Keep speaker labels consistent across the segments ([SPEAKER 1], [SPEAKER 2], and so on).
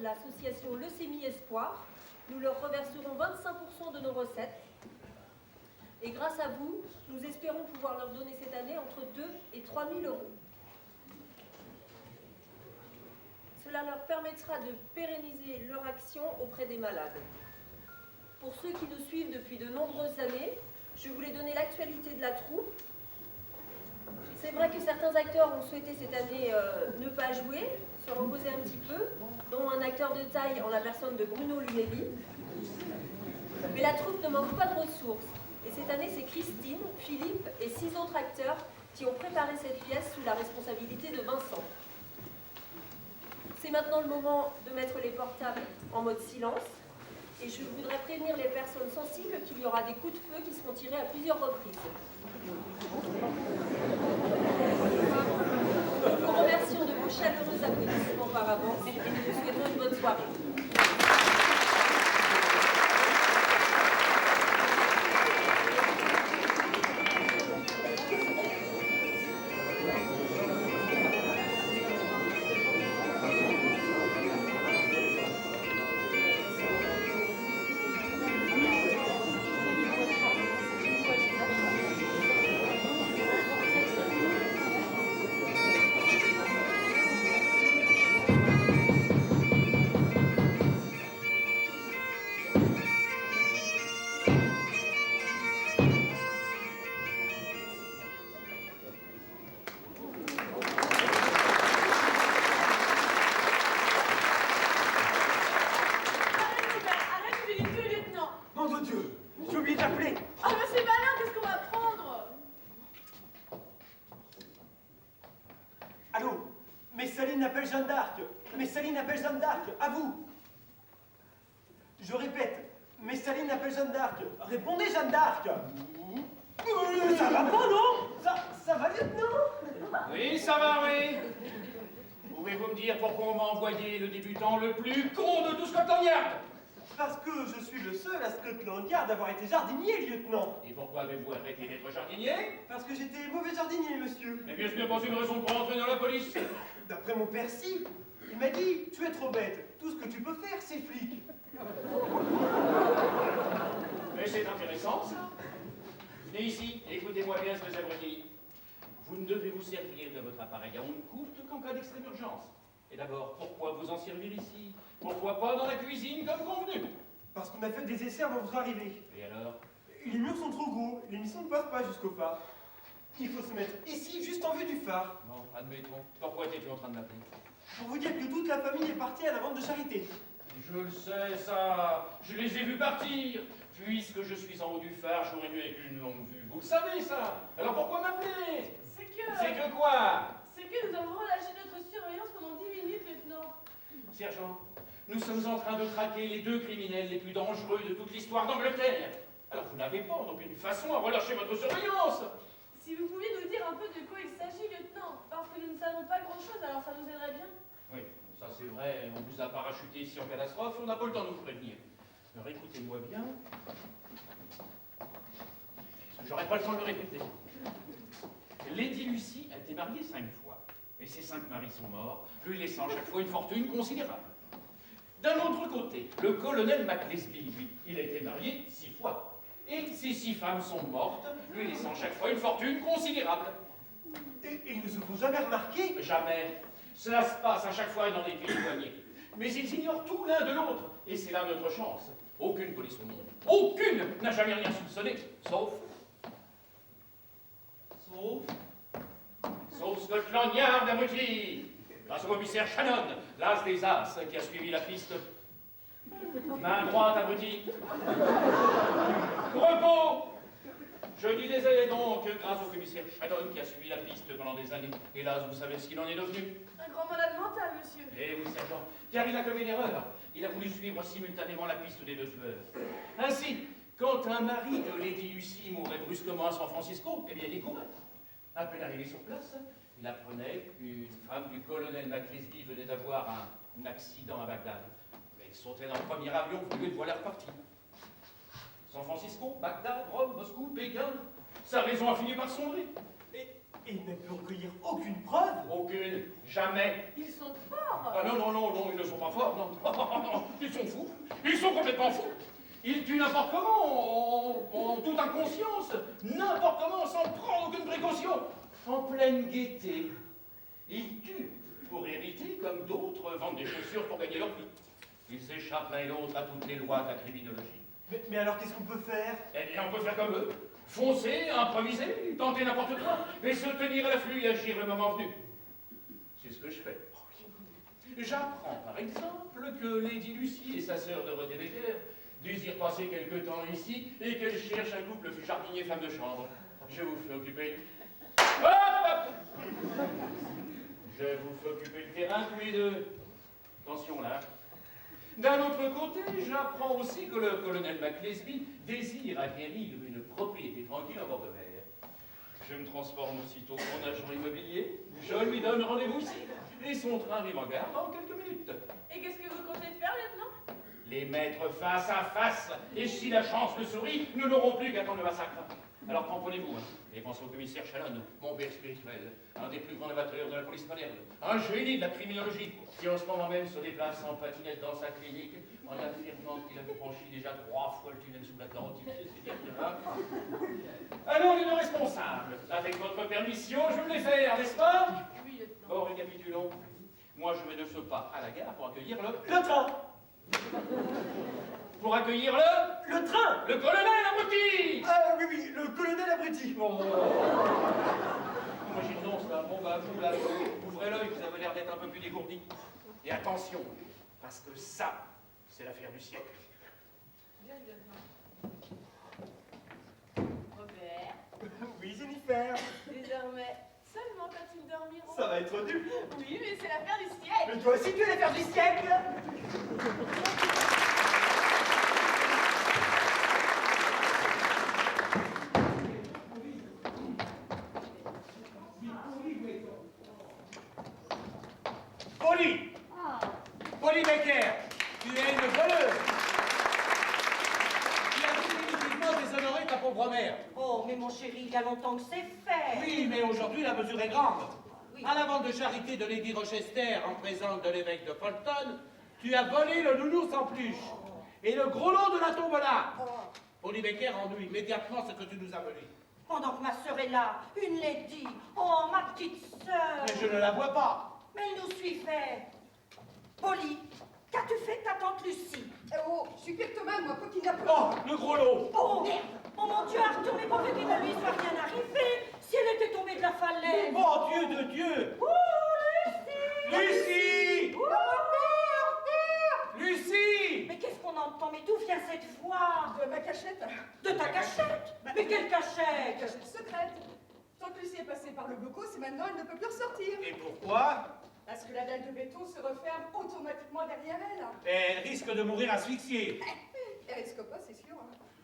[SPEAKER 1] de l'association Leucémie Espoir. Nous leur reverserons 25% de nos recettes. Et grâce à vous, nous espérons pouvoir leur donner cette année entre 2 et 3 000 euros. Cela leur permettra de pérenniser leur action auprès des malades. Pour ceux qui nous suivent depuis de nombreuses années, je voulais donner l'actualité de la troupe. C'est vrai que certains acteurs ont souhaité cette année ne pas jouer, se reposer un petit peu, dont un acteur de taille en la personne de Bruno Lunelli. Mais la troupe ne manque pas de ressources. Et cette année, c'est Christine, Philippe et 6 autres acteurs qui ont préparé cette pièce sous la responsabilité de Vincent. C'est maintenant le moment de mettre les portables en mode silence. Et je voudrais prévenir les personnes sensibles qu'il y aura des coups de feu qui seront tirés à plusieurs reprises. Nous vous remercions de vos chaleureux applaudissements par avance et nous vous souhaitons une bonne soirée.
[SPEAKER 2] Jeanne d'Arc, Messaline appelle Jeanne d'Arc, à vous. Je répète, Messaline appelle Jeanne d'Arc. Répondez, Jeanne d'Arc. Ça va pas, non? Ça va, lieutenant?
[SPEAKER 3] Oui, ça va, oui. Pouvez-vous me dire pourquoi on m'a envoyé le débutant le plus con de tout Scotland Yard?
[SPEAKER 2] Parce que je suis le seul à Scotland Yard d'avoir été jardinier, lieutenant.
[SPEAKER 3] Et pourquoi avez-vous arrêté d'être jardinier?
[SPEAKER 2] Parce que j'étais mauvais jardinier, monsieur.
[SPEAKER 3] Eh bien, ce n'est pas une raison pour entrer dans la police.
[SPEAKER 2] D'après mon père, si. Il m'a dit, tu es trop bête. Tout ce que tu peux faire, c'est flic.
[SPEAKER 3] Mais c'est intéressant, ça. Venez ici, écoutez-moi bien, ce que ça vous dit. Vous ne devez vous servir de votre appareil à ondes courtes qu'en cas d'extrême urgence. Et d'abord, pourquoi vous en servir ici? Pourquoi pas dans la cuisine comme convenu?
[SPEAKER 2] Parce qu'on a fait des essais avant votre arrivée.
[SPEAKER 3] Et alors?
[SPEAKER 2] Les murs sont trop gros, l'émission ne passe pas jusqu'au phare. Il faut se mettre ici, juste en vue du phare.
[SPEAKER 3] Bon, admettons. Pourquoi étais-tu en train de m'appeler?
[SPEAKER 2] Pour vous dire que toute la famille est partie à la vente de charité.
[SPEAKER 3] Je le sais, ça. Je les ai vus partir. Puisque je suis en haut du phare, j'aurais mieux avec une longue vue. Vous le savez, ça. Alors pourquoi m'appeler?
[SPEAKER 4] C'est que...
[SPEAKER 3] C'est que quoi?
[SPEAKER 4] C'est que nous avons relâché notre surveillance pendant 10 minutes, lieutenant.
[SPEAKER 3] Sergent, nous sommes en train de traquer les 2 criminels les plus dangereux de toute l'histoire d'Angleterre. Alors vous n'avez pas, en aucune façon, à relâcher votre surveillance.
[SPEAKER 4] Si vous pouviez nous dire un peu de quoi il s'agit, lieutenant, parce que nous ne savons pas grand-chose, alors ça nous aiderait bien.
[SPEAKER 3] Oui, ça c'est vrai, on vous a parachuté ici en catastrophe, on n'a pas le temps de vous prévenir. Alors écoutez-moi bien, parce que j'aurais pas le temps de le répéter. Lady Lucy a été mariée 5 fois, et ses 5 maris sont morts, lui laissant chaque fois une fortune considérable. D'un autre côté, le colonel Maclesby, lui, il a été marié 6 fois. Et ces 6 femmes sont mortes, lui laissant chaque fois une fortune considérable.
[SPEAKER 2] Et ils ne se font jamais remarquer?
[SPEAKER 3] Jamais. Cela se passe à chaque fois dans des pays éloignés. Mais ils ignorent tout l'un de l'autre. Et c'est là notre chance. Aucune police au monde, aucune, n'a jamais rien soupçonné. Sauf Scotland Yard, abruti. Grâce au commissaire Shannon, l'as des as, qui a suivi la piste. Main droite, abruti. Repos. Je disais donc, grâce au commissaire Shannon, qui a suivi la piste pendant des années. Hélas, vous savez ce qu'il en est devenu.
[SPEAKER 4] Un grand malade mental, monsieur.
[SPEAKER 3] Eh oui, sergent, car il a commis une erreur. Il a voulu suivre simultanément la piste des 2 tueurs. Ainsi, quand un mari de Lady Lucy mourait brusquement à San Francisco, eh bien, il y courait. À peine arrivé sur place, il apprenait qu'une femme du colonel Maclesby venait d'avoir un accident à Bagdad. Il sautait dans le premier avion, voulu le voilà reparti. San Francisco, Bagdad, Rome, Moscou, Pékin, sa raison a fini par sombrer.
[SPEAKER 2] Et il ne peut recueillir aucune preuve.
[SPEAKER 3] Aucune, jamais.
[SPEAKER 4] Ils sont forts.
[SPEAKER 3] Ah non, non, non, non, ils ne sont pas forts, non. Ils sont fous. Ils sont complètement fous. Ils tuent n'importe comment, en toute inconscience, n'importe comment, sans prendre aucune précaution, en pleine gaieté. Ils tuent pour hériter, comme d'autres vendent des chaussures pour gagner leur vie. Ils échappent l'un et l'autre à toutes les lois de la criminologie.
[SPEAKER 2] Mais alors qu'est-ce qu'on peut faire?
[SPEAKER 3] Eh bien, on peut faire comme eux. Foncer, improviser, tenter n'importe quoi, mais se tenir à l'afflux et agir le moment venu. C'est ce que je fais. J'apprends, par exemple, que Lady Lucy et sa sœur Dorothée Becker désirent passer quelque temps ici et qu'elles cherchent un couple jardinier-femme de chambre. Je vous fais occuper... Hop, hop. Je vous fais occuper le terrain tous les deux. Attention là. D'un autre côté, j'apprends aussi que le colonel McLesby désire acquérir une propriété tranquille à bord de mer. Je me transforme aussitôt en agent immobilier, je lui donne rendez-vous ici, et son train arrive en gare dans quelques minutes.
[SPEAKER 4] Et qu'est-ce que vous comptez faire, lieutenant?
[SPEAKER 3] Les mettre face à face, et si la chance le sourit, nous n'aurons plus qu'à attendre le massacre. Alors comprenez-vous, et pensez au commissaire Chalon, mon père spirituel, un des plus grands amateurs de la police moderne, un génie de la criminologie, qui en ce moment même se déplace en patinette dans sa clinique, en affirmant qu'il a franchi déjà 3 fois le tunnel sous l'Atlantique, c'est dire que là. Alors, les deux responsables, avec votre permission, je vais les faire, n'est-ce pas?
[SPEAKER 4] Oui, lieutenant.
[SPEAKER 3] Bon, récapitulons. Moi, je vais de ce pas à la gare pour accueillir
[SPEAKER 2] Le train.
[SPEAKER 3] Pour accueillir
[SPEAKER 2] Le train.
[SPEAKER 3] le colonel abruti.
[SPEAKER 2] Ah oui, oui, le colonel abruti.
[SPEAKER 3] Bon. Moi, j'y renonce, là. Bon, bah, vous, là, ouvrez l'œil, vous avez l'air d'être un peu plus dégourdi. Et attention, parce que ça, c'est l'affaire du siècle.
[SPEAKER 4] Bien, lieutenant. Robert,
[SPEAKER 2] Oui, Jennifer.
[SPEAKER 4] désormais, seulement quand ils dormiront.
[SPEAKER 2] Ça va être dur.
[SPEAKER 4] Oui, mais c'est l'affaire du siècle.
[SPEAKER 2] Mais toi aussi, tu es l'affaire du siècle.
[SPEAKER 3] Polly! Polly Becker, tu es une voleuse! Tu as définitivement déshonoré ta pauvre mère.
[SPEAKER 5] Oh, mais mon chéri, il y a longtemps que c'est fait.
[SPEAKER 3] Oui, mais aujourd'hui la mesure est grande.
[SPEAKER 5] Oui.
[SPEAKER 3] À la vente de charité de Lady Rochester, en présence de l'évêque de Fulton, tu as volé le nounours en peluche. Et le gros lot de la tombe là. Polly Becker, rends-nous immédiatement ce que tu nous as volé.
[SPEAKER 5] Pendant que ma sœur est là, une lady. Oh, ma petite sœur.
[SPEAKER 3] Mais je ne la vois pas.
[SPEAKER 5] Mais elle nous suivait. Polly, qu'as-tu fait de ta tante Lucie?
[SPEAKER 6] Oh, je suis kleptomane, moi, quoi qu'il n'y a pas.
[SPEAKER 3] Oh, le gros lot.
[SPEAKER 5] Oh, merde. Oh mon Dieu, Arthur, mais pourvu qu'il ne lui soit rien arrivé. Si elle était tombée de la falaise.
[SPEAKER 3] Oh, Dieu de Dieu.
[SPEAKER 5] Oh, Lucie.
[SPEAKER 3] Lucie!
[SPEAKER 5] Oh, Arthur.
[SPEAKER 3] Lucie!
[SPEAKER 5] Mais qu'est-ce qu'on entend? Mais d'où vient cette voix?
[SPEAKER 6] De ma cachette.
[SPEAKER 5] De ta cachette? Mais quelle cachette?
[SPEAKER 6] Cachette secrète. Tant que Lucie est passée par le blocos, c'est maintenant elle ne peut plus ressortir.
[SPEAKER 3] Et pourquoi?
[SPEAKER 6] Parce que la dalle de béton se referme automatiquement derrière elle.
[SPEAKER 3] Elle risque de mourir asphyxiée.
[SPEAKER 6] Elle risque pas, c'est sûr.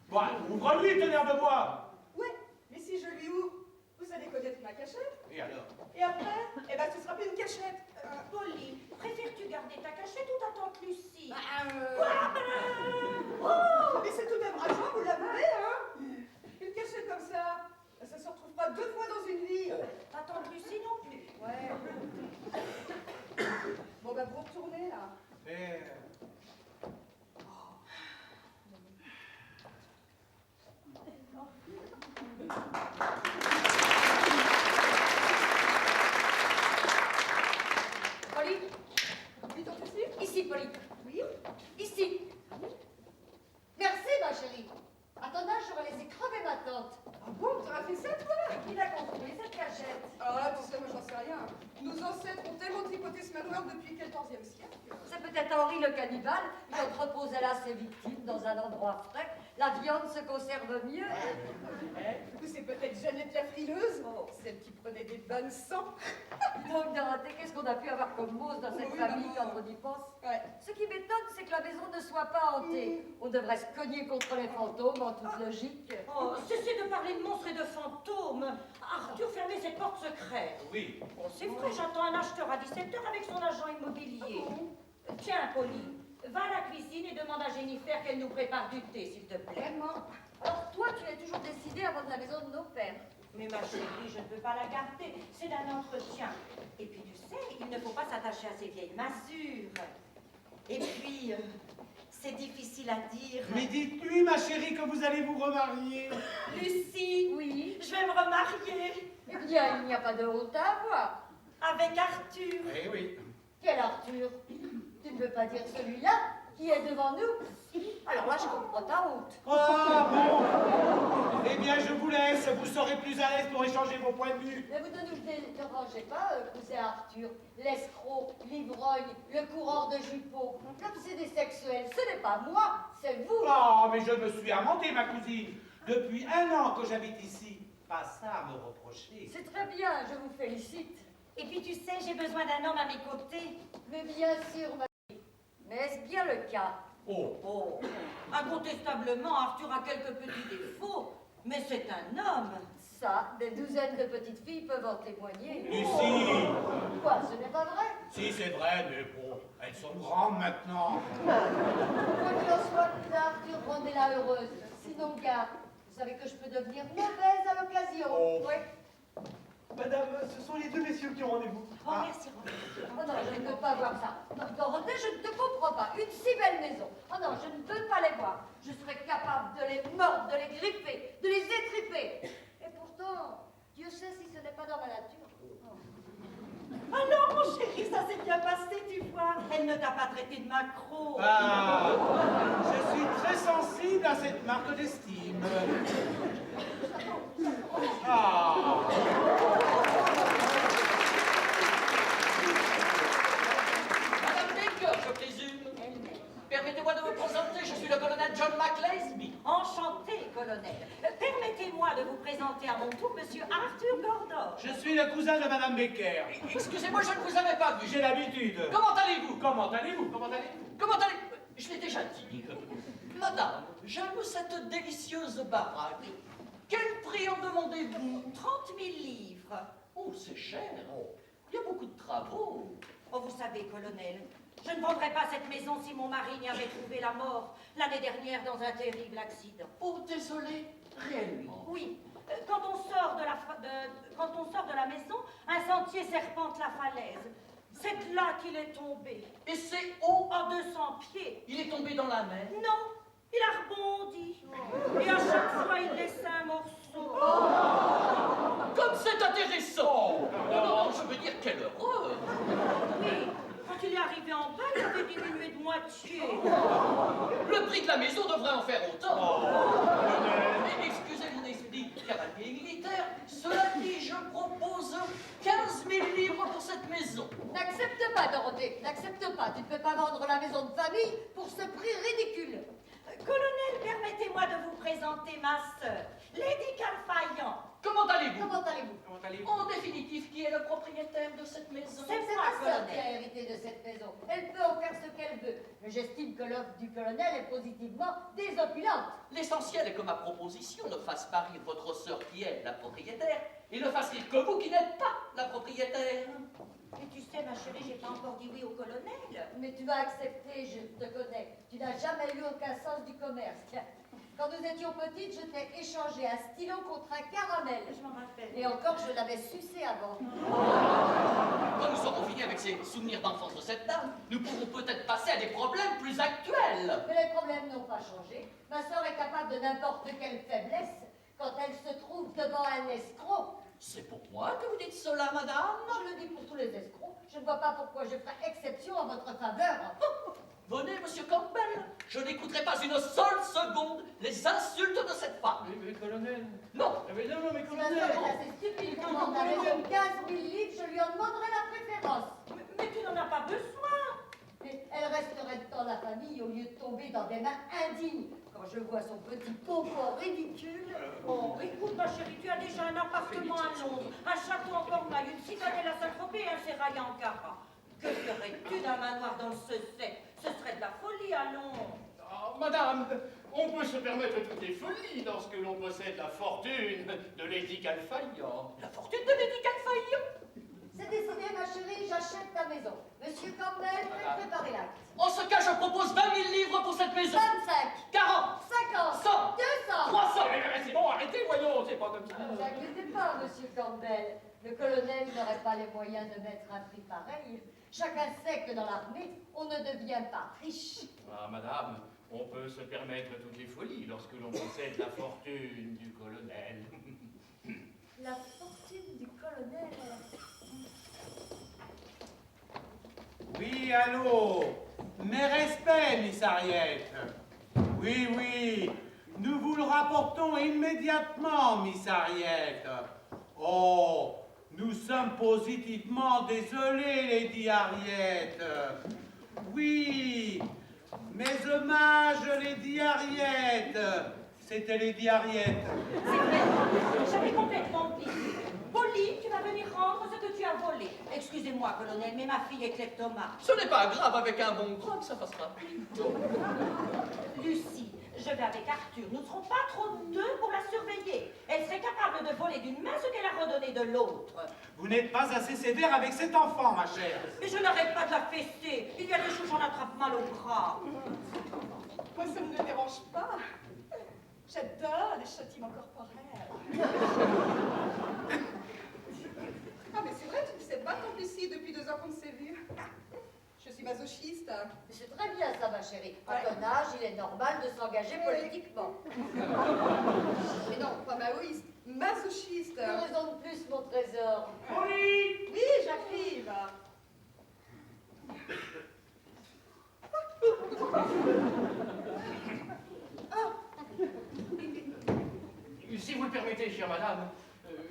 [SPEAKER 3] Bon, ouvre-lui, t'énerve-moi!
[SPEAKER 6] Ouais, mais si je lui ouvre, vous allez connaître ma cachette.
[SPEAKER 3] Et alors?
[SPEAKER 6] Et après, eh ben, ce sera plus une cachette.
[SPEAKER 5] Polly, préfères-tu garder ta cachette ou ta tante Lucie?
[SPEAKER 6] Oh, mais c'est tout un bras joint, vous l'avouez, hein? Une cachette comme ça se retrouve pas 2 fois dans une vie.
[SPEAKER 5] Ta tante Lucie non plus.
[SPEAKER 6] Ouais. Bon, bah, vous retournez, là.
[SPEAKER 5] Polly,
[SPEAKER 6] Oui, donc, Lucie?
[SPEAKER 5] ici, Polly.
[SPEAKER 6] Oui?
[SPEAKER 5] Ici.
[SPEAKER 7] Merci, ma chérie. À ton âge, j'aurais laissé crever ma tante.
[SPEAKER 6] Ah bon, tu auras fait ça, toi?
[SPEAKER 7] Il a construit cette cachette.
[SPEAKER 6] Ah, tu sais, moi, j'en sais rien. Nos ancêtres ont tellement tripoté ce manoir depuis le XIVe siècle.
[SPEAKER 7] C'est peut-être Henri le cannibale qui entreposait là ses victimes dans un endroit frais. La viande se conserve mieux.
[SPEAKER 6] Ou c'est peut-être Jeannette la frileuse, celle qui prenait des bains de sang.
[SPEAKER 7] Donc, Dorothée, qu'est-ce qu'on a pu avoir comme mousse dans cette
[SPEAKER 6] Oui,
[SPEAKER 7] famille
[SPEAKER 6] maman.
[SPEAKER 7] quand on y pense?
[SPEAKER 6] Ouais.
[SPEAKER 7] Ce qui m'étonne, c'est que la maison ne soit pas hantée. On devrait se cogner contre les fantômes en toute logique.
[SPEAKER 5] Oh, cessez de parler de monstres et de fantômes. Arthur, fermez cette porte secrète.
[SPEAKER 3] Oui.
[SPEAKER 5] Bon, c'est vrai, j'attends un acheteur à 17h avec son agent immobilier. Tiens, Polly, va à la cuisine et demande à Jennifer qu'elle nous prépare du thé, s'il te plaît.
[SPEAKER 6] Vraiment.
[SPEAKER 7] Alors, toi, tu es toujours décidé à vendre la maison de nos pères.
[SPEAKER 5] Mais ma chérie, je ne peux pas la garder. C'est d'un entretien. Et puis tu sais, il ne faut pas s'attacher à ces vieilles masures. Et puis, c'est difficile à dire.
[SPEAKER 8] Mais dites-lui, ma chérie, que vous allez vous remarier.
[SPEAKER 5] Lucie,
[SPEAKER 7] Oui.
[SPEAKER 5] je vais me remarier
[SPEAKER 7] Eh bien, il n'y a pas de honte à avoir.
[SPEAKER 5] avec Arthur.
[SPEAKER 3] Eh oui.
[SPEAKER 7] Quel Arthur? Tu ne veux pas dire celui-là qui est devant nous? Alors là, je comprends ta honte.
[SPEAKER 8] Ah bon. Eh bien, je vous laisse. Vous serez plus à l'aise pour échanger vos points de vue.
[SPEAKER 7] Mais vous ne nous dérangez pas, cousin Arthur, l'escroc, l'ivrogne, le coureur de jupons. L'obsédé sexuel, ce n'est pas moi, c'est vous.
[SPEAKER 8] Oh, mais je me suis amendé, ma cousine. Depuis 1 an que j'habite ici. Pas ça à me reprocher.
[SPEAKER 7] C'est très bien, je vous félicite.
[SPEAKER 5] Et puis tu sais, j'ai besoin d'un homme à mes côtés.
[SPEAKER 7] Mais bien sûr, ma fille. Mais est-ce bien le cas?
[SPEAKER 5] Oh, incontestablement, Arthur a quelques petits défauts, mais c'est un homme.
[SPEAKER 7] Ça, des douzaines de petites filles peuvent en témoigner.
[SPEAKER 8] Lucie.
[SPEAKER 7] Quoi, ce n'est pas vrai?
[SPEAKER 8] Si, c'est vrai, mais bon, elles sont grandes maintenant.
[SPEAKER 7] Quoi qu'il en soit, cousin Arthur, rendez-la heureuse. Sinon, garde. Vous savez que je peux devenir mauvaise à l'occasion.
[SPEAKER 8] Oh.
[SPEAKER 7] Oui.
[SPEAKER 2] Madame, ce sont les 2 messieurs qui ont rendez-vous.
[SPEAKER 5] Oh, merci, Roger.
[SPEAKER 7] Oh non, je ne peux pas voir ça. Non, Dorothée, je ne te comprends pas. Une si belle maison. Oh non, je ne peux pas les voir. Je serais capable de les mordre, de les griffer, de les étriper. Et pourtant, Dieu sait si ce n'est pas dans ma nature. Oh.
[SPEAKER 5] Alors, mon chéri, ça s'est bien passé, tu vois. Elle ne t'a pas traité de macro.
[SPEAKER 8] Ah, je suis très sensible à cette marque d'estime. Ah.
[SPEAKER 9] Madame Baker, je présume. Permettez-moi de vous présenter, je suis le colonel John McLesby.
[SPEAKER 5] Enchanté, colonel. Permettez-moi de vous présenter à mon tour Monsieur Arthur Gordon.
[SPEAKER 8] Je suis le cousin de Madame Becker.
[SPEAKER 9] Excusez-moi, je ne vous avais pas vu.
[SPEAKER 8] J'ai l'habitude.
[SPEAKER 9] Comment allez-vous?
[SPEAKER 8] Comment allez-vous?
[SPEAKER 3] Comment allez-vous?
[SPEAKER 9] Comment allez-vous? Je l'ai déjà dit. Madame, j'aime cette délicieuse baraque. Quel prix en demandez-vous?
[SPEAKER 5] 30 000 livres.
[SPEAKER 9] Oh, c'est cher. Il y a beaucoup de travaux.
[SPEAKER 5] Oh, vous savez, colonel, je ne vendrais pas cette maison si mon mari n'y avait trouvé la mort l'année dernière dans un terrible accident.
[SPEAKER 9] Oh, désolé, réellement.
[SPEAKER 5] Oui, quand on sort de la maison, un sentier serpente la falaise. C'est là qu'il est tombé.
[SPEAKER 9] Et c'est haut.
[SPEAKER 5] En 200 pieds.
[SPEAKER 9] Il est tombé dans la mer.
[SPEAKER 5] Non, il a rebondi. Et à chaque fois, il laissait un morceau.
[SPEAKER 9] Comme c'est intéressant. Non, je veux dire, quelle horreur.
[SPEAKER 5] Oui, quand il est arrivé en bas, il avait diminué de moitié.
[SPEAKER 9] Le prix de la maison devrait en faire autant. Mais excusez mon esprit cavalier militaire, cela dit, je propose 15 000 livres pour cette maison.
[SPEAKER 7] N'accepte pas, Dorothée, n'accepte pas. Tu ne peux pas vendre la maison de famille pour ce prix ridicule.
[SPEAKER 5] Colonel, permettez-moi de vous présenter ma sœur, Lady Calfaillant.
[SPEAKER 9] Comment allez-vous?
[SPEAKER 7] Comment allez-vous?
[SPEAKER 3] Comment allez-vous?
[SPEAKER 9] En définitive, qui est le propriétaire de cette maison?
[SPEAKER 5] C'est
[SPEAKER 7] C'est
[SPEAKER 5] moi,
[SPEAKER 7] ma sœur qui
[SPEAKER 5] colonel.
[SPEAKER 7] a hérité de cette maison. Elle peut en faire ce qu'elle veut. Mais j'estime que l'offre du colonel est positivement désopulante.
[SPEAKER 9] L'essentiel est que ma proposition ne fasse pas rire votre sœur qui est la propriétaire et ne fasse rire que vous qui n'êtes pas la propriétaire.
[SPEAKER 5] Mais tu sais, ma chérie, j'ai pas encore dit oui au colonel.
[SPEAKER 7] Mais tu vas accepter, je te connais. Tu n'as jamais eu aucun sens du commerce. Tiens, quand nous étions petites, je t'ai échangé un stylo contre un caramel.
[SPEAKER 5] Je m'en rappelle.
[SPEAKER 7] Et encore, je l'avais sucé avant.
[SPEAKER 9] Quand nous serons finis avec ces souvenirs d'enfance de cette dame, nous pourrons peut-être passer à des problèmes plus actuels.
[SPEAKER 7] Mais les problèmes n'ont pas changé. Ma sœur est capable de n'importe quelle faiblesse quand elle se trouve devant un escroc.
[SPEAKER 9] C'est pour moi que vous dites cela, madame?
[SPEAKER 7] Je le dis pour tous les escrocs. Je ne vois pas pourquoi je ferais exception en votre faveur.
[SPEAKER 9] Venez, monsieur Campbell, je n'écouterai pas une seule seconde les insultes de cette femme.
[SPEAKER 3] Mais colonel.
[SPEAKER 9] Non,
[SPEAKER 3] Mais non, mais
[SPEAKER 7] Si ma sœur
[SPEAKER 3] colonel.
[SPEAKER 7] est assez stupide pour vendre la maison de 15 000 livres, je lui en demanderai la préférence.
[SPEAKER 5] Mais tu n'en as pas besoin.
[SPEAKER 7] Mais elle resterait dans la famille au lieu de tomber dans des mains indignes. Quand je vois son petit confort ridicule.
[SPEAKER 5] Oh, écoute, ma chérie, tu as déjà un appartement à Londres, un château en Cornouailles, une citadelle à Saint-Tropez et un sérail en Cara. Que ferais-tu d'un manoir dans le Sussex? Ce serait de la folie à Londres.
[SPEAKER 3] Ah, madame, on peut se permettre toutes les folies lorsque l'on possède la fortune de Lady Calfaillant.
[SPEAKER 9] la fortune de Lady Calfaillant.
[SPEAKER 7] C'est décidé, ma chérie, j'achète ta maison. Monsieur Campbell, faites préparer l'acte.
[SPEAKER 9] En ce cas, je propose 20 000 livres pour cette maison.
[SPEAKER 7] 25,
[SPEAKER 9] 40,
[SPEAKER 7] 50,
[SPEAKER 9] 100,
[SPEAKER 7] 200.
[SPEAKER 9] 300.
[SPEAKER 3] C'est bon, arrêtez, voyons, c'est pas comme ça.
[SPEAKER 7] Ne vous inquiétez pas, monsieur Campbell. Le colonel n'aurait pas les moyens de mettre un prix pareil. Chacun sait que dans l'armée, on ne devient pas riche.
[SPEAKER 3] Ah, madame, on peut se permettre toutes les folies lorsque l'on possède la fortune du colonel.
[SPEAKER 7] La fortune du colonel.
[SPEAKER 8] Oui, allô? Mes respects, Miss Harriet. Oui, oui, nous vous le rapportons immédiatement, Miss Harriet. Oh, nous sommes positivement désolés, Lady Harriet. Oui, mes hommages, Lady Harriet. C'était Lady Harriet.
[SPEAKER 5] C'est vrai, j'avais complètement oublié. Polly, tu vas venir rendre ce que tu as volé. Excusez-moi, colonel, mais ma fille est kleptomane.
[SPEAKER 9] Ce n'est pas grave, avec un bon croc, ça passera.
[SPEAKER 5] Lucie, je vais avec Arthur. Nous ne serons pas trop deux pour la surveiller. Elle serait capable de voler d'une main ce qu'elle a redonné de l'autre.
[SPEAKER 8] Vous n'êtes pas assez sévère avec cet enfant, ma chère.
[SPEAKER 5] Mais je n'arrête pas de la fester. Il y a des jours, j'en attrape mal au bras.
[SPEAKER 6] Moi, ça ne me dérange pas. J'adore les châtiments corporels. Ah, mais c'est vrai, tu ne sais pas tant ici depuis 2 ans qu'on ne s'est vu. Je suis masochiste.
[SPEAKER 7] C'est très bien ça, ma chérie. À ton âge, il est normal de s'engager politiquement.
[SPEAKER 6] Mais non, pas maoïste, masochiste.
[SPEAKER 7] Une raison de plus, mon trésor.
[SPEAKER 8] Oui.
[SPEAKER 6] Oui, j'arrive.
[SPEAKER 3] Si vous le permettez, chère madame,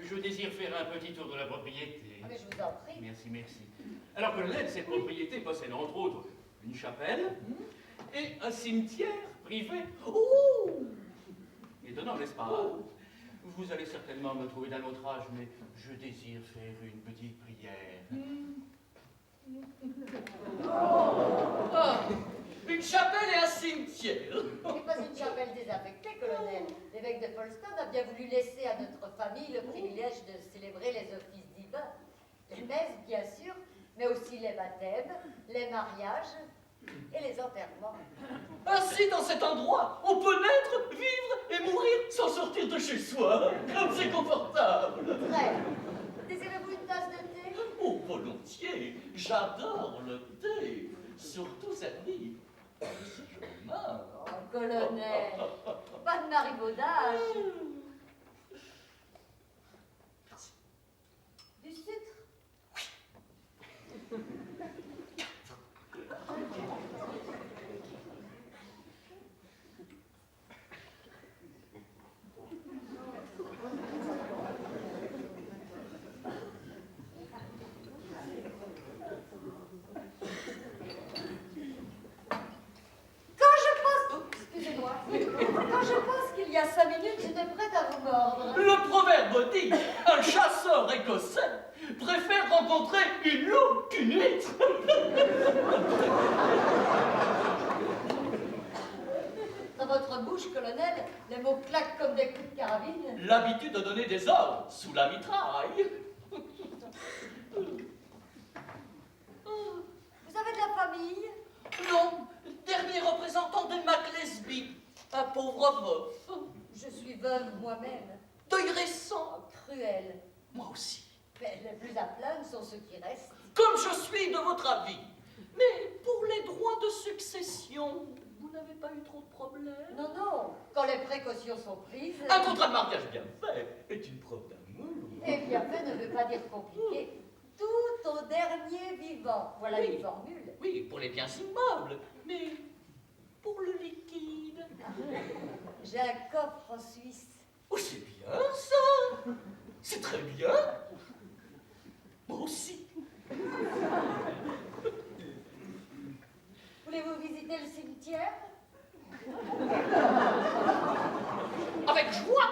[SPEAKER 3] je désire faire un petit tour de la propriété.
[SPEAKER 7] Ah, mais je vous en prie.
[SPEAKER 3] Merci, merci. Alors, colonel, cette propriété possède entre autres une chapelle et un cimetière privé. Oh! Étonnant, n'est-ce pas? Vous allez certainement me trouver d'un autre âge, mais je désire faire une petite prière.
[SPEAKER 9] Ah, une chapelle et un cimetière.
[SPEAKER 7] Ce n'est pas une chapelle désaffectée, colonel. L'évêque de Folston a bien voulu laisser à notre famille le privilège de célébrer les offices divins. Les messes, bien sûr, mais aussi les baptêmes, les mariages et les enterrements.
[SPEAKER 9] Ainsi, dans cet endroit, on peut naître, vivre et mourir sans sortir de chez soi. Comme c'est confortable.
[SPEAKER 7] Très. Désirez-vous une tasse de thé?
[SPEAKER 9] Oh, volontiers. J'adore le thé. Surtout servi. Si je meurs.
[SPEAKER 7] Oh, colonel, pas de marivaudage. Du sucre? Excusez-moi. Quand je pense qu'il y a 5 minutes, j'étais prête à vous mordre.
[SPEAKER 9] Le proverbe dit, un chasseur écossais préfère rencontrer une loupe qu'une huître.
[SPEAKER 7] Dans votre bouche, colonel, les mots claquent comme des coups de carabine.
[SPEAKER 9] L'habitude de donner des ordres sous la mitraille.
[SPEAKER 7] Vous avez de la famille?
[SPEAKER 9] Non, dernier représentant de Mac-Lesby, un pauvre veuf.
[SPEAKER 7] Je suis veuve moi-même.
[SPEAKER 9] Deuil récent.
[SPEAKER 7] Cruel.
[SPEAKER 9] Moi aussi.
[SPEAKER 7] Mais les plus à plaindre sont ceux qui restent.
[SPEAKER 9] Comme je suis de votre avis. Mais pour les droits de succession, vous n'avez pas eu trop de problèmes?
[SPEAKER 7] Non, non, quand les précautions sont prises...
[SPEAKER 9] Un contrat de mariage bien fait est une preuve d'amour.
[SPEAKER 7] Et bien fait ne veut pas dire compliqué. Tout au dernier vivant. Voilà
[SPEAKER 9] Oui.
[SPEAKER 7] une formule.
[SPEAKER 9] Oui, pour les biens immeubles, mais pour le liquide.
[SPEAKER 7] J'ai un coffre en Suisse.
[SPEAKER 9] Oh, c'est bien ça. C'est très bien. Moi aussi.
[SPEAKER 7] Voulez-vous visiter le cimetière?
[SPEAKER 9] Avec joie.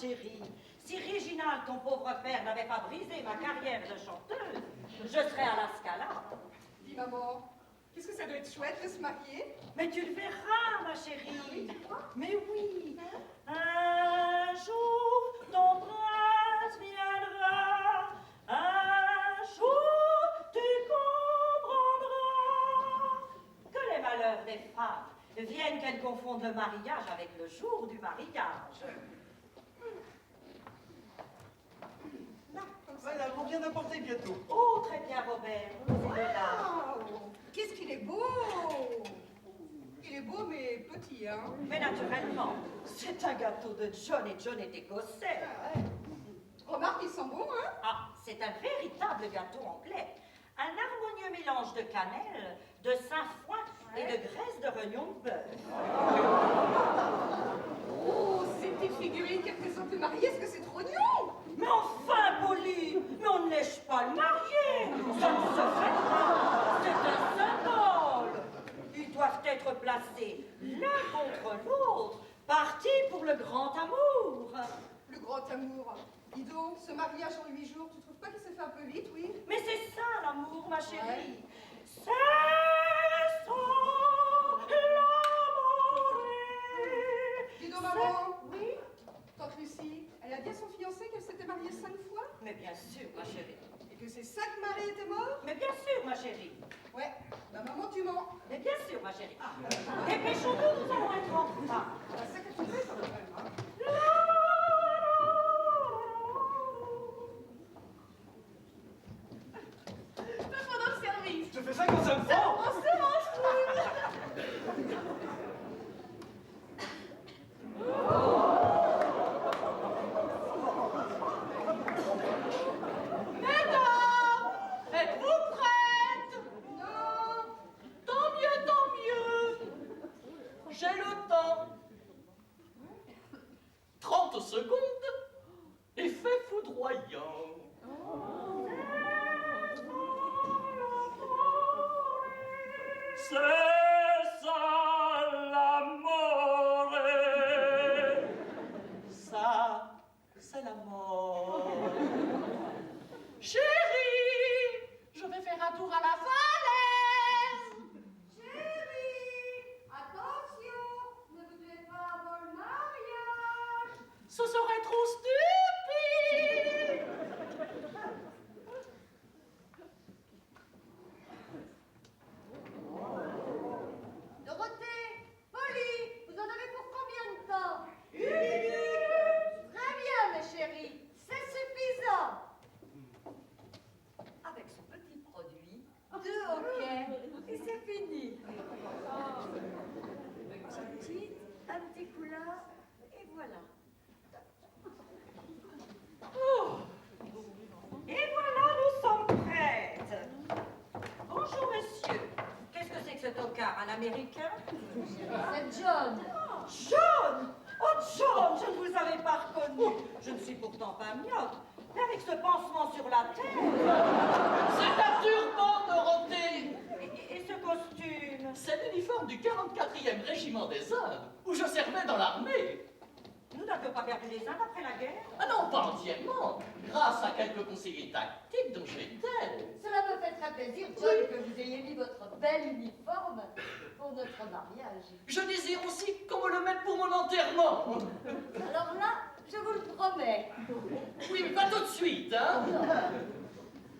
[SPEAKER 5] chérie, si Réginald, ton pauvre père, n'avait pas brisé ma carrière de chanteuse, je serais à la Scala.
[SPEAKER 6] Dis maman, qu'est-ce que ça doit être chouette de se marier?
[SPEAKER 5] Mais tu le verras, ma chérie. Mais oui, un jour ton prince viendra, un jour tu comprendras que les malheurs des femmes viennent qu'elles confondent le mariage avec le jour du mariage.
[SPEAKER 2] Voilà, on vient d'apporter bientôt.
[SPEAKER 5] Oh, très bien, Robert.
[SPEAKER 6] Waouh! Qu'est-ce qu'il est beau! Il est beau, mais petit, hein?
[SPEAKER 5] Mais naturellement, c'est un gâteau de John et John est écossais.
[SPEAKER 6] Ah ouais. Remarque, il sent bon, hein?
[SPEAKER 5] Ah, c'est un véritable gâteau anglais. Un harmonieux mélange de cannelle, de sainfoin et de graisse de rognon de beurre.
[SPEAKER 6] Oh, ces petites figurines qui représentent le marié, est-ce que c'est trop mignon?
[SPEAKER 5] Mais enfin, Polly, mais on ne lèche pas le marié. Ça ne se fait pas. C'est un symbole. Ils doivent être placés l'un contre l'autre, partis pour le grand amour.
[SPEAKER 6] Le grand amour. Dis donc, ce mariage en 8 jours, tu trouves pas qu'il s'est fait un peu vite, oui?
[SPEAKER 5] Mais c'est ça l'amour, ma chérie.
[SPEAKER 6] Ouais.
[SPEAKER 5] C'est ça l'amour.
[SPEAKER 6] Dis donc, maman.
[SPEAKER 5] Oui?
[SPEAKER 6] Tante Lucie, elle a dit à son fiancé qu'elle s'était mariée 5 fois?
[SPEAKER 5] Mais bien sûr, ma chérie.
[SPEAKER 6] Et que ses 5 maris étaient morts?
[SPEAKER 5] Mais bien sûr, ma chérie.
[SPEAKER 6] Ouais, bah maman, tu mens.
[SPEAKER 5] Mais bien sûr, ma chérie. Dépêchons-nous, nous allons être en retard.
[SPEAKER 6] Ah, ça que tu fais quand même, hein?
[SPEAKER 4] Pendant le service.
[SPEAKER 2] Je fais ça quand ça me prend.
[SPEAKER 4] On se mange
[SPEAKER 9] Mesdames, êtes-vous prêtes?
[SPEAKER 6] Non!
[SPEAKER 9] Tant mieux, tant mieux. J'ai le temps. 30 secondes. Effet foudroyant. C'est ça l'amore. Ça, c'est la mort. Chérie, je vais faire un tour à la falaise.
[SPEAKER 7] Chérie, attention, ne vous tuez pas avant le mariage.
[SPEAKER 9] Ce serait trop stupide.
[SPEAKER 7] Dorothée, Polly, vous en avez pour combien de temps? 1 minute. Très bien, mes chéris, c'est suffisant. Avec ce petit produit, 2 hoquets, et c'est fini. Un petit coup là, et voilà.
[SPEAKER 5] Oh. Et voilà, nous sommes prêtes. Bonjour, monsieur. Qu'est-ce que c'est que ce tocard, un Américain?
[SPEAKER 7] C'est John.
[SPEAKER 5] John! Oh, John, je ne vous avais pas reconnu. Je ne suis pourtant pas myope. Mais avec ce pansement sur la tête.
[SPEAKER 9] C'est un turban, Dorothée.
[SPEAKER 5] Et ce costume?
[SPEAKER 9] C'est l'uniforme du 44e régiment des Indes, où je servais dans l'armée.
[SPEAKER 5] Nous n'avions pas perdu les Indes après la guerre.
[SPEAKER 9] Ah non, pas entièrement. Grâce à quelques conseillers tactiques dont j'étais.
[SPEAKER 7] Cela me fait très plaisir, John, que vous ayez mis votre bel uniforme pour notre mariage.
[SPEAKER 9] Je désire aussi qu'on me le mette pour mon enterrement.
[SPEAKER 7] Alors là, je vous le promets.
[SPEAKER 9] Oui, mais pas tout de suite, hein.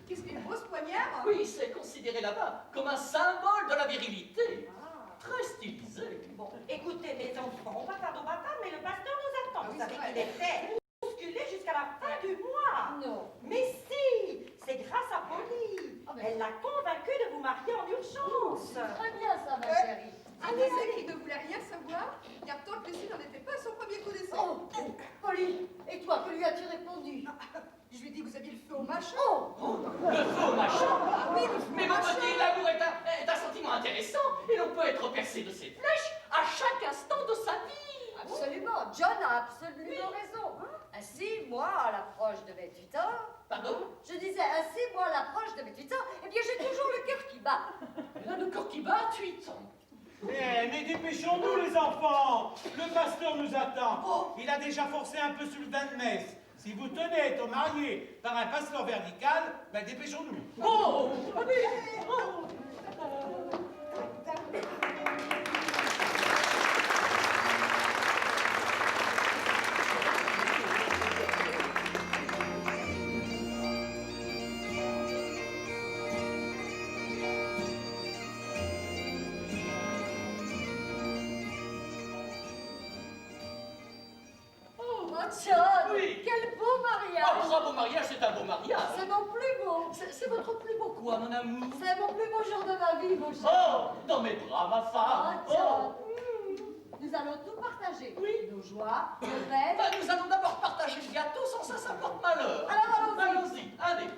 [SPEAKER 6] Qu'est-ce qu'il est beau ce poignard?
[SPEAKER 9] Oui, c'est considéré là-bas comme un symbole de la virilité. Très stylisé.
[SPEAKER 5] Bon, écoutez, mes enfants, on va faire nos batailles, mais le pasteur nous attend.
[SPEAKER 6] Ah oui,
[SPEAKER 5] Vous savez
[SPEAKER 6] c'est vrai.
[SPEAKER 5] qu'il était bousculé jusqu'à la fin du mois.
[SPEAKER 7] Non.
[SPEAKER 5] Mais si, c'est grâce à Polly.
[SPEAKER 7] Ah ben.
[SPEAKER 5] Elle l'a convaincu de vous marier en urgence.
[SPEAKER 7] Très bien ça, ma chérie.
[SPEAKER 6] Tu disais qu'il ne voulait rien savoir, car tant que Lucie n'en était pas à son premier coup d'essai.
[SPEAKER 7] Oh, Polly, et toi, que lui as-tu répondu?
[SPEAKER 6] Je lui ai dit que vous aviez le feu au machin.
[SPEAKER 9] Le faux machin.
[SPEAKER 6] Ah oui, le feu
[SPEAKER 9] Mais
[SPEAKER 6] au
[SPEAKER 9] mon
[SPEAKER 6] machin.
[SPEAKER 9] petit, l'amour est un sentiment intéressant et l'on peut être percé de ses flèches à chaque instant de sa vie.
[SPEAKER 7] Absolument, John a absolument raison. Ainsi, moi, à l'approche de 28 ans,
[SPEAKER 9] Pardon?
[SPEAKER 7] je disais, ainsi, moi, à l'approche de 28 ans, eh bien, j'ai toujours le cœur qui bat.
[SPEAKER 9] Là, le corps qui bat à 8 ans.
[SPEAKER 8] Mais dépêchons-nous, les enfants. Le pasteur nous attend. Il a déjà forcé un peu sur le bain de messe. Si vous tenez à être marié par un pasteur vertical, ben dépêchons-nous.
[SPEAKER 9] Oh, allez.
[SPEAKER 7] John,
[SPEAKER 9] Oui.
[SPEAKER 7] quel beau
[SPEAKER 9] Oh,
[SPEAKER 7] mariage!
[SPEAKER 9] pour un beau mariage, c'est un beau mariage.
[SPEAKER 7] C'est mon plus beau!
[SPEAKER 9] C'est votre plus beau quoi, mon amour?
[SPEAKER 7] C'est mon plus beau jour de ma vie, mon cher!
[SPEAKER 9] Oh, dans mes bras, ma femme.
[SPEAKER 7] Oh, John! Nous allons tout partager.
[SPEAKER 9] Oui.
[SPEAKER 7] Nos joies, nos rêves.
[SPEAKER 9] Ben, nous allons d'abord partager le gâteau, sans ça, ça porte malheur.
[SPEAKER 7] Alors allons-y.
[SPEAKER 9] Allons-y, allez.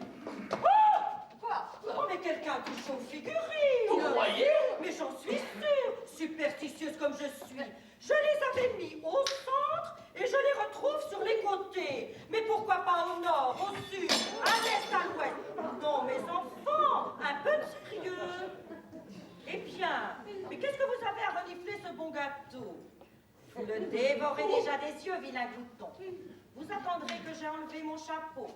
[SPEAKER 5] Quoi? Oh, mais quelqu'un touche aux figurines!
[SPEAKER 9] Vous croyez?
[SPEAKER 5] Mais j'en suis sûre, superstitieuse comme je suis. Je les avais mis au centre et je les retrouve sur les côtés. Mais pourquoi pas au nord, au sud, à l'est, à l'ouest? Non, mes enfants, un peu de sérieux. Eh bien, mais qu'est-ce que vous avez à renifler ce bon gâteau? Vous le dévorez déjà des yeux, vilain glouton. Vous attendrez que j'ai enlevé mon chapeau.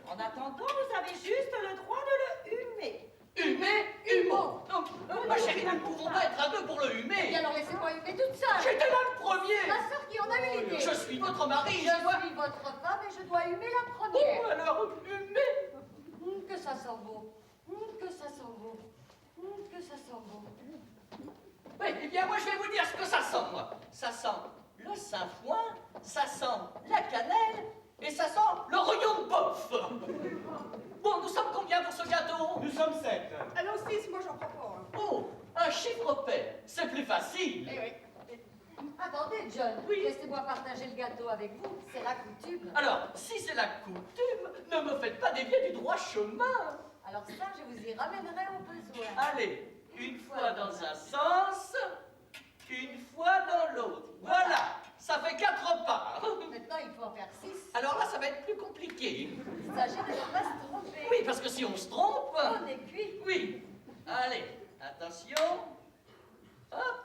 [SPEAKER 5] En attendant, vous avez juste le droit de le humer.
[SPEAKER 9] Humer, humo. Non, ma chérie, nous ne pouvons pas être à deux pour le
[SPEAKER 7] Et
[SPEAKER 9] humer.
[SPEAKER 7] alors laissez-moi humer toute seule!
[SPEAKER 9] J'étais là le premier.
[SPEAKER 7] Ma soeur qui en a eu l'idée!
[SPEAKER 9] Je suis votre mari,
[SPEAKER 7] Je
[SPEAKER 9] je dois...
[SPEAKER 7] suis votre femme et je dois humer la
[SPEAKER 9] Oh,
[SPEAKER 7] première!
[SPEAKER 9] alors, humer.
[SPEAKER 7] Que ça sent beau! Que ça sent beau! Que ça sent beau!
[SPEAKER 9] Oui, eh bien, moi, je vais vous dire ce que ça sent, moi. Ça sent le sainfoin, ça sent la cannelle, et ça sent le rognon de bœuf. Bon, nous sommes combien pour ce gâteau?
[SPEAKER 8] Nous sommes 7.
[SPEAKER 6] Alors 6, moi j'en prends pas.
[SPEAKER 9] Oh, un chiffre pair, c'est plus facile.
[SPEAKER 7] Attendez, John,
[SPEAKER 9] Oui.
[SPEAKER 7] laissez-moi partager le gâteau avec vous, c'est la coutume.
[SPEAKER 9] Alors, si c'est la coutume, ne me faites pas dévier du droit chemin.
[SPEAKER 7] Alors ça, je vous y ramènerai au besoin.
[SPEAKER 9] Allez, une fois dans un sens, une fois dans l'autre. Voilà, ça fait 4 pas.
[SPEAKER 7] Maintenant, il faut en faire 6.
[SPEAKER 9] Alors là, ça va être plus compliqué.
[SPEAKER 7] Il s'agit de ne pas se tromper.
[SPEAKER 9] Oui, parce que si on se trompe...
[SPEAKER 7] On est cuit.
[SPEAKER 9] Oui. Allez, attention. Hop.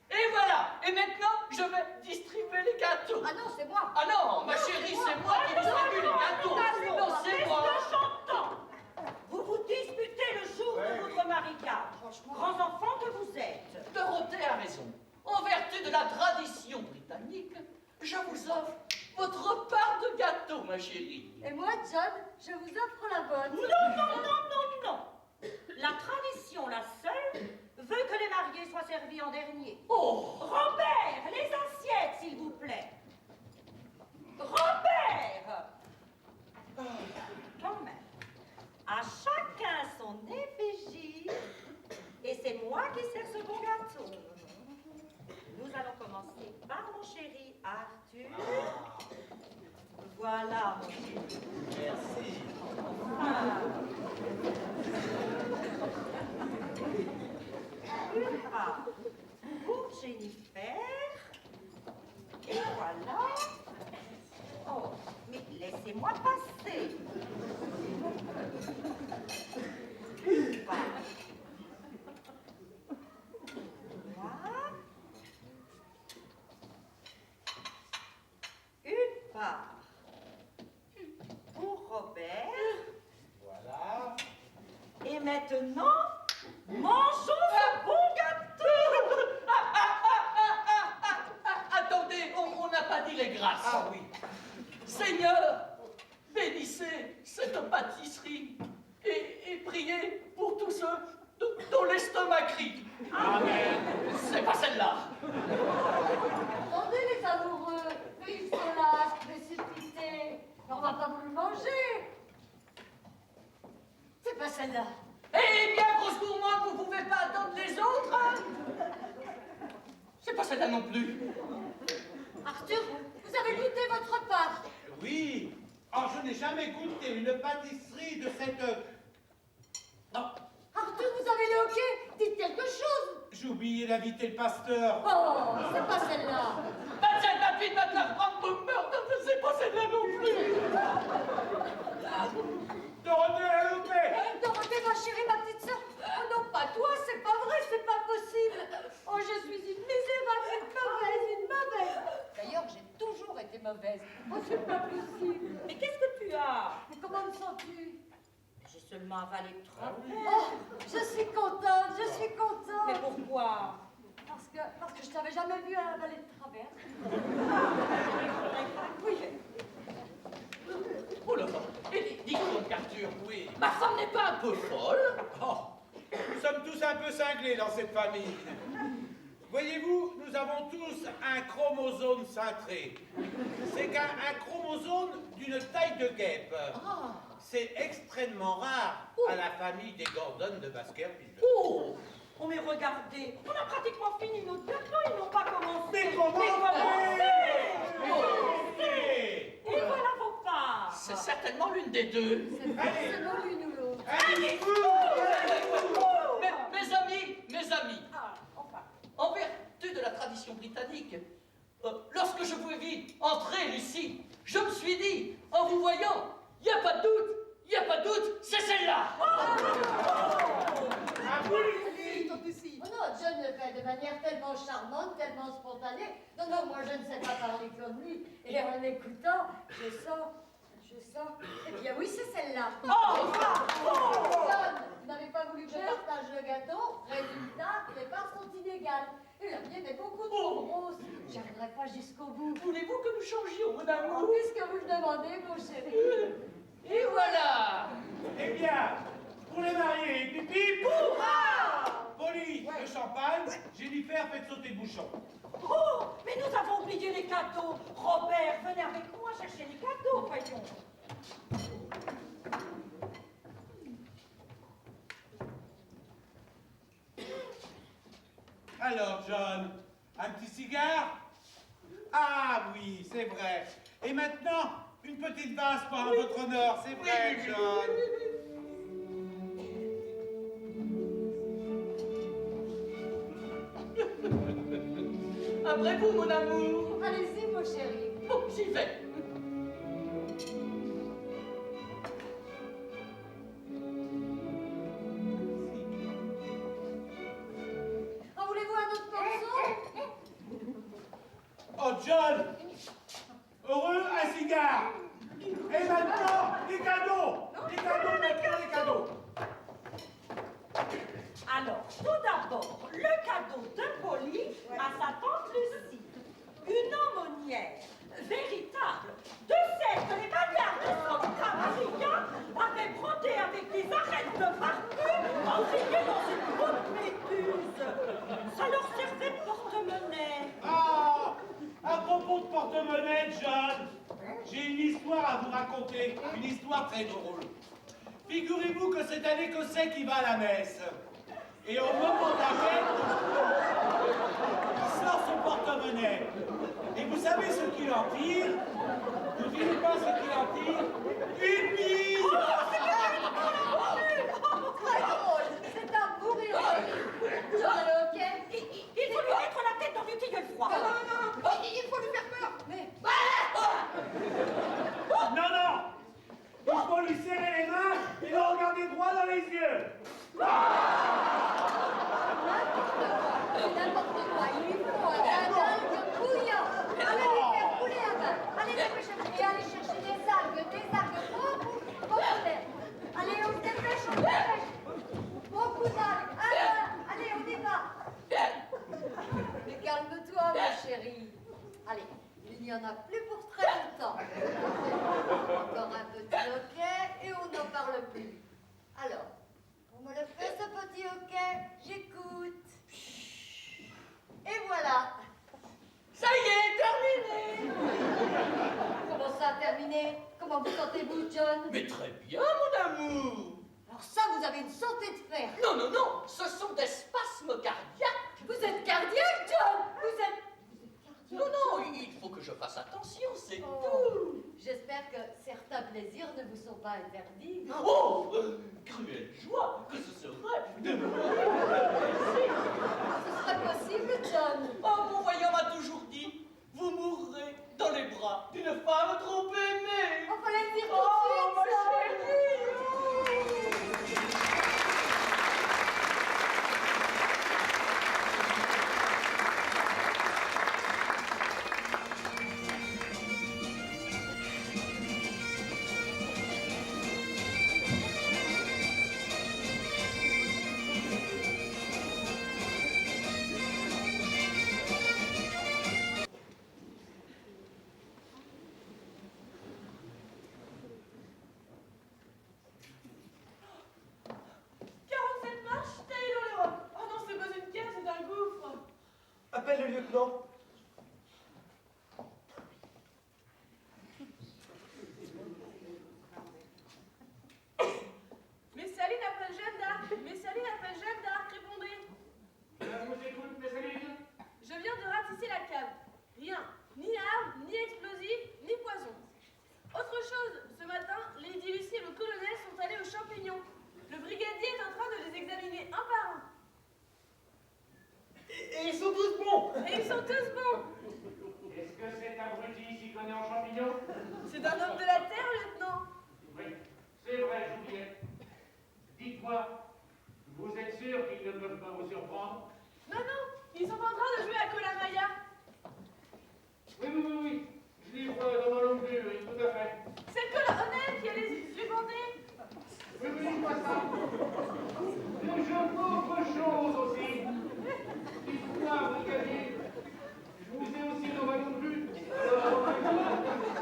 [SPEAKER 9] Et voilà. Et maintenant, je vais distribuer les gâteaux.
[SPEAKER 7] Ah non, c'est moi.
[SPEAKER 9] Ah non, ma chérie, c'est moi qui distribue les gâteaux. Non, c'est moi.
[SPEAKER 5] Vous vous disputez le jour de votre mariage, grands enfants que vous êtes.
[SPEAKER 9] Dorothée a raison. En vertu de la tradition britannique, je vous offre votre part de gâteau, ma chérie.
[SPEAKER 7] Et moi, John, je vous offre la bonne.
[SPEAKER 5] Non. La tradition, la seule, veut que les mariés soient servis en dernier.
[SPEAKER 9] Oh,
[SPEAKER 5] Robert, les assiettes, s'il vous plaît. Robert! Quand même. À chacun son effigie. Et c'est moi qui sers ce bon gâteau. Nous allons commencer par mon chéri Arthur. Voilà, mon chéri.
[SPEAKER 8] Merci.
[SPEAKER 5] Une part pour Jennifer. Et voilà. Oh, mais laissez-moi passer. Une part. Voilà. Une part pour Robert.
[SPEAKER 8] Voilà.
[SPEAKER 5] Et maintenant, mangeons ce bon gâteau.
[SPEAKER 9] attendez, on n'a pas dit les grâces.
[SPEAKER 8] Ah oui.
[SPEAKER 9] Seigneur, bénissez cette pâtisserie et priez pour tous ceux dont l'estomac crie.
[SPEAKER 8] Amen.
[SPEAKER 9] C'est pas celle-là.
[SPEAKER 7] Attendez, les amoureux, ils sont là, précipités. On va pas vous le manger. C'est pas celle-là.
[SPEAKER 9] Eh bien, grosse gourmande, vous pouvez pas attendre les autres, hein? C'est pas celle-là non plus.
[SPEAKER 7] Arthur, vous avez goûté votre part.
[SPEAKER 8] Oui. Oh, je n'ai jamais goûté une pâtisserie de cette...
[SPEAKER 9] Non.
[SPEAKER 7] Arthur, vous avez le hoquet. Dites quelque chose.
[SPEAKER 8] J'ai oublié d'inviter le pasteur.
[SPEAKER 7] Oh, c'est pas celle-là.
[SPEAKER 9] Mademoiselle David, Madame Franck meurt, c'est pas celle-là non plus.
[SPEAKER 8] Dorothée, elle loupé.
[SPEAKER 7] Dorothée, ma chérie, ma petite sœur. Oh non, pas toi, c'est pas vrai, c'est pas possible.
[SPEAKER 5] c'est pas possible. Mais qu'est-ce que tu as?
[SPEAKER 7] Mais comment me sens-tu?
[SPEAKER 5] J'ai seulement avalé le travers.
[SPEAKER 7] Oh, je suis contente, je suis contente.
[SPEAKER 5] Mais pourquoi?
[SPEAKER 7] Parce que je t'avais jamais vu avaler de travers.
[SPEAKER 5] Oui.
[SPEAKER 9] Oh là là. Et dis donc, Arthur, oui. Ma femme n'est pas un peu folle?
[SPEAKER 8] Oh, nous sommes tous un peu cinglés dans cette famille. Voyez-vous, nous avons tous un chromosome cintré. C'est un chromosome d'une taille de guêpe. C'est extrêmement rare à la famille des Gordon de Baskerville.
[SPEAKER 5] Oh, mais regardez, on a pratiquement fini notre gâteau, ils n'ont pas commencé.
[SPEAKER 8] Mais comment
[SPEAKER 5] Et voilà vos parts.
[SPEAKER 9] C'est certainement l'une des deux.
[SPEAKER 7] C'est forcément l'une ou l'autre.
[SPEAKER 9] Mes amis,
[SPEAKER 5] Ah, enfin.
[SPEAKER 9] en vertu de la tradition britannique, lorsque je vous ai vu entrer ici, je me suis dit, en vous voyant, il n'y a pas de doute, c'est celle-là.
[SPEAKER 7] Oh non, John le fait de manière tellement charmante, tellement spontanée. Non, moi je ne sais pas parler comme lui. Et en l'écoutant, je sens. Eh bien oui, c'est celle-là. John, vous n'avez pas voulu que je partage le gâteau. Résultat, les parts sont inégales. Et la mienne est beaucoup trop grosse. J'arriverai pas jusqu'au bout.
[SPEAKER 9] Voulez-vous que nous changions, mon amour?
[SPEAKER 7] Puisque vous le demandez, mon chéri.
[SPEAKER 9] Et voilà.
[SPEAKER 8] Eh bien, pour les mariés, pipi, Polly, le champagne, Jennifer, faites sauter le bouchon.
[SPEAKER 5] Oh, mais nous avons oublié les cadeaux. Robert, venez avec moi chercher les cadeaux, voyons.
[SPEAKER 8] Alors, John, un petit cigare? Ah oui, c'est vrai. Et maintenant, une petite valse pour votre honneur, c'est vrai, John.
[SPEAKER 9] Après vous, mon amour.
[SPEAKER 7] Allez-y, mon chéri.
[SPEAKER 9] Oh, j'y vais.
[SPEAKER 7] En voulez-vous un autre morceau?
[SPEAKER 8] Oh, John! Heureux, un cigare! Et maintenant, les cadeaux! Les cadeaux, maintenant, les cadeaux!
[SPEAKER 5] Alors, tout d'abord, le cadeau de Polly à sa tante Lucie. Une aumônière véritable, de celle que les bagarres de son Camarilla avaient brodé avec des arêtes de parfum enfiées dans une grande méduse. Ça leur servait de porte-monnaie.
[SPEAKER 8] Ah! À propos de porte-monnaie, John, j'ai une histoire à vous raconter, une histoire très drôle. Figurez-vous que c'est un Écossais qui va à la messe. Et au moment de la fête, il sort son porte-monnaie. Et vous savez ce qu'il en tire? Vous devinez pas ce qu'il en tire? Une bille!
[SPEAKER 7] Très drôle. C'est un beau rire. John, ok?
[SPEAKER 5] Il faut lui mettre la tête dans du tilleul froid.
[SPEAKER 6] Non, il faut lui faire peur.
[SPEAKER 7] Mais
[SPEAKER 8] Non! Il faut lui serrer les mains et le regarder droit dans les yeux.
[SPEAKER 7] n'importe quoi. Il lui faut un dingue bouillant. Allez lui faire couler un bain. Allez chercher des algues populaires. Allez, on se dépêche. Beaucoup d'algues. Allez, on y va. Mais calme-toi, ma chérie. Allez, il n'y en a plus pour très longtemps. Encore un petit hoquet et on n'en parle plus. Alors, on me le fait ce petit hoquet, j'écoute. Et voilà.
[SPEAKER 9] Ça y est, terminé.
[SPEAKER 7] Comment ça, terminé? Comment vous sentez-vous, John?
[SPEAKER 9] Mais très bien, mon amour.
[SPEAKER 7] Alors ça, vous avez une santé de fer.
[SPEAKER 9] Non, ce sont des spasmes cardiaques.
[SPEAKER 7] Vous êtes cardiaque, John. Vous êtes
[SPEAKER 9] Non, il faut que je fasse attention, c'est
[SPEAKER 7] Oh.
[SPEAKER 9] tout.
[SPEAKER 7] J'espère que certains plaisirs ne vous sont pas interdits.
[SPEAKER 9] Oh, cruelle joie que ce serait de me
[SPEAKER 7] Ce serait possible, John.
[SPEAKER 9] Oh, mon voyant m'a toujours dit, vous mourrez dans les bras d'une femme trop aimée.
[SPEAKER 7] On fallait le dire tout
[SPEAKER 9] Oh,
[SPEAKER 7] de
[SPEAKER 9] ma
[SPEAKER 7] suite, ça.
[SPEAKER 2] lieutenant.
[SPEAKER 4] Messaline appelle Jeanne d'Arc. Messaline appelle Jeanne d'Arc. Répondez.
[SPEAKER 3] Je vous écoute, Messaline.
[SPEAKER 4] Je viens de ratisser la cave. Rien. Ni armes, ni explosifs, ni poison. Autre chose, ce matin, Lady Lucie et le colonel sont allés aux champignons. Le brigadier est en train de les examiner un par un.
[SPEAKER 2] Et ils sont tous bons.
[SPEAKER 4] Et ils sont tous bons.
[SPEAKER 3] Est-ce que cet abruti s'y connaît en champignons?
[SPEAKER 4] C'est un homme de la terre, lieutenant.
[SPEAKER 3] Oui, c'est vrai, j'oubliais. Dites-moi, vous êtes sûr qu'ils ne peuvent pas vous surprendre?
[SPEAKER 4] Non, non, ils sont en train de jouer à Colamaya.
[SPEAKER 3] Oui. Je les vois dans ma longue vue, oui, tout à fait.
[SPEAKER 4] C'est le colonel qui a les yeux bandés.
[SPEAKER 3] Oui, pas ça. Mais je vois autre chose aussi. Dites-moi, brigadier, je vous ai aussi dans ma longue vue.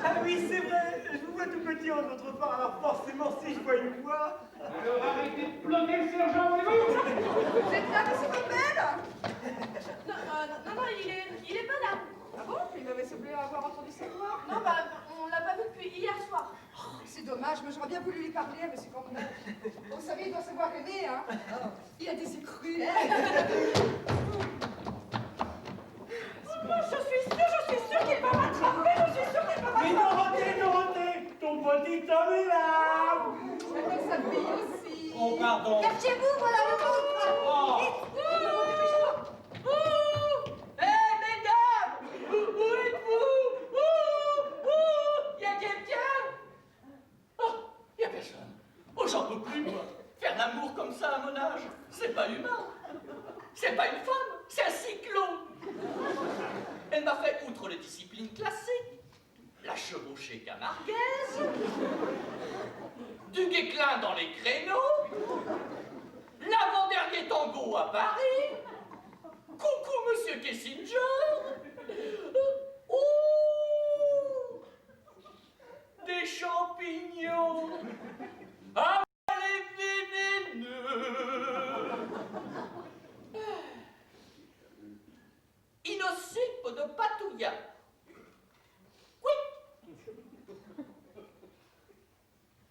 [SPEAKER 2] Ah oui, c'est vrai. Je vous vois tout petit en autre part, alors forcément, si je vois une voix...
[SPEAKER 3] Alors arrêtez de bloquer le sergent, voyez-vous?
[SPEAKER 6] Vous êtes là, monsieur Campbell?
[SPEAKER 4] Non, il est pas là.
[SPEAKER 6] Ah bon? Il m'avait semblé avoir entendu sa voix.
[SPEAKER 4] Non, bah, on l'a pas vu depuis hier soir.
[SPEAKER 6] C'est dommage, mais j'aurais bien voulu lui parler à monsieur Campbell. Vous savez, il doit savoir aimer, hein? Il a des écrues.
[SPEAKER 5] Je suis sûre qu'il va m'attraper, je suis sûre qu'il va
[SPEAKER 8] Mais
[SPEAKER 5] m'attraper.
[SPEAKER 8] Dorothée, ton petit homme est là.
[SPEAKER 6] J'appelle sa fille aussi.
[SPEAKER 8] Oh, pardon.
[SPEAKER 7] Cachez-vous, voilà le vôtre.
[SPEAKER 9] Hé, mesdames! Où êtes-vous? Y a quelqu'un? Oh, y a personne. Oh, j'en peux plus, moi. Faire l'amour comme ça à mon âge, c'est pas humain. C'est pas une femme, c'est un cyclone. Elle m'a fait, outre les disciplines classiques, la chevauchée camarguaise, du guéclin dans les créneaux, l'avant-dernier tango à Paris, coucou monsieur Kissinger, des champignons, les vénéneux, Innocipe de Patouilla. Oui.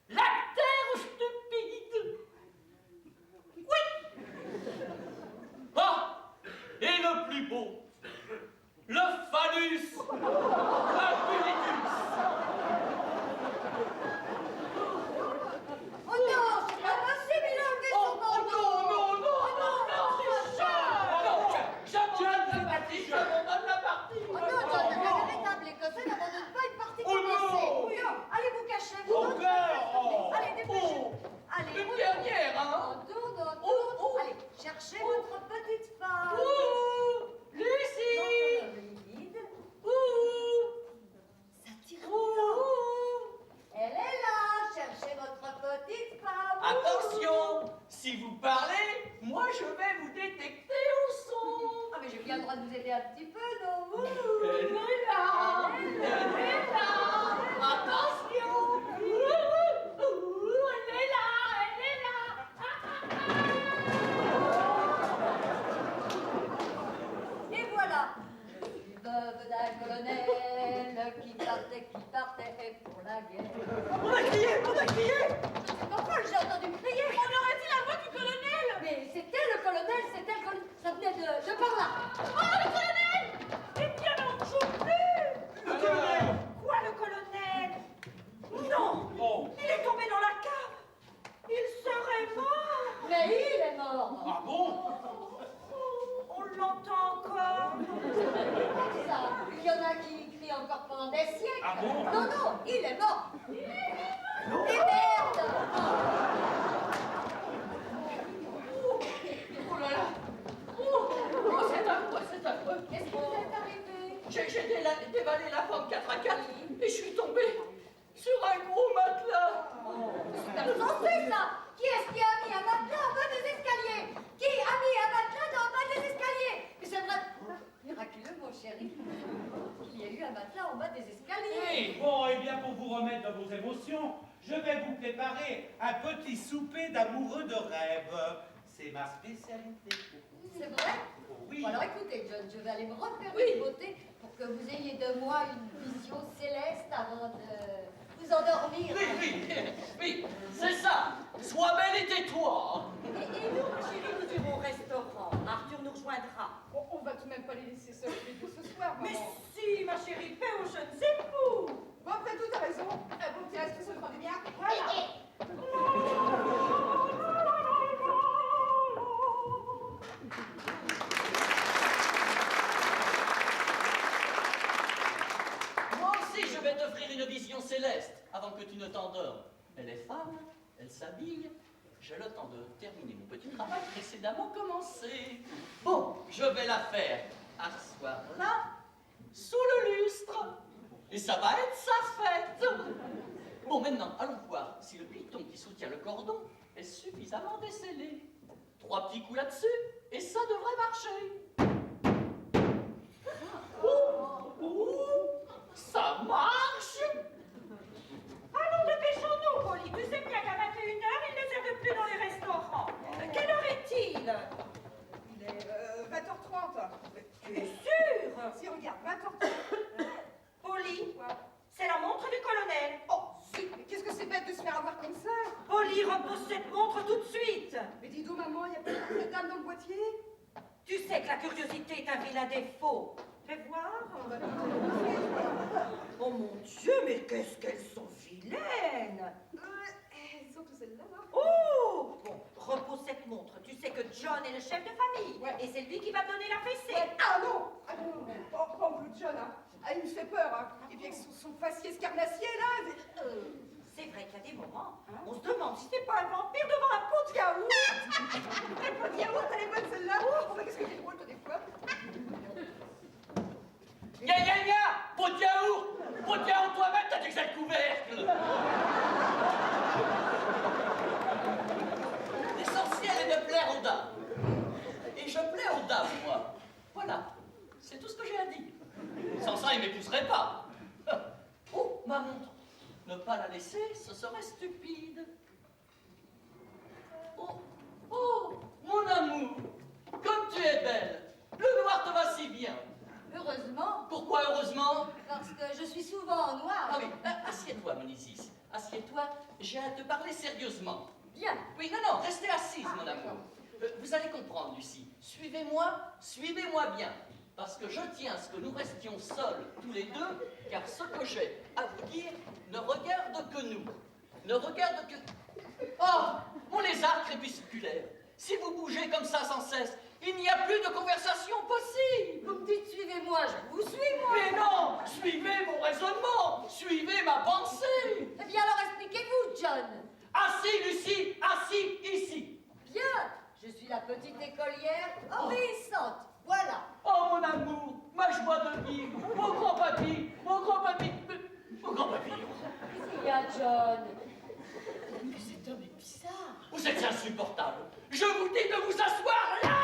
[SPEAKER 9] La terre stupide. Oui. Ah, et le plus beau, le phallus, Apulitus.
[SPEAKER 7] Oh non, c'est pas possible, il a enlevé son bandeau.
[SPEAKER 9] J'abandonne la partie.
[SPEAKER 7] Oh non, le véritable écossais n'abandonne pas une partie commencée. Non, allez vous cacher, vous. Allez, dépêchez-vous. Allez,
[SPEAKER 9] Une dernière, hein.
[SPEAKER 7] on tourne. Allez, cherchez votre petite femme.
[SPEAKER 9] Lucie.
[SPEAKER 7] Dans le vide. Ça tire. Elle est là, cherchez votre petite femme.
[SPEAKER 9] Attention, si vous parlez, moi je vais vous détecter au son.
[SPEAKER 7] Ah mais j'ai bien le droit de vous aider un petit peu, non?
[SPEAKER 9] Elle est là. Elle est là. Attention. Elle est là. Elle est là.
[SPEAKER 7] Et voilà. Je suis veuve d'un colonel qui partait pour la guerre.
[SPEAKER 2] On a crié.
[SPEAKER 7] Je sais pas pourquoi j'ai entendu crier.
[SPEAKER 4] On aurait dit la voix du colonel.
[SPEAKER 7] Mais c'était le colonel, ça venait de par là.
[SPEAKER 5] Oh, le colonel! Eh bien, n'en joue plus!
[SPEAKER 2] Le colonel.
[SPEAKER 5] Quoi, le colonel? Non! Il est tombé dans la cave! Il serait mort!
[SPEAKER 7] Mais il est mort.
[SPEAKER 8] Ah bon?
[SPEAKER 5] On l'entend encore!
[SPEAKER 7] Comme ça, il y en a qui crient encore pendant des siècles.
[SPEAKER 8] Ah bon?
[SPEAKER 7] Non, il est mort. Et merde!
[SPEAKER 9] Oh là là. Oh, c'est affreux, c'est affreux.
[SPEAKER 7] Qu'est-ce qui vous est arrivé?
[SPEAKER 9] J'ai dévalé la pente 4 à 4 et je suis tombée sur un gros matelas.
[SPEAKER 7] C'est insensé, ça! Qui est-ce qui a mis un matelas en bas des escaliers? Qui a mis un matelas en bas des escaliers? Mais c'est vrai... Miraculeux, mon chéri. Il y a eu un matelas en bas des escaliers.
[SPEAKER 8] Bon, et bien pour vous remettre dans vos émotions, je vais vous préparer un petit souper d'amoureux de rêve. C'est ma spécialité.
[SPEAKER 7] C'est vrai?
[SPEAKER 8] Oh, oui.
[SPEAKER 7] Bon, alors écoutez, John, je vais aller me refaire une beauté pour que vous ayez de moi une vision céleste avant de vous endormir.
[SPEAKER 9] Oui, c'est ça. Sois belle et tais-toi.
[SPEAKER 5] Et nous, ma chérie, nous irons au restaurant. Arthur nous rejoindra.
[SPEAKER 6] On va tout de même pas les laisser seuls tous les deux ce soir, maman.
[SPEAKER 5] Mais si, ma chérie, paix aux jeunes époux.
[SPEAKER 6] Bon, après tout, t'as raison. Un bon petit resto, ça me fera du bien. Voilà.
[SPEAKER 9] Moi aussi, je vais t'offrir une vision céleste avant que tu ne t'endormes. Elle est femme, elle s'habille. J'ai le temps de terminer mon petit travail précédemment commencé. Bon, je vais la faire asseoir là, sous le lustre. Et ça va être sa fête. Bon, maintenant, allons voir si le piton qui soutient le cordon est suffisamment descellé. 3 petits coups là-dessus, et ça devrait marcher. Ça marche.
[SPEAKER 5] Allons, dépêchons-nous, Polly. Tu sais bien qu'à 21h, ils ne servent plus dans les restaurants. Quelle heure est-il?
[SPEAKER 6] Il est 20h30.
[SPEAKER 5] Tu es sûre?
[SPEAKER 6] Si, regarde, 20h30.
[SPEAKER 5] Polly, c'est la montre du colonel.
[SPEAKER 6] Oh, zut, mais qu'est-ce que c'est bête de se faire avoir comme ça?
[SPEAKER 5] Polly, repose cette montre tout de suite.
[SPEAKER 6] Mais dis donc, maman, il n'y a pas de cette dame dans le boîtier?
[SPEAKER 5] Tu sais que la curiosité est un vilain défaut. Fais voir. Oh mon Dieu, mais qu'est-ce qu'elles sont vilaines.
[SPEAKER 6] Elles sont toutes celles-là, là.
[SPEAKER 5] Oh! Bon, repose cette montre. Tu sais que John est le chef de famille.
[SPEAKER 6] Ouais.
[SPEAKER 5] Et c'est lui qui va te donner la fessée.
[SPEAKER 6] Ah non! Ah non, pas en bleu de John, hein. Ah, il me fait peur, hein. Et puis avec son faciès carnassier, là.
[SPEAKER 5] C'est vrai qu'il y a des moments, on se demande si c'est pas un vampire devant un pot de yaourt.
[SPEAKER 6] Un pot de yaourt, elle est bonne celle-là. Oh, mais qu'est-ce que t'es drôle, toi, des fois.
[SPEAKER 9] Gna gna gna! Pot de yaourt toi-même, t'as déjà le couvercle! L'essentiel est de plaire aux dames. Et je plais aux dames, moi. Voilà, c'est tout ce que j'ai à dire. Sans ça, ils ne m'épouseraient pas. Oh, ma montre. Ne pas la laisser, ce serait stupide. Oh, mon amour, comme tu es belle. Le noir te va si bien.
[SPEAKER 7] Heureusement,
[SPEAKER 9] Pourquoi heureusement?
[SPEAKER 7] parce que je suis souvent en noir.
[SPEAKER 9] Ah oui, assieds-toi, mon Isis. Assieds-toi, j'ai à te parler sérieusement.
[SPEAKER 7] Bien.
[SPEAKER 9] Oui, non, restez assise, mon amour. Vous allez comprendre, Lucie. Suivez-moi bien. Parce que je tiens à ce que nous restions seuls, tous les deux, car ce que j'ai à vous dire ne regarde que nous. Ne regarde que... Oh, mon lézard crépusculaire, si vous bougez comme ça sans cesse, il n'y a plus de conversation possible.
[SPEAKER 7] Vous me dites suivez-moi, je vous suis moi.
[SPEAKER 9] Mais non, suivez mon raisonnement, suivez ma pensée.
[SPEAKER 7] Eh bien alors expliquez-vous, John.
[SPEAKER 9] Assis, Lucie, assis, ici.
[SPEAKER 7] Bien, je suis la petite écolière obéissante. Voilà.
[SPEAKER 9] Oh, mon amour, ma joie de vivre, mon grand papy, mon grand papillon.
[SPEAKER 7] Qu'est-ce qu'il y a, John? Mais cet homme est bizarre.
[SPEAKER 9] Vous êtes insupportable. Je vous dis de vous asseoir là.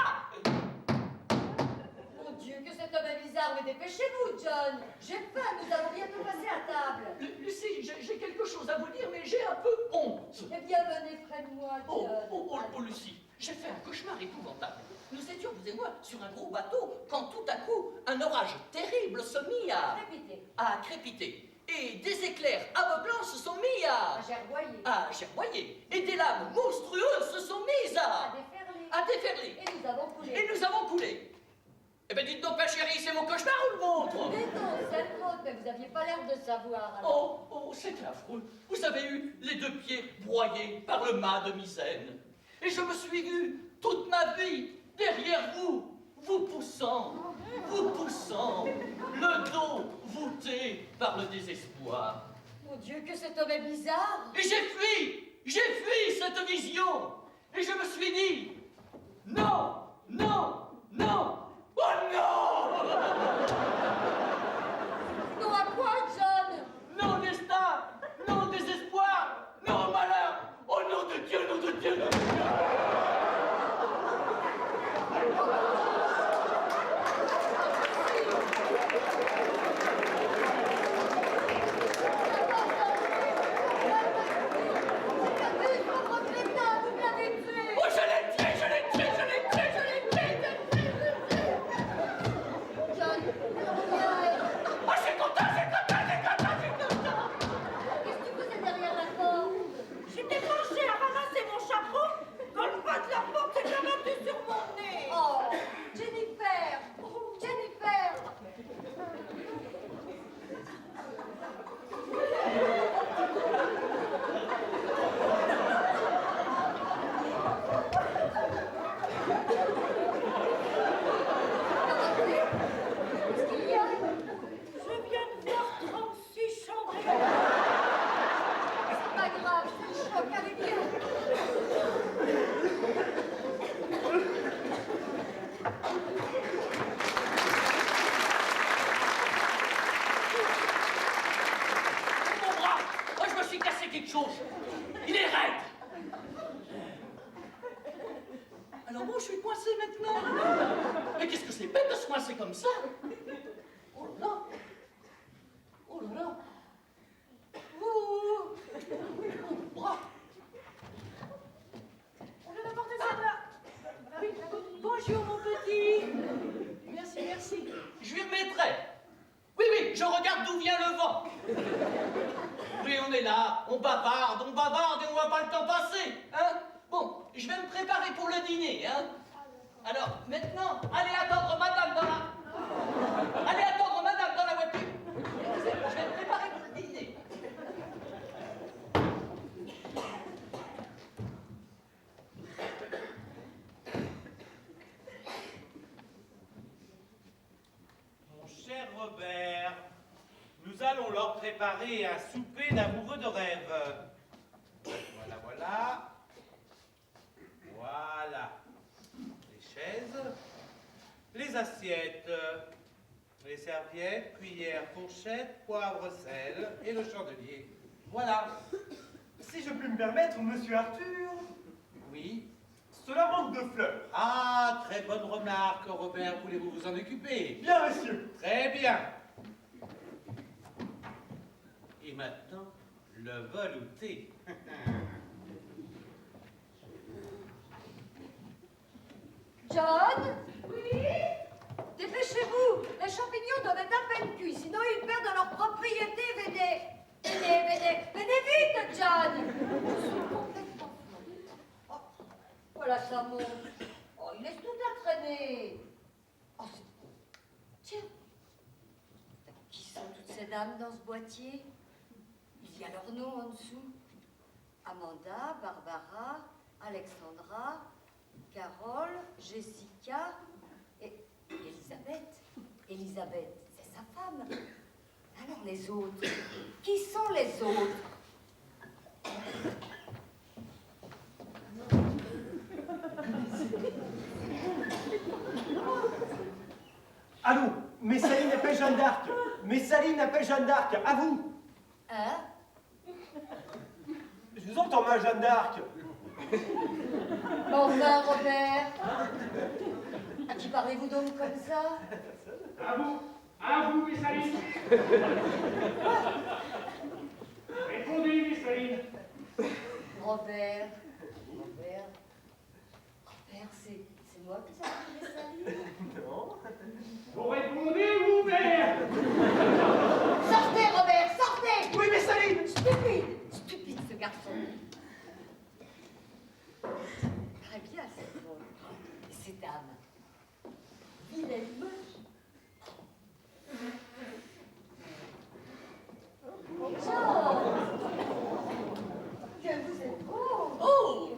[SPEAKER 7] Mon Dieu, que cet homme est bizarre, mais dépêchez-vous, John. J'ai faim, nous allons bientôt passer à table.
[SPEAKER 9] Lucie, j'ai quelque chose à vous dire, mais j'ai un peu honte.
[SPEAKER 7] Eh bien, venez près de moi, John.
[SPEAKER 9] Oh, Lucie, j'ai fait un cauchemar épouvantable. Nous étions, vous et moi, sur un gros bateau, quand tout à coup, un orage terrible se mit
[SPEAKER 7] Répétez.
[SPEAKER 9] à crépiter. Et des éclairs aveuglants se sont mis
[SPEAKER 7] À gerboyer.
[SPEAKER 9] à gerboyer. Et des lames monstrueuses se sont mises
[SPEAKER 7] À déferler.
[SPEAKER 9] à déferler.
[SPEAKER 7] Et nous avons coulé.
[SPEAKER 9] Et nous avons coulé. Eh bien, dites donc, ma chérie, c'est mon cauchemar ou le vôtre?
[SPEAKER 7] Mais non, c'est le vôtre, mais vous n'aviez pas l'air de savoir. Alors.
[SPEAKER 9] Oh, c'était affreux. Vous avez eu les 2 pieds broyés par le mât de misaine. Et je me suis vu toute ma vie derrière vous, vous poussant, le dos voûté par le désespoir.
[SPEAKER 7] Mon Dieu, que cet homme est bizarre.
[SPEAKER 9] Et j'ai fui cette vision. Et je me suis dit, non, oh non!
[SPEAKER 7] Non à quoi, John?
[SPEAKER 9] Non destin, non désespoir, non malheur, oh nom de Dieu, nom de Dieu, nom de Dieu. Oh, je l'ai tué, chose. Il est raide. Alors moi, je suis coincé maintenant. Mais qu'est-ce que c'est bête de se coincer comme ça? Oh là là. Oh là là. Oh. Mon bras.
[SPEAKER 4] On vient d'apporter ça là. Oui,
[SPEAKER 9] Bonjour mon petit. Merci, merci. Je lui remettrai. Oui, oui, je regarde d'où vient le vent. Oui, on est là, on bavarde et on voit pas le temps passer, hein? Bon, je vais me préparer pour le dîner, hein? Alors, maintenant, allez attendre madame dans la... Allez attendre madame dans la voiture. Je vais me préparer pour le dîner.
[SPEAKER 8] Mon cher Robert, nous allons leur préparer un souper d'amoureux de rêve. Voilà, voilà. Voilà. Les chaises, les assiettes, les serviettes, cuillères, fourchettes, poivre, sel et le chandelier. Voilà.
[SPEAKER 2] Si je puis me permettre, monsieur Arthur,
[SPEAKER 8] Oui.
[SPEAKER 2] cela manque de fleurs.
[SPEAKER 8] Ah, très bonne remarque, Robert. Voulez-vous vous en occuper?
[SPEAKER 2] Bien, monsieur.
[SPEAKER 8] Très bien. Et maintenant, le velouté.
[SPEAKER 7] John? Oui? Dépêchez-vous! Les champignons doivent être à peine cuits, sinon ils perdent leur propriété. Venez vite, John! Je suis complètement folle. Oh, voilà, ça monte. Oh, il laisse tout à traîner. Oh, tiens. Qui sont toutes ces dames dans ce boîtier? Il y a leur nom en dessous. Amanda, Barbara, Alexandra, Carole, Jessica et Elisabeth. Elisabeth, c'est sa femme. Alors les autres, qui sont les autres?
[SPEAKER 2] Allons, Messaline appelle Jeanne d'Arc. Messaline appelle Jeanne d'Arc. À vous.
[SPEAKER 7] Hein?
[SPEAKER 2] Je vous entends mal, Jeanne d'Arc.
[SPEAKER 7] Enfin, Robert, à qui parlez-vous donc comme ça?
[SPEAKER 3] À vous, Messaline. Répondez, Messaline.
[SPEAKER 7] Robert, c'est moi qui s'appelle Messaline?
[SPEAKER 2] Non.
[SPEAKER 3] Vous répondez, vous, mère.
[SPEAKER 7] Sortez, Robert, sortez!
[SPEAKER 2] Oui, Messaline.
[SPEAKER 7] Stupide ce garçon. Très bien cette voix. Et ces dames. Vilaine moche. Bonjour. Que vous êtes beau.
[SPEAKER 9] Oh!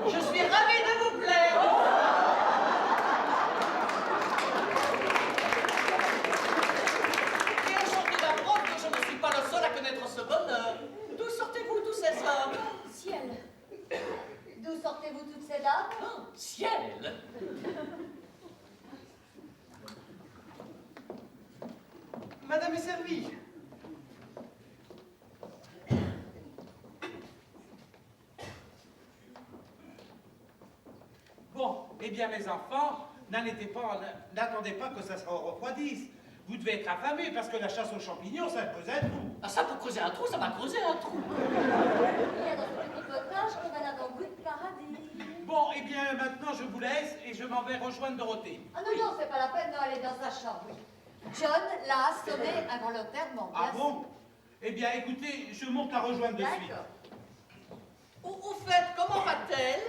[SPEAKER 9] Je suis ravie de vous plaire. Et enchanté d'apprendre que je ne suis pas le seul à connaître ce bonheur. D'où sortez-vous tous ces hommes?
[SPEAKER 7] Ciel. D'où sortez-vous toutes ces dames?
[SPEAKER 9] Oh, ciel!
[SPEAKER 2] Madame est servie.
[SPEAKER 8] Bon, eh bien, mes enfants, n'attendez pas que ça se refroidisse. Vous devez être affamés parce que la chasse aux champignons, ça creuse un trou.
[SPEAKER 9] Ah, ça pour creuser un trou, ça m'a creusé un trou.
[SPEAKER 7] Il y a dans ce petit potage comme un avant-goût de paradis.
[SPEAKER 8] Bon, eh bien, maintenant, je vous laisse et je m'en vais rejoindre Dorothée.
[SPEAKER 7] Ah non, c'est pas la peine d'aller dans sa chambre. John l'a assommé involontairement.
[SPEAKER 8] Ah bon? Eh bien, écoutez, je monte la rejoindre de suite.
[SPEAKER 7] D'accord.
[SPEAKER 9] Au fait, comment va-t-elle?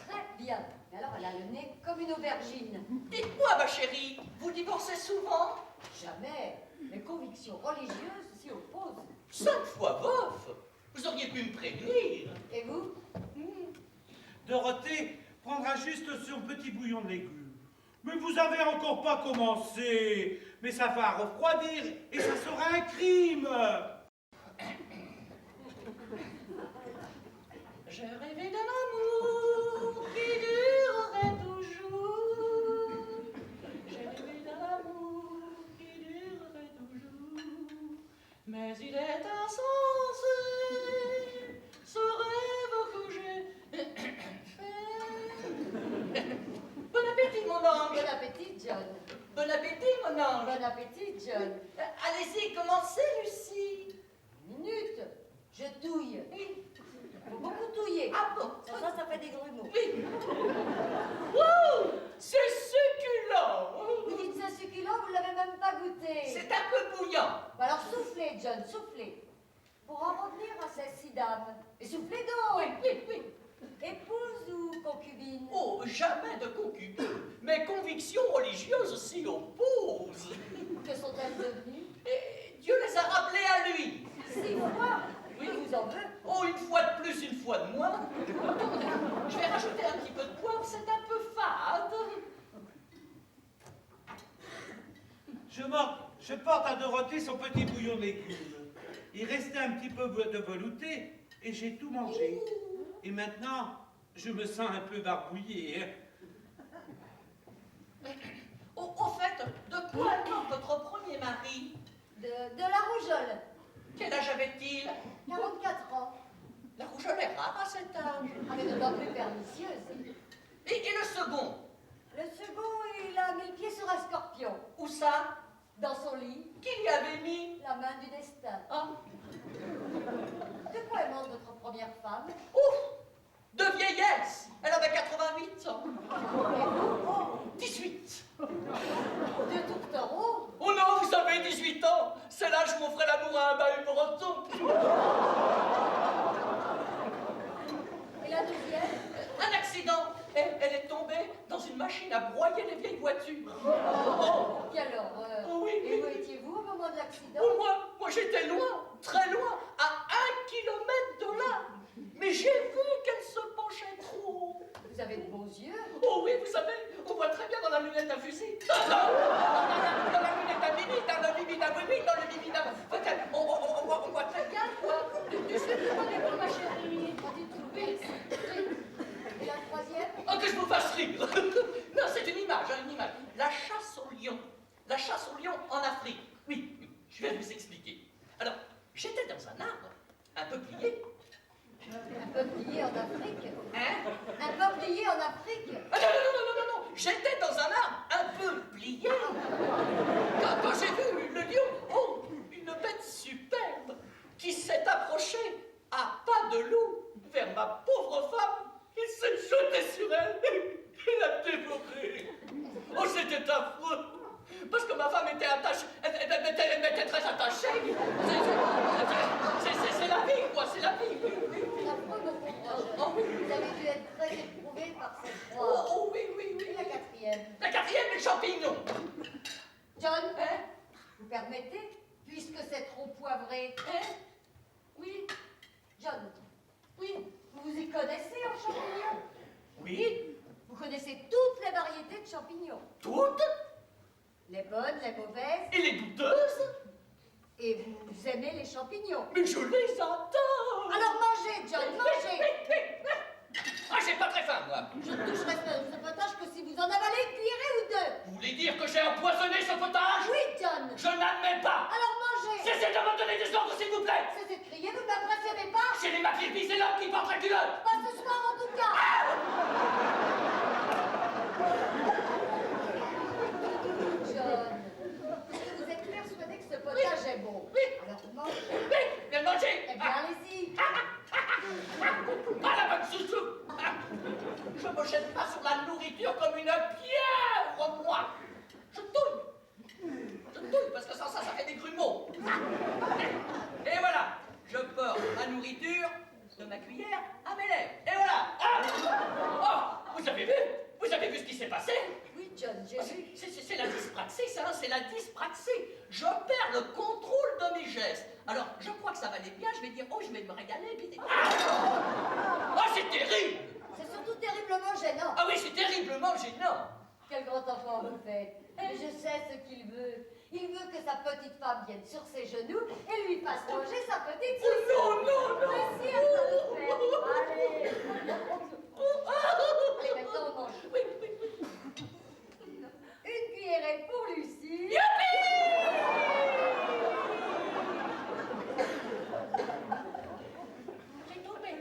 [SPEAKER 7] Très bien. Mais alors, elle a le nez comme une aubergine.
[SPEAKER 9] Dites-moi, ma chérie, vous divorcez souvent?
[SPEAKER 7] Jamais. Mes convictions religieuses s'y opposent.
[SPEAKER 9] 5 fois bof. Vous auriez pu me prévenir.
[SPEAKER 7] Et vous?
[SPEAKER 8] Dorothée prendra juste son petit bouillon de légumes. Mais vous avez encore pas commencé. Mais ça va refroidir et ça sera un crime.
[SPEAKER 9] J'ai rêvé d'un amour qui durerait toujours. J'ai rêvé d'un amour qui durerait toujours. Mais il est insensé. Bon appétit, mon ange.
[SPEAKER 7] Bon appétit, John.
[SPEAKER 9] Allez-y, commencez, Lucie.
[SPEAKER 7] Une minute. Je touille. Faut beaucoup touiller.
[SPEAKER 9] Ah bon?
[SPEAKER 7] Ça fait des grumeaux.
[SPEAKER 9] Oui. Wow, c'est succulent.
[SPEAKER 7] Vous dites c'est succulent, vous l'avez même pas goûté.
[SPEAKER 9] C'est un peu bouillant.
[SPEAKER 7] Bah alors soufflez, John, soufflez. Pour en revenir à ces 6 dames. Et soufflez donc.
[SPEAKER 9] Oui, oui, oui.
[SPEAKER 7] Épouse ou concubine?
[SPEAKER 9] Oh, jamais de concubine. Mes convictions religieuses s'y opposent.
[SPEAKER 7] Que sont-elles devenues?
[SPEAKER 9] Et Dieu les a rappelées à lui.
[SPEAKER 7] 6 fois.
[SPEAKER 9] Oui.
[SPEAKER 7] Il vous en veut.
[SPEAKER 9] Oh, une fois de plus, une fois de moins. Je vais rajouter un petit peu de poivre, c'est un peu fade.
[SPEAKER 8] Je porte à Dorothée son petit bouillon de légumes. Il restait un petit peu de velouté et j'ai tout mangé. Et maintenant, je me sens un peu barbouillé.
[SPEAKER 9] Au fait, de quoi alors votre premier mari?
[SPEAKER 7] De la rougeole.
[SPEAKER 9] Quel âge avait-il?
[SPEAKER 7] 44 ans.
[SPEAKER 9] La rougeole est rare à cet âge.
[SPEAKER 7] Ah, mais d'autant plus pernicieuse.
[SPEAKER 9] Et le second?
[SPEAKER 7] Le second, il a mis le pied sur un scorpion.
[SPEAKER 9] Où ça?
[SPEAKER 7] Dans son lit,
[SPEAKER 9] Qui l'y avait mis?
[SPEAKER 7] la main du destin.
[SPEAKER 9] Ah.
[SPEAKER 7] De quoi est morte votre première femme?
[SPEAKER 9] Ouf! De vieillesse! Elle avait 88 ans. 18.
[SPEAKER 7] De tourtereau?
[SPEAKER 9] Oh non, vous savez, 18 ans, c'est l'âge où on ferait l'amour à un bahut breton.
[SPEAKER 7] Et la deuxième?
[SPEAKER 9] Un accident. Elle est tombée dans une machine à broyer les vieilles voitures. Oh,
[SPEAKER 7] Quelle horreur!
[SPEAKER 9] Oh oui,
[SPEAKER 7] Et
[SPEAKER 9] oui.
[SPEAKER 7] où étiez-vous au moment de l'accident?
[SPEAKER 9] oh, moi j'étais loin, très loin, à 1 kilomètre de là. Mais j'ai vu qu'elle se penchait trop.
[SPEAKER 7] Vous avez de beaux yeux.
[SPEAKER 9] Oh oui, vous savez, on voit très bien dans la lunette à fusil. Dans la lunette à bibite, dans le bibite à bibite, dans le bibite à... On voit très bien, quoi. Tu sais pas, ma chérie.
[SPEAKER 7] Quand il trouvait, et la troisième?
[SPEAKER 9] Oh, que je vous fasse rire. Non, c'est une image, hein, une image. La chasse au lion. La chasse au lion en Afrique. Oui, je vais vous expliquer. Alors, j'étais dans un arbre, un peu plié.
[SPEAKER 7] Un peuplier en Afrique.
[SPEAKER 9] Hein?
[SPEAKER 7] Un peuplier en Afrique.
[SPEAKER 9] Ah, non. J'étais dans un arbre un peu plié. Quand j'ai vu le lion, oh, une bête superbe, qui s'est approchée à pas de loup vers ma pauvre femme, il s'est jeté sur elle et l'a dévorée. Oh, c'était affreux. Parce que ma femme était attachée, elle était très attachée. C'est la vie, quoi, c'est la vie.
[SPEAKER 7] C'est affreux, mon pauvre jeune.
[SPEAKER 9] Oh, oui.
[SPEAKER 7] Vous avez dû être très éprouvé par cette
[SPEAKER 9] Oh,
[SPEAKER 7] proie.
[SPEAKER 9] oh, oui.
[SPEAKER 7] Et la quatrième?
[SPEAKER 9] La quatrième, les champignons.
[SPEAKER 7] John,
[SPEAKER 9] Hein?
[SPEAKER 7] vous permettez, puisque c'est trop poivré?
[SPEAKER 9] Hein?
[SPEAKER 7] Oui. John, oui, vous vous y connaissez en champignons?
[SPEAKER 9] Oui.
[SPEAKER 7] Vous connaissez toutes les variétés de champignons?
[SPEAKER 9] Toutes?
[SPEAKER 7] Les bonnes, les mauvaises?
[SPEAKER 9] Et les douteuses?
[SPEAKER 7] Et vous aimez les champignons?
[SPEAKER 9] Mais je les adore.
[SPEAKER 7] Alors mangez, John, mangez!
[SPEAKER 9] Ah, j'ai pas très faim, moi.
[SPEAKER 7] Je ne toucherai ce potage que si vous en avalez une cuillerée ou deux.
[SPEAKER 9] Vous voulez dire que j'ai empoisonné ce potage?
[SPEAKER 7] Oui, John.
[SPEAKER 9] Je n'admets pas.
[SPEAKER 7] Alors mangez.
[SPEAKER 9] Cessez de me donner des ordres, s'il vous plaît.
[SPEAKER 7] Cessez de crier, vous ne me préférez pas?
[SPEAKER 9] Chez les McKirby, c'est l'homme qui porte la culotte.
[SPEAKER 7] Pas ce soir en tout cas. John, puisque vous êtes persuadé que ce potage est bon, alors mangez.
[SPEAKER 9] Oui, bien manger.
[SPEAKER 7] Eh bien, allez-y.
[SPEAKER 9] Ah, la bonne chouchou. Je me jette pas sur la nourriture comme une pierre, moi. Je touille parce que sans ça, ça fait des grumeaux. Et voilà, je porte ma nourriture de ma cuillère à mes lèvres. Et voilà. Ah. Oh, vous avez vu ce qui s'est passé?
[SPEAKER 7] Oui, John, j'ai vu.
[SPEAKER 9] C'est la dyspraxie, ça, c'est la dyspraxie. Je perds le contrôle de mes gestes. Alors, je crois que ça va aller bien, je vais dire, oh, je vais me régaler, puis... Ah, c'est terrible.
[SPEAKER 7] C'est surtout terriblement gênant.
[SPEAKER 9] Ah oui, c'est terriblement gênant.
[SPEAKER 7] Quel grand enfant vous faites. Et je sais ce qu'il veut. Il veut que sa petite femme vienne sur ses genoux et lui fasse manger sa petite soupe.
[SPEAKER 9] Oh non.
[SPEAKER 7] Mais si, elle va le faire. Allez. Allez, maintenant on mange.
[SPEAKER 9] Oui.
[SPEAKER 7] Une cuillerée pour Lucie.
[SPEAKER 9] J'ai tombé.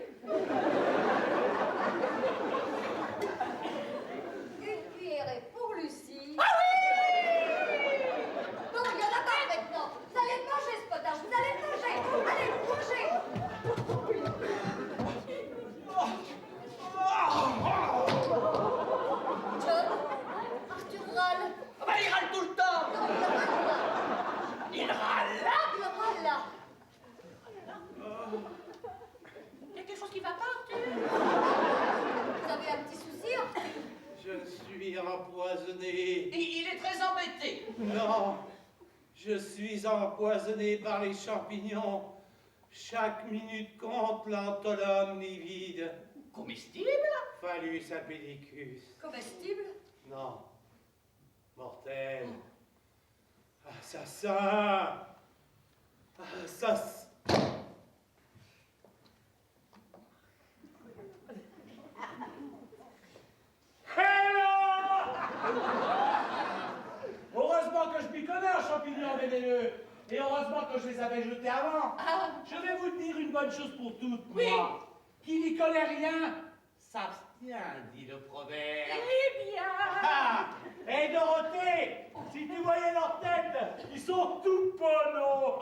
[SPEAKER 7] Une cuillerée pour Lucie.
[SPEAKER 9] Ah oui.
[SPEAKER 8] empoisonné.
[SPEAKER 9] Il est très embêté.
[SPEAKER 8] Non, je suis empoisonné par les champignons. Chaque minute compte, l'antolome livide.
[SPEAKER 9] Comestible?
[SPEAKER 8] Phallus apidicus.
[SPEAKER 7] Comestible?
[SPEAKER 8] Non. Mortel. Assassin. Assassin. Heureusement que je m'y connais en champignons vénéneux. Et heureusement que je les avais jetés avant. Je vais vous dire une bonne chose pour toutes, moi. Qui n'y connaît rien, s'abstient, dit le proverbe.
[SPEAKER 4] Eh bien.
[SPEAKER 8] Et Dorothée, si tu voyais leur tête, ils sont tout polos.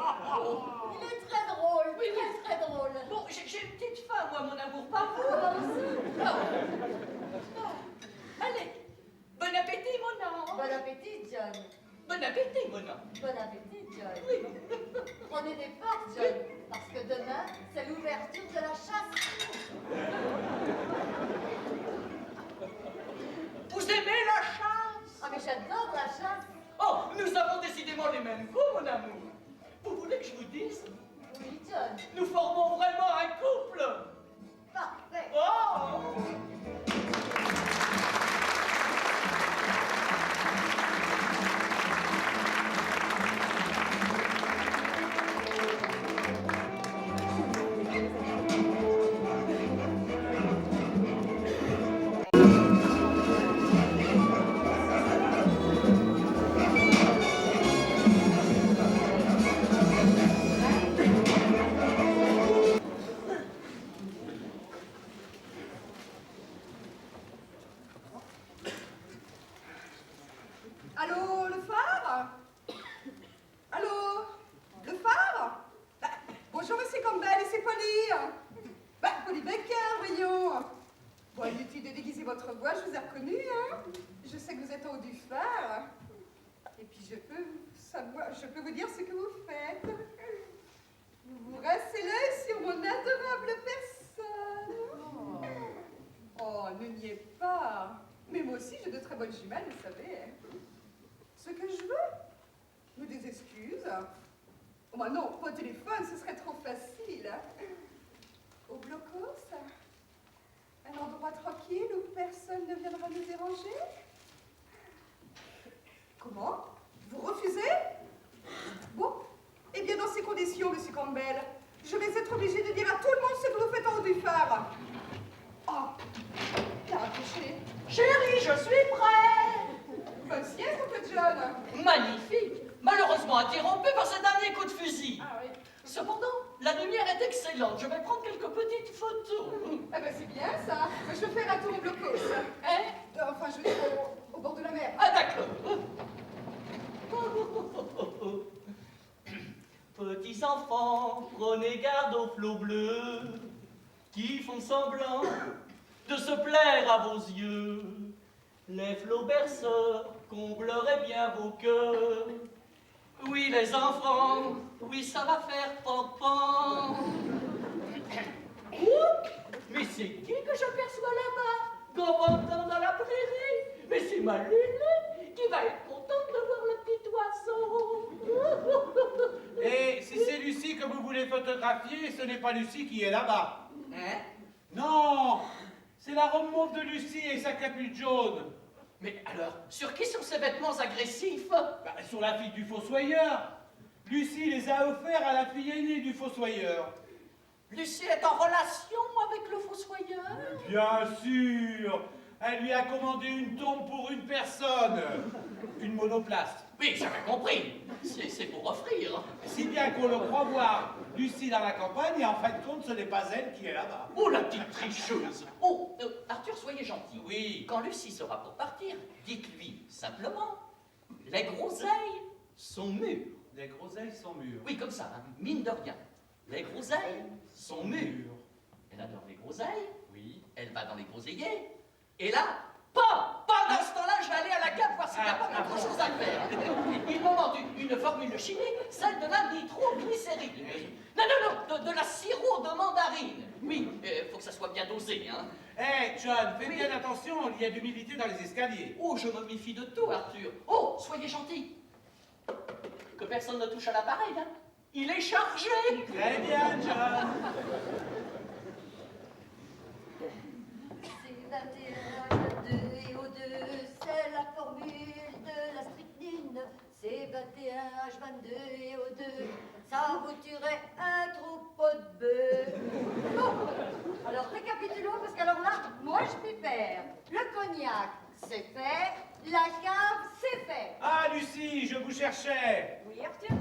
[SPEAKER 7] Il est très drôle, très drôle.
[SPEAKER 9] Bon, j'ai une petite faim, moi, mon amour, pas vous.
[SPEAKER 7] Moi aussi.
[SPEAKER 9] Allez, bon appétit, mon ange.
[SPEAKER 7] Bon appétit, John.
[SPEAKER 9] Bon appétit, mon ange.
[SPEAKER 7] Bon appétit, John. Prenez des forces, John, parce que demain, c'est l'ouverture de la chasse.
[SPEAKER 9] Vous aimez la chasse?
[SPEAKER 7] Ah, mais j'adore la chasse.
[SPEAKER 9] Oh, nous avons décidément les mêmes goûts, mon amour. Vous voulez que je vous dise?
[SPEAKER 7] Oui, John.
[SPEAKER 9] Nous formons vraiment un couple.
[SPEAKER 7] Parfait.
[SPEAKER 9] Oh!
[SPEAKER 6] Allô, le phare? Allô? Le phare? Bonjour, monsieur Campbell, et c'est Polly. Polly Baker, voyons. Bon, inutile de déguiser votre voix, je vous ai reconnu, hein. Je sais que vous êtes en haut du phare. Et puis je peux vous dire ce que vous faites. Vous rincez l'œil sur mon adorable personne. Oh, ne niez pas. Mais moi aussi, j'ai de très bonnes jumelles, vous savez. Ce que je veux, mais des excuses. Oh, bah non, pas au téléphone, ce serait trop facile. Au blocos, un endroit tranquille où personne ne viendra nous déranger. Comment? Vous refusez? Bon, eh bien dans ces conditions, monsieur Campbell, je vais être obligée de dire à tout le monde ce que vous faites en haut du phare. Oh, il a accroché.
[SPEAKER 9] Chérie, je suis prêt.
[SPEAKER 6] Bonne sieste, mon peu John.
[SPEAKER 9] Magnifique. Malheureusement interrompu par ce dernier coup de fusil.
[SPEAKER 6] Ah oui.
[SPEAKER 9] Cependant, la lumière est excellente. Je vais prendre quelques petites photos.
[SPEAKER 6] Ah ben c'est bien ça. Je vais faire un tour au blocos.
[SPEAKER 9] Hein?
[SPEAKER 6] Enfin, je veux dire au bord de la mer.
[SPEAKER 9] Ah, d'accord. Petits enfants, prenez garde aux flots bleus qui font semblant de se plaire à vos yeux. Les flots berceurs combleraient bien vos cœurs. Oui, les enfants, oui, ça va faire pan-pan. Mais c'est qui que j'aperçois là-bas, commentant dans la prairie? Mais c'est ma Lulu qui va être contente de voir le petit oiseau.
[SPEAKER 8] Et si c'est Lucie que vous voulez photographier, ce n'est pas Lucie qui est là-bas.
[SPEAKER 9] Hein?
[SPEAKER 8] Non, c'est la robe mauve de Lucie et sa capuche jaune.
[SPEAKER 9] Mais alors, sur qui sont ces vêtements agressifs?
[SPEAKER 8] Sur la fille du fossoyeur. Lucie les a offerts à la fille aînée du fossoyeur.
[SPEAKER 9] Lucie est en relation avec le fossoyeur?
[SPEAKER 8] Bien sûr. Elle lui a commandé une tombe pour une personne. Une monoplace.
[SPEAKER 9] Oui, j'avais compris. C'est pour offrir.
[SPEAKER 8] Si bien qu'on le croit voir Lucie dans la campagne, et en fin de compte, ce n'est pas elle qui est là-bas.
[SPEAKER 9] Oh, la petite tricheuse. Oh, Arthur, soyez gentil.
[SPEAKER 8] Oui.
[SPEAKER 9] Quand Lucie sera pour partir, dites-lui simplement, les groseilles sont mûres.
[SPEAKER 8] Les groseilles sont mûres.
[SPEAKER 9] Oui, comme ça, hein, mine de rien. Les groseilles sont mûres. Elle adore les groseilles.
[SPEAKER 8] Oui.
[SPEAKER 9] Elle va dans les groseilliers. Et là, pas dans ce temps-là, je vais aller à la cave voir s'il n'y a pas autre chose à faire. Il me manque une formule chimique, celle de la nitroglycérine. Non, de la sirop de mandarine. Oui, que ça soit bien dosé, hein.
[SPEAKER 8] Hé, John, fais bien attention, il y a de l'humidité dans les escaliers.
[SPEAKER 9] Oh, je me méfie de tout, Arthur. Oh, soyez gentil. Que personne ne touche à l'appareil, hein. Il est chargé.
[SPEAKER 8] Très bien, John.
[SPEAKER 7] C21H22 et O2, c'est la formule de la strychnine. C21H22 et O2, ça vous tuerait un troupeau de bœufs. Bon, alors récapitulons, parce qu'alors là, moi je m'y perds. Le cognac, c'est fait. La cave, c'est fait.
[SPEAKER 8] Ah, Lucie, je vous cherchais.
[SPEAKER 5] Oui, Arthur?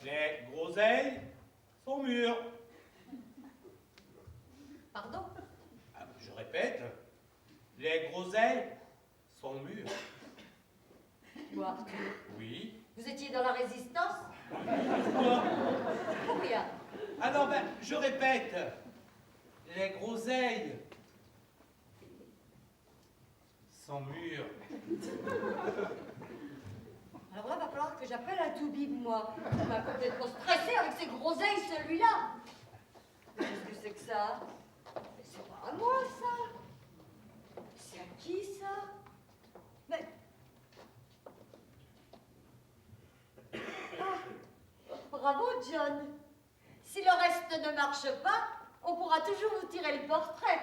[SPEAKER 8] Les groseilles sont mûres.
[SPEAKER 7] Pardon?
[SPEAKER 8] Ah, je répète, les groseilles sont mûres.
[SPEAKER 7] Toi, Arthur,
[SPEAKER 8] Oui.
[SPEAKER 7] vous étiez dans la résistance?
[SPEAKER 8] Pourquoi?
[SPEAKER 7] Pour rien.
[SPEAKER 8] Alors, ben, je répète, les groseilles sont mûres.
[SPEAKER 7] Alors là, va falloir que j'appelle un toubib, moi. Il m'a complètement stressé avec ces groseilles, celui-là. Qu'est-ce que c'est que ça? Mais c'est pas à moi, ça. C'est à qui, ça? Mais... Ah, bravo, John. Si le reste ne marche pas, on pourra toujours vous tirer le portrait.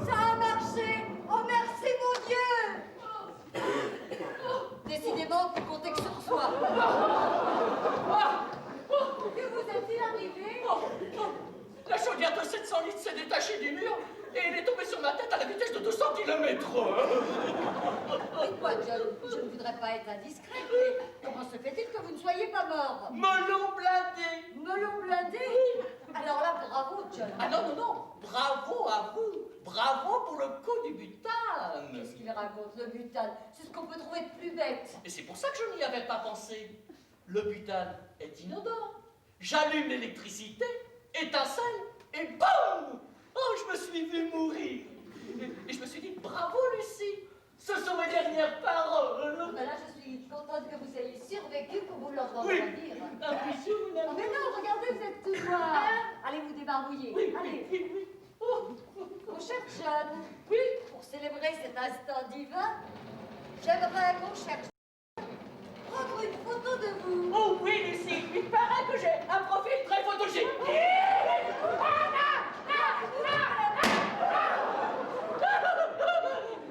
[SPEAKER 7] Ça a marché! Oh, merci, mon Dieu! Décidément, vous comptez que sur soi. Que vous est-il arrivé?
[SPEAKER 9] La chaudière de 700 litres s'est détachée du mur et elle est tombée sur ma tête à la vitesse de 200 km.
[SPEAKER 7] Dites-moi, John, je ne voudrais pas être indiscrète, mais comment se fait-il que vous ne soyez pas mort?
[SPEAKER 9] Melon blindé.
[SPEAKER 7] Melon blindé? Alors là, bravo, John.
[SPEAKER 9] Ah non, non, non. Bravo à vous. Bravo pour le coup du butane.
[SPEAKER 7] Qu'est-ce qu'il raconte, le butane? C'est ce qu'on peut trouver de plus bête.
[SPEAKER 9] Et c'est pour ça que je n'y avais pas pensé. Le butane est inodore. J'allume l'électricité, étincelle, et boum! Oh, je me suis vu mourir. Et je me suis dit, bravo Lucie, ce sont mes dernières paroles.
[SPEAKER 7] Ben là, je suis contente que vous ayez survécu pour vous l'entendre
[SPEAKER 9] Oui.
[SPEAKER 7] dire.
[SPEAKER 9] Intuition,
[SPEAKER 7] Oh,
[SPEAKER 9] madame.
[SPEAKER 7] mais non, regardez, vous êtes tout noir. Allez vous débarbouiller.
[SPEAKER 9] Oui,
[SPEAKER 7] Allez.
[SPEAKER 9] oui, oui. Oh,
[SPEAKER 7] Mon cher John,
[SPEAKER 9] oui.
[SPEAKER 7] pour célébrer cet instant divin, j'aimerais, mon cher John, prendre une photo de vous.
[SPEAKER 9] Oh oui, Lucie, il paraît que j'ai un profil très photogénique.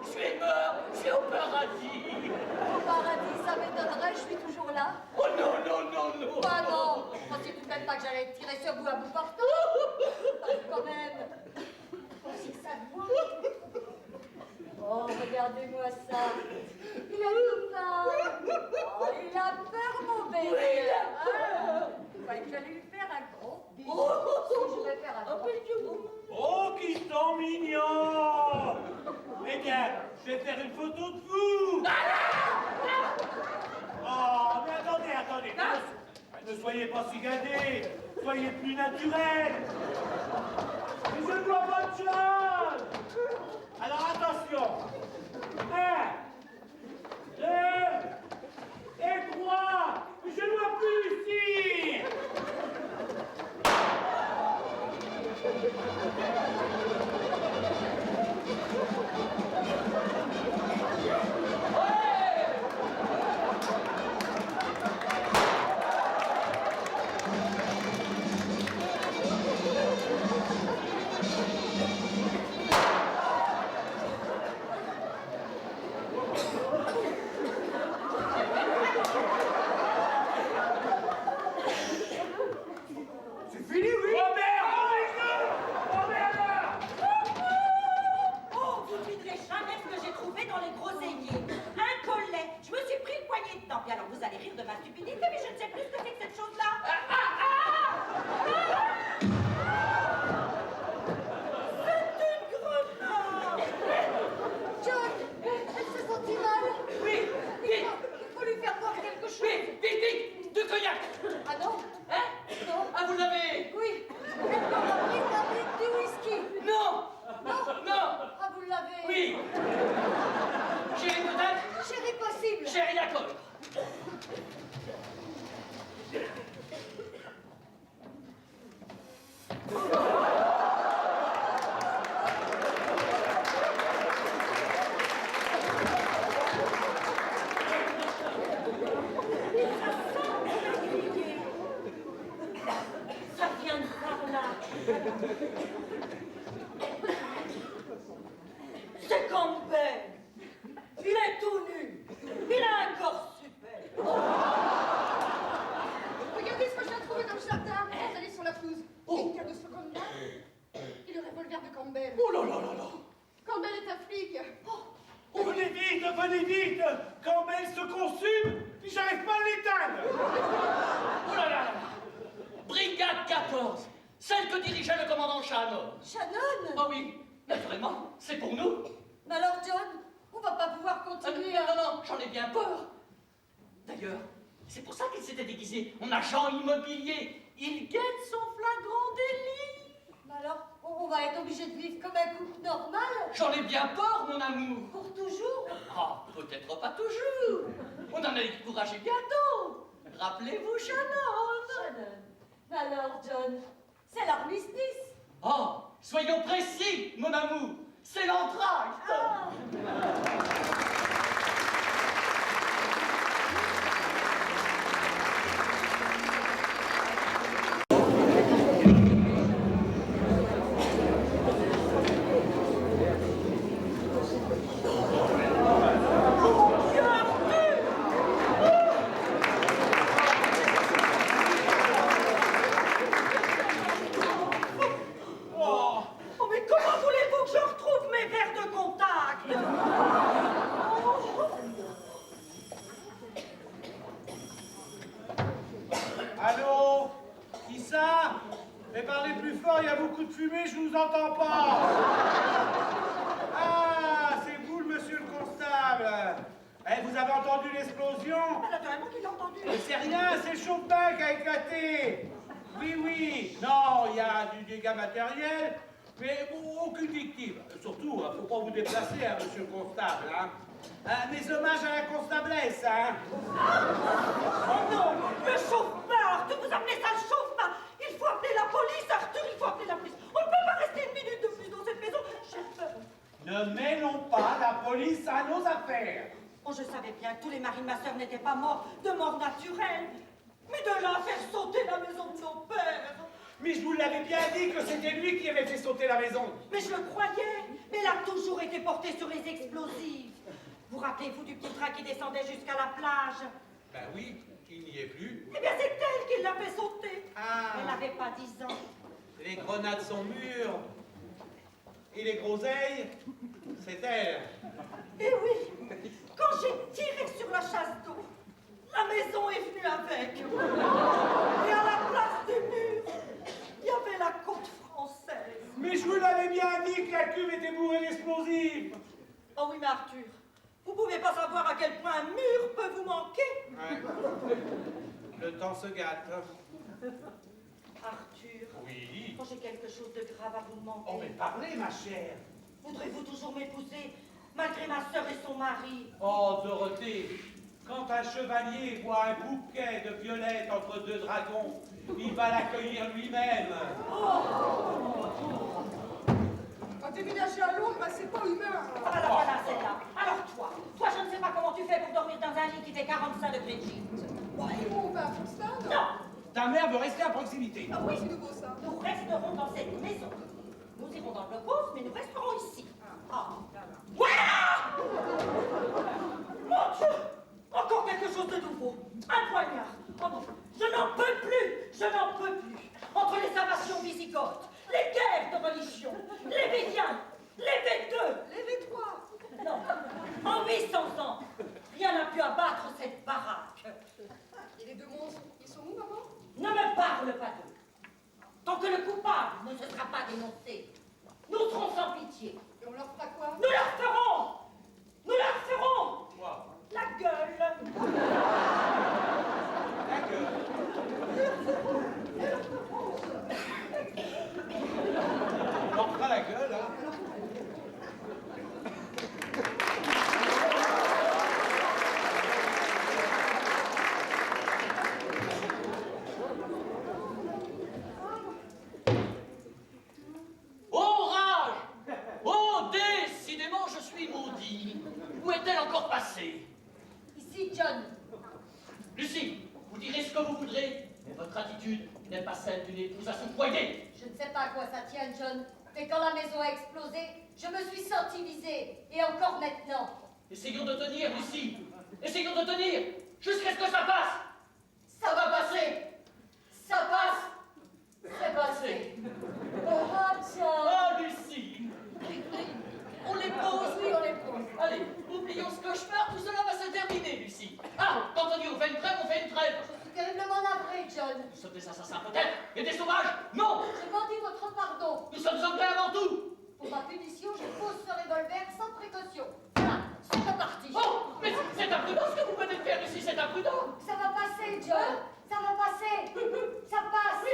[SPEAKER 9] Je suis mort, je suis au paradis.
[SPEAKER 7] Au paradis, ça m'étonnerait, je suis toujours là.
[SPEAKER 9] Oh non, non, non, non.
[SPEAKER 7] Bah non, je pensais tout de même pas que j'allais tirer sur vous à bout portant. Quand même. Aussi que ça de moi. Oh, regardez-moi ça. Il a tout peur. Oh, il a peur, mon bébé.
[SPEAKER 9] Oui, il a peur.
[SPEAKER 7] Ouais, je vais lui faire un gros bisou.
[SPEAKER 9] Oh.
[SPEAKER 7] Je vais faire un gros bisou.
[SPEAKER 8] Oh, qu'ils sont mignons! Eh bien, je vais faire une photo de vous! Oh, mais attendez, ne soyez pas si gâtés, soyez plus naturels! Mais je ne vois pas de John! Alors attention! 1, 2, et 3! Je ne vois plus Lucie! C'est fini, oui?
[SPEAKER 5] Oh, vous ne devinerez jamais ce que j'ai trouvé dans les groseilliers. Un collet. Je me suis pris une poignée dedans. Puis alors, vous allez rire de ma stupidité, mais je ne sais plus ce que c'est que cette chose-là. C'est une grenade.
[SPEAKER 7] John, elle se sentit mal.
[SPEAKER 9] Oui, vite,
[SPEAKER 7] Il faut lui faire boire quelque chose.
[SPEAKER 9] vite, vite, vite, de cognac.
[SPEAKER 7] Ah non?
[SPEAKER 9] Hein?
[SPEAKER 7] Non.
[SPEAKER 9] Ah, vous l'avez?
[SPEAKER 7] Oui. Elle m'aura pris avec du whisky.
[SPEAKER 9] Non.
[SPEAKER 7] Non.
[SPEAKER 9] Non.
[SPEAKER 7] Ah, vous l'avez.
[SPEAKER 9] Oui. Chérie peut-être?
[SPEAKER 7] Chérie possible.
[SPEAKER 9] Chérie d'accord.
[SPEAKER 7] Oh,
[SPEAKER 5] C'est Campbell. Il est tout nu. Il a un corps super.
[SPEAKER 6] Regardez ce que j'ai trouvé dans le jardin, installé sur la pelouse. Une carte de seconde main et le revolver de Campbell.
[SPEAKER 8] Oh là là là là!
[SPEAKER 6] Campbell est un flic.
[SPEAKER 8] Venez vite! Campbell se consume, puis j'arrive pas à l'éteindre!
[SPEAKER 9] Oh là là là là. Brigade 14, celle que dirigeait le commandant Shannon.
[SPEAKER 7] Shannon!
[SPEAKER 9] Oh oui, naturellement, c'est pour nous.
[SPEAKER 7] Mais alors, John, on va pas pouvoir continuer à...
[SPEAKER 9] Non, j'en ai bien peur. D'ailleurs, c'est pour ça qu'il s'était déguisé en agent immobilier. Il guette son flagrant délit.
[SPEAKER 7] Mais alors, on va être obligé de vivre comme un couple normal
[SPEAKER 9] J'en ai bien peur, mon amour.
[SPEAKER 7] pour toujours?
[SPEAKER 9] Ah, peut-être pas toujours. On en a découragé bientôt. Rappelez-vous Shannon.
[SPEAKER 7] Shannon. Mais alors, John, c'est l'armistice.
[SPEAKER 9] Oh, soyons précis, mon amour. C'est l'entracte.
[SPEAKER 7] Ah.
[SPEAKER 5] Oh, mais comment voulez-vous que je retrouve mes verres de contact?
[SPEAKER 8] Allô? Qui ça? Mais parlez plus fort, il y a beaucoup de fumée, je vous entends pas! Ah, c'est vous, le monsieur le constable! Eh, vous avez entendu l'explosion?
[SPEAKER 5] Naturellement qu'il l'a entendu.
[SPEAKER 8] Mais c'est rien, c'est le champagne qui a éclaté! Oui, non, il y a du dégât matériel, mais bon, aucune victime. Surtout, faut pas vous déplacer, hein, monsieur le constable, hein. Mes hommages à la constablesse, hein.
[SPEAKER 5] Oh non, le chauffe-marque! Vous appelez ça le chauffe-marque? Il faut appeler la police, Arthur, il faut appeler la police. On ne peut pas rester une minute de plus dans cette maison. J'ai peur.
[SPEAKER 8] Ne mêlons pas la police à nos affaires.
[SPEAKER 5] Oh, je savais bien que tous les maris de ma sœur n'étaient pas morts de mort naturelle. Mais de là à faire sauter la maison de nos pères.
[SPEAKER 8] Mais je vous l'avais bien dit que c'était lui qui avait fait sauter la maison.
[SPEAKER 5] Mais je le croyais. Mais elle a toujours été portée sur les explosifs. Vous rappelez-vous du petit train qui descendait jusqu'à la plage?
[SPEAKER 8] Ben oui, il n'y est plus.
[SPEAKER 5] Eh bien, c'est elle qui l'a fait sauter.
[SPEAKER 8] Ah.
[SPEAKER 5] Elle n'avait pas 10 ans.
[SPEAKER 8] Les grenades sont mûres. Et les groseilles, c'est elle.
[SPEAKER 5] Eh oui, quand j'ai tiré sur la chasse d'eau, la maison est venue avec. Et à la place des murs, il y avait la côte française.
[SPEAKER 8] Mais je vous l'avais bien dit que la cuve était bourrée d'explosifs.
[SPEAKER 5] Oh oui, mais Arthur, vous pouvez pas savoir à quel point un mur peut vous manquer.
[SPEAKER 8] Ouais. Le temps se gâte.
[SPEAKER 5] Arthur,
[SPEAKER 8] Oui.
[SPEAKER 5] quand j'ai quelque chose de grave à vous demander,
[SPEAKER 8] Oh, mais parlez, ma chère.
[SPEAKER 5] voudrez-vous toujours m'épouser, malgré ma sœur et son mari?
[SPEAKER 8] Oh, Dorothée, quand un chevalier voit un bouquet de violettes entre deux dragons, il va l'accueillir lui-même.
[SPEAKER 6] Quand déménager à Londres, bah, c'est pas humain.
[SPEAKER 5] Ah, voilà, celle-là. Alors toi, je ne sais pas comment tu fais pour dormir dans un lit qui fait 45 degrés de gîte.
[SPEAKER 6] Bon, et où on va à Folkestone?
[SPEAKER 5] Non,
[SPEAKER 8] Ta mère veut rester à proximité.
[SPEAKER 6] Ah oui, c'est nouveau ça.
[SPEAKER 5] nous resterons dans cette maison. Nous irons dans le blockhaus, mais nous resterons ici. Ah, voilà! Mon Dieu! Encore quelque chose de nouveau. Un poignard. Oh non, je n'en peux plus. Je n'en peux plus. Entre les invasions visigoths, les guerres de religion, les Védiens, les V2,
[SPEAKER 6] Les V3.
[SPEAKER 5] non, en 800 ans, rien n'a pu abattre cette baraque.
[SPEAKER 6] Et les deux monstres, ils sont où, maman?
[SPEAKER 5] Ne me parle pas d'eux. Tant que le coupable ne se sera pas dénoncé, nous serons sans pitié.
[SPEAKER 6] Et on leur fera quoi?
[SPEAKER 5] Nous leur ferons! Nous leur ferons!
[SPEAKER 8] Quoi?
[SPEAKER 5] La gueule!
[SPEAKER 8] La gueule. On leur fera la gueule, hein.
[SPEAKER 9] Orage! Orage! celle d'une épouse à son foyer.
[SPEAKER 7] Je ne sais pas à quoi ça tient, John, mais quand la maison a explosé, je me suis sentie visée. Et encore maintenant.
[SPEAKER 9] Essayons de tenir, Lucie. Essayons de tenir jusqu'à ce que ça passe. Ça va passer. Ça passe. C'est passé.
[SPEAKER 7] Oh, John.
[SPEAKER 9] Oh, Lucie. On les pose.
[SPEAKER 7] Oui, on les pose.
[SPEAKER 9] Allez, oublions ce cauchemar, tout cela va se terminer, Lucie. Ah, quand on dit on fait une trêve, on fait une trêve.
[SPEAKER 7] Je suis terriblement navrée, John.
[SPEAKER 9] Nous sommes des assassins peut-être, et des sauvages. Non,
[SPEAKER 7] Je m'en dis votre pardon.
[SPEAKER 9] nous sommes anglais avant tout.
[SPEAKER 7] Pour ma punition, je pose ce revolver sans précaution. Voilà, c'est reparti.
[SPEAKER 9] Oh, mais c'est imprudent ce que vous venez de faire, Lucie, c'est imprudent.
[SPEAKER 7] Ça va passer, John. Ça va passer. Ça passe.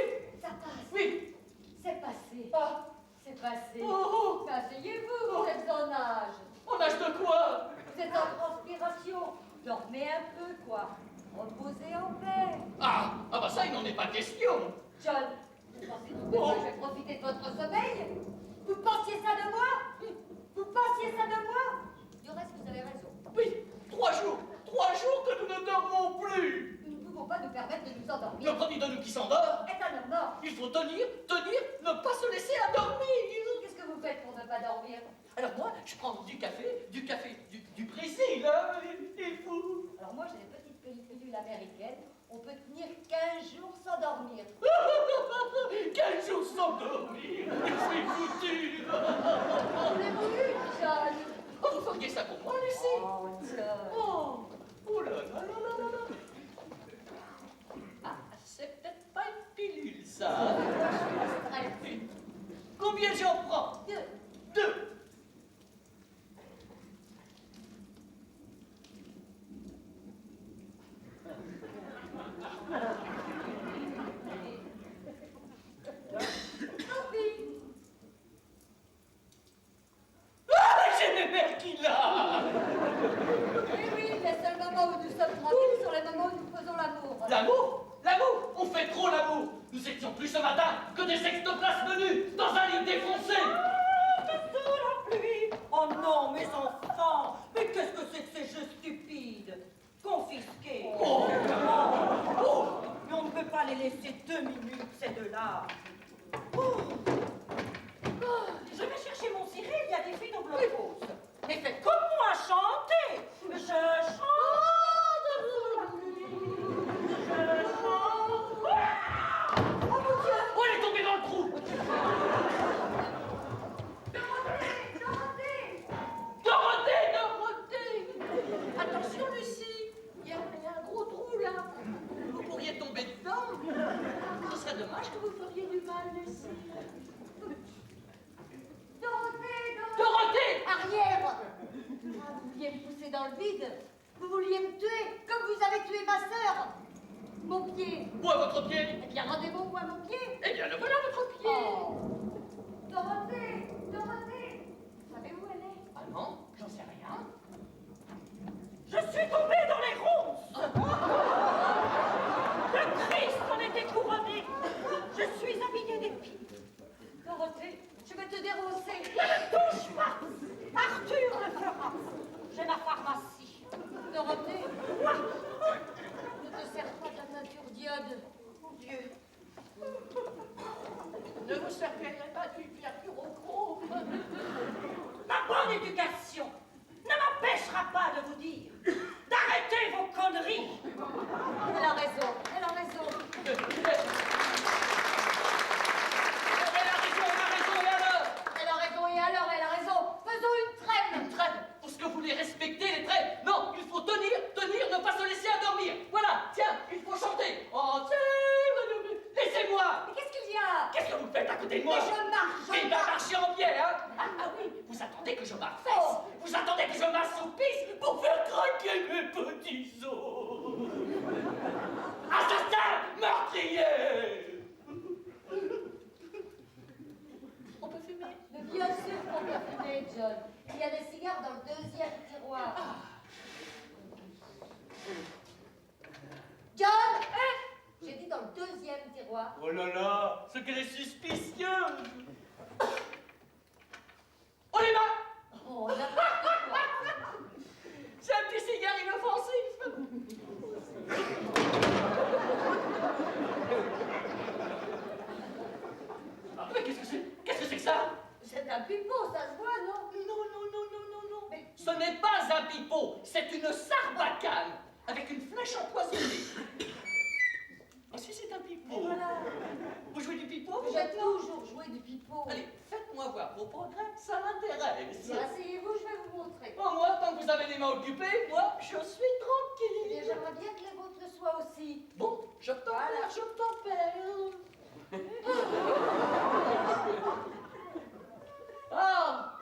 [SPEAKER 7] Ça passe.
[SPEAKER 9] Oui.
[SPEAKER 7] C'est passé.
[SPEAKER 9] Ah,
[SPEAKER 7] C'est passé.
[SPEAKER 9] oh,
[SPEAKER 7] Asseyez-vous, vous êtes en âge.
[SPEAKER 9] on nage de quoi?
[SPEAKER 7] Vous êtes en transpiration. Dormez un peu, quoi. Reposez en paix.
[SPEAKER 9] Ah, bah ça, il n'en est pas question.
[SPEAKER 7] John, vous pensez tout que moi, je vais profiter de votre sommeil? Vous pensiez ça de moi? Vous pensiez ça de moi? Du reste, vous avez raison.
[SPEAKER 9] Oui, 3 jours que nous ne dormons plus.
[SPEAKER 7] Nous ne pouvons pas nous permettre de nous endormir.
[SPEAKER 9] Le premier de nous qui s'endort,
[SPEAKER 7] Est un homme mort.
[SPEAKER 9] il faut tenir, ne pas se laisser endormir.
[SPEAKER 7] Qu'est-ce que vous faites pour ne pas dormir?
[SPEAKER 9] Alors moi, je prends du café du Brésil, hein, et vous?
[SPEAKER 7] Alors moi, j'ai des petites pilules américaines. On peut tenir 15 jours sans dormir.
[SPEAKER 9] 15 jours sans dormir, c'est foutu.
[SPEAKER 7] Voulez-vous une, John?
[SPEAKER 9] Oh, vous feriez ça pour moi, Lucie?
[SPEAKER 7] Oh, John.
[SPEAKER 9] Oh là là là là là là. Ah, c'est peut-être pas une pilule, ça.
[SPEAKER 7] Très
[SPEAKER 9] Combien j'en prends?
[SPEAKER 7] 2.
[SPEAKER 9] 2. Ah, j'ai mes mères qui l'a.
[SPEAKER 7] Oui, oui, les seuls moments où nous sommes tranquilles sont les moments où nous faisons l'amour.
[SPEAKER 9] L'amour? L'amour? On fait trop l'amour. Nous étions plus ce matin que des ectoplasmes nus dans un lit défoncé.
[SPEAKER 5] Sous la pluie. Oh non, mes enfants. Mais qu'est-ce que c'est que ces jeux stupides? Confisqués.
[SPEAKER 9] Oh.
[SPEAKER 5] Oh. Mais on ne peut pas les laisser 2 minutes, ces deux-là. Oh. Oh. Je vais chercher mon ciré, il y a des filles au blocos. Mais faites comme moi, chantez. Je chante sous la pluie. Je chante.
[SPEAKER 7] Oh mon Dieu!
[SPEAKER 9] Oh, elle est tombée dans le trou.
[SPEAKER 7] Dorothée!
[SPEAKER 9] Dorothée!
[SPEAKER 4] Attention, Lucie, il y a un gros trou là.
[SPEAKER 9] Vous pourriez tomber dedans. Ce serait dommage que vous feriez du mal, Lucie.
[SPEAKER 7] Dorothée!
[SPEAKER 9] Dorothée!
[SPEAKER 7] Arrière! Ah, vous vouliez me pousser dans le vide? Vous vouliez me tuer, comme vous avez tué ma sœur! Mon pied!
[SPEAKER 9] Où est votre pied?
[SPEAKER 7] Eh bien, rendez-vous moi mon pied!
[SPEAKER 9] Eh bien, le voilà, votre pied.
[SPEAKER 7] Oh! Dorothée! Dorothée! Vous savez où elle est?
[SPEAKER 9] Ah non, j'en sais rien.
[SPEAKER 5] Je suis tombée dans les ronces. Le Christ en était couronné. Je suis habillée d'épines.
[SPEAKER 7] Dorothée, je vais te déroncer!
[SPEAKER 5] Ne touche pas. Arthur le fera. J'ai ma pharmacie.
[SPEAKER 7] Dorothée! Ne te sers pas de la nature d'iode!
[SPEAKER 5] Mon Dieu.
[SPEAKER 9] Ne vous servirez pas du mercurochrome.
[SPEAKER 5] Ma bonne éducation ne m'empêchera pas de vous dire d'arrêter vos conneries.
[SPEAKER 7] Elle a raison, elle a raison! Elle a raison et alors elle a raison! Faisons une trêve!
[SPEAKER 9] Une trêve, pour ce que vous les respectez, les trêves. Non, il faut tenir, ne pas se laisser endormir. Voilà, tiens, il faut chanter. Oh, laissez-moi.
[SPEAKER 7] Mais qu'est-ce qu'il y a?
[SPEAKER 9] Qu'est-ce que vous faites à côté de moi?
[SPEAKER 7] Mais je marche,
[SPEAKER 9] Mais
[SPEAKER 7] je
[SPEAKER 9] il va
[SPEAKER 7] marche!
[SPEAKER 9] marcher en biais, hein? Ah oui, vous attendez que je m'affaisse.
[SPEAKER 7] Oh.
[SPEAKER 9] Vous attendez que je m'assoupisse pour faire craquer mes petits os. Assassin meurtrier. On peut fumer?
[SPEAKER 7] Mais bien sûr qu'on peut fumer, John. Il y a des cigares dans le deuxième tiroir. John! J'ai dit dans le deuxième tiroir.
[SPEAKER 9] Oh là là, ce qu'elle est suspicieuse. Oh les mains.
[SPEAKER 7] Oh, n'importe quoi.
[SPEAKER 9] C'est un petit cigare inoffensif. Qu'est-ce que c'est? Qu'est-ce que c'est que ça?
[SPEAKER 7] C'est un pipeau, ça se voit, non?
[SPEAKER 9] Non. Mais ce n'est pas un pipeau, c'est une sarbacane avec une flèche empoisonnée. Ah si, c'est un pipeau.
[SPEAKER 7] Voilà.
[SPEAKER 9] Vous jouez du pipeau?
[SPEAKER 7] J'ai toujours joué du pipeau.
[SPEAKER 9] Allez, faites-moi voir vos progrès, ça m'intéresse.
[SPEAKER 7] Bien, asseyez-vous, je vais vous montrer.
[SPEAKER 9] Bon, moi, tant que vous avez les mains occupées, moi, je suis
[SPEAKER 7] Et
[SPEAKER 9] tranquille.
[SPEAKER 7] j'aimerais bien que les vôtres le soient aussi.
[SPEAKER 9] Bon, je t'en Ah,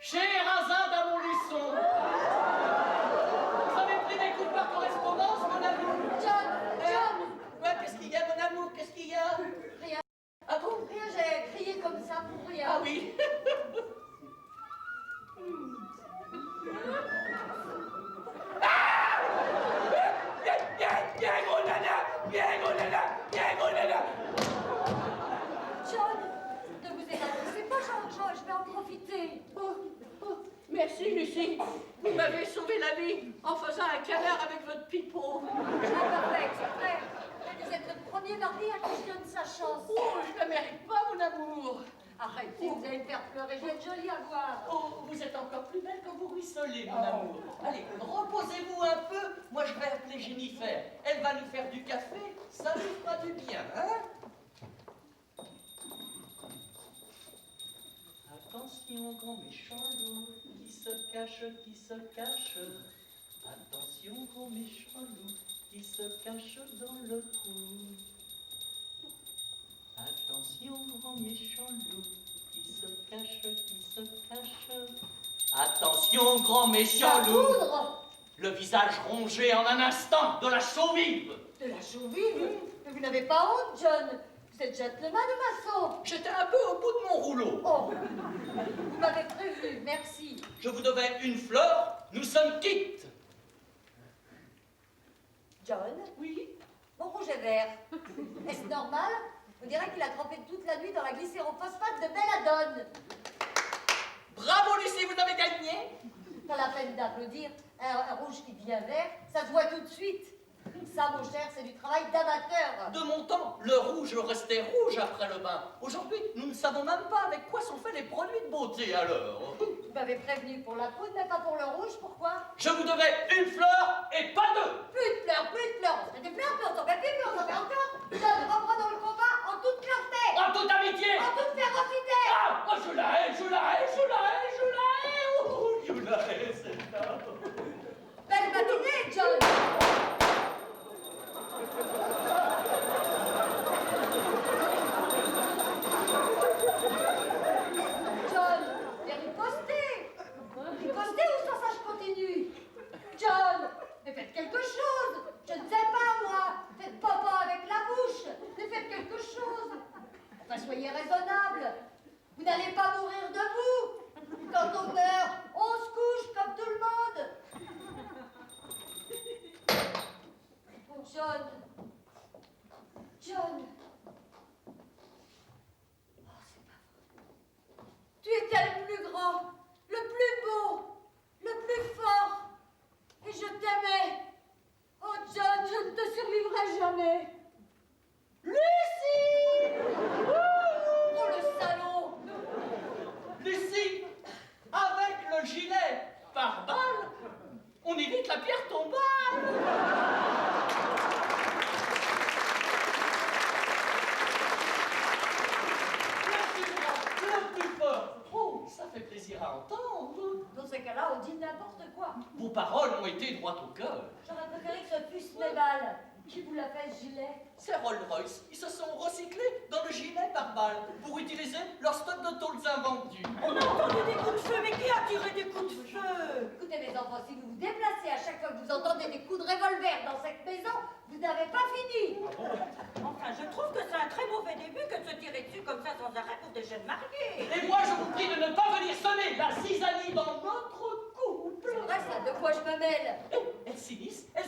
[SPEAKER 9] cher Azin d'Amontluçon, vous avez pris des coups par correspondance, mon amour?
[SPEAKER 7] John!
[SPEAKER 9] Ouais, qu'est-ce qu'il y a, mon amour? Qu'est-ce qu'il y a?
[SPEAKER 7] Rien,
[SPEAKER 9] Ah bon?
[SPEAKER 7] rien, j'ai crié comme ça pour rien.
[SPEAKER 9] Ah oui.
[SPEAKER 7] John, ne vous énervez pas, je vais en profiter.
[SPEAKER 9] Merci, Lucie. Vous m'avez sauvé la vie en faisant un canard avec votre pipeau.
[SPEAKER 7] Ah, pas fait exprès. Mais vous êtes le premier mari à qui je donne sa chance.
[SPEAKER 9] Oh, je ne la mérite pas, mon amour.
[SPEAKER 7] Arrêtez, vous allez me faire pleurer, je vais être jolie à voir.
[SPEAKER 9] Oh, vous êtes encore plus belle quand vous ruisselez, mon amour. Allez, reposez-vous un peu. Moi, je vais appeler Jennifer. Elle va nous faire du café. Ça nous fera du bien, hein? Attention, grand méchant loup, qui se cache, qui se cache. Attention, grand méchant loup, qui se cache dans le trou. Attention, grand méchant loup, qui se cache, qui se cache. Attention, grand méchant
[SPEAKER 7] La
[SPEAKER 9] loup,
[SPEAKER 7] poudre
[SPEAKER 9] le visage rongé en un instant de la chaux vive.
[SPEAKER 7] de la chaux-vive. Mais vous n'avez pas honte, John. Vous êtes gentleman ou maçon?
[SPEAKER 9] J'étais un peu au bout de mon rouleau.
[SPEAKER 7] Oh, vous m'avez prévenu, merci.
[SPEAKER 9] Je vous devais une fleur, nous sommes quittes.
[SPEAKER 7] John,
[SPEAKER 9] Oui.
[SPEAKER 7] mon rouge est vert. Est-ce normal? On dirait qu'il a trempé toute la nuit dans la glycérophosphate de Belladone.
[SPEAKER 9] Bravo, Lucie, vous avez gagné.
[SPEAKER 7] Pas la peine d'applaudir. Un rouge qui devient vert, ça se voit tout de suite. Ça, mon cher, c'est du travail d'amateur.
[SPEAKER 9] De mon temps, le rouge restait rouge après le bain. Aujourd'hui, nous ne savons même pas avec quoi sont faits les produits de beauté, alors.
[SPEAKER 7] Vous m'avez prévenu pour la poudre, mais pas pour le rouge, pourquoi?
[SPEAKER 9] Je vous devais une fleur et pas deux.
[SPEAKER 7] Plus de fleurs, on se fait des fleurs, puis on s'en fait plus, puis on s'en fait encore. John, reprenons le combat en toute clarté,
[SPEAKER 9] En toute amitié.
[SPEAKER 7] en toute férocité.
[SPEAKER 9] Ah, oh, je la hais, je la hais, je la hais, je la hais. Oh, je la hais, celle-là.
[SPEAKER 7] Belle matinée, John. John, viens riposter. Riposter ou sans ça je continue? John, mais faites quelque chose. Je ne sais pas, moi. Faites papa avec la bouche. Mais faites quelque chose. Enfin, soyez raisonnable. Vous n'allez pas mourir debout. Quand on meurt, on se couche comme tout le monde. Oh, John. John. Oh, c'est pas vrai. Tu étais le plus grand, le plus beau, le plus fort. Et je t'aimais. Oh, John, je ne te survivrai jamais. Lucie! Oh, le salaud!
[SPEAKER 9] Lucie, avec le gilet par balle, on évite la pierre tombale. Le plus fort. Oh, ça fait plaisir à entendre.
[SPEAKER 7] Dans ces cas-là, on dit n'importe quoi.
[SPEAKER 9] Vos paroles ont été droites au cœur.
[SPEAKER 7] J'aurais préféré que ce fussent mes balles. Qui vous l'a fait, ce gilet?
[SPEAKER 9] Ces Rolls-Royce, ils se sont recyclés dans le gilet par balle pour utiliser leur stock de tôles invendus.
[SPEAKER 5] On a entendu des coups de feu, mais qui a tiré des coups de feu?
[SPEAKER 7] Écoutez, mes enfants, si vous vous déplacez à chaque fois que vous entendez des coups de revolver dans cette maison, vous n'avez pas fini.
[SPEAKER 5] Enfin, je trouve que c'est un très mauvais début que de se tirer dessus comme ça sans arrêt pour des jeunes mariés.
[SPEAKER 9] Et moi, je vous prie de ne pas venir sonner la zizanie dans notre couple.
[SPEAKER 7] C'est vrai, ça, de quoi je me mêle?
[SPEAKER 9] Elle s'immisce, elle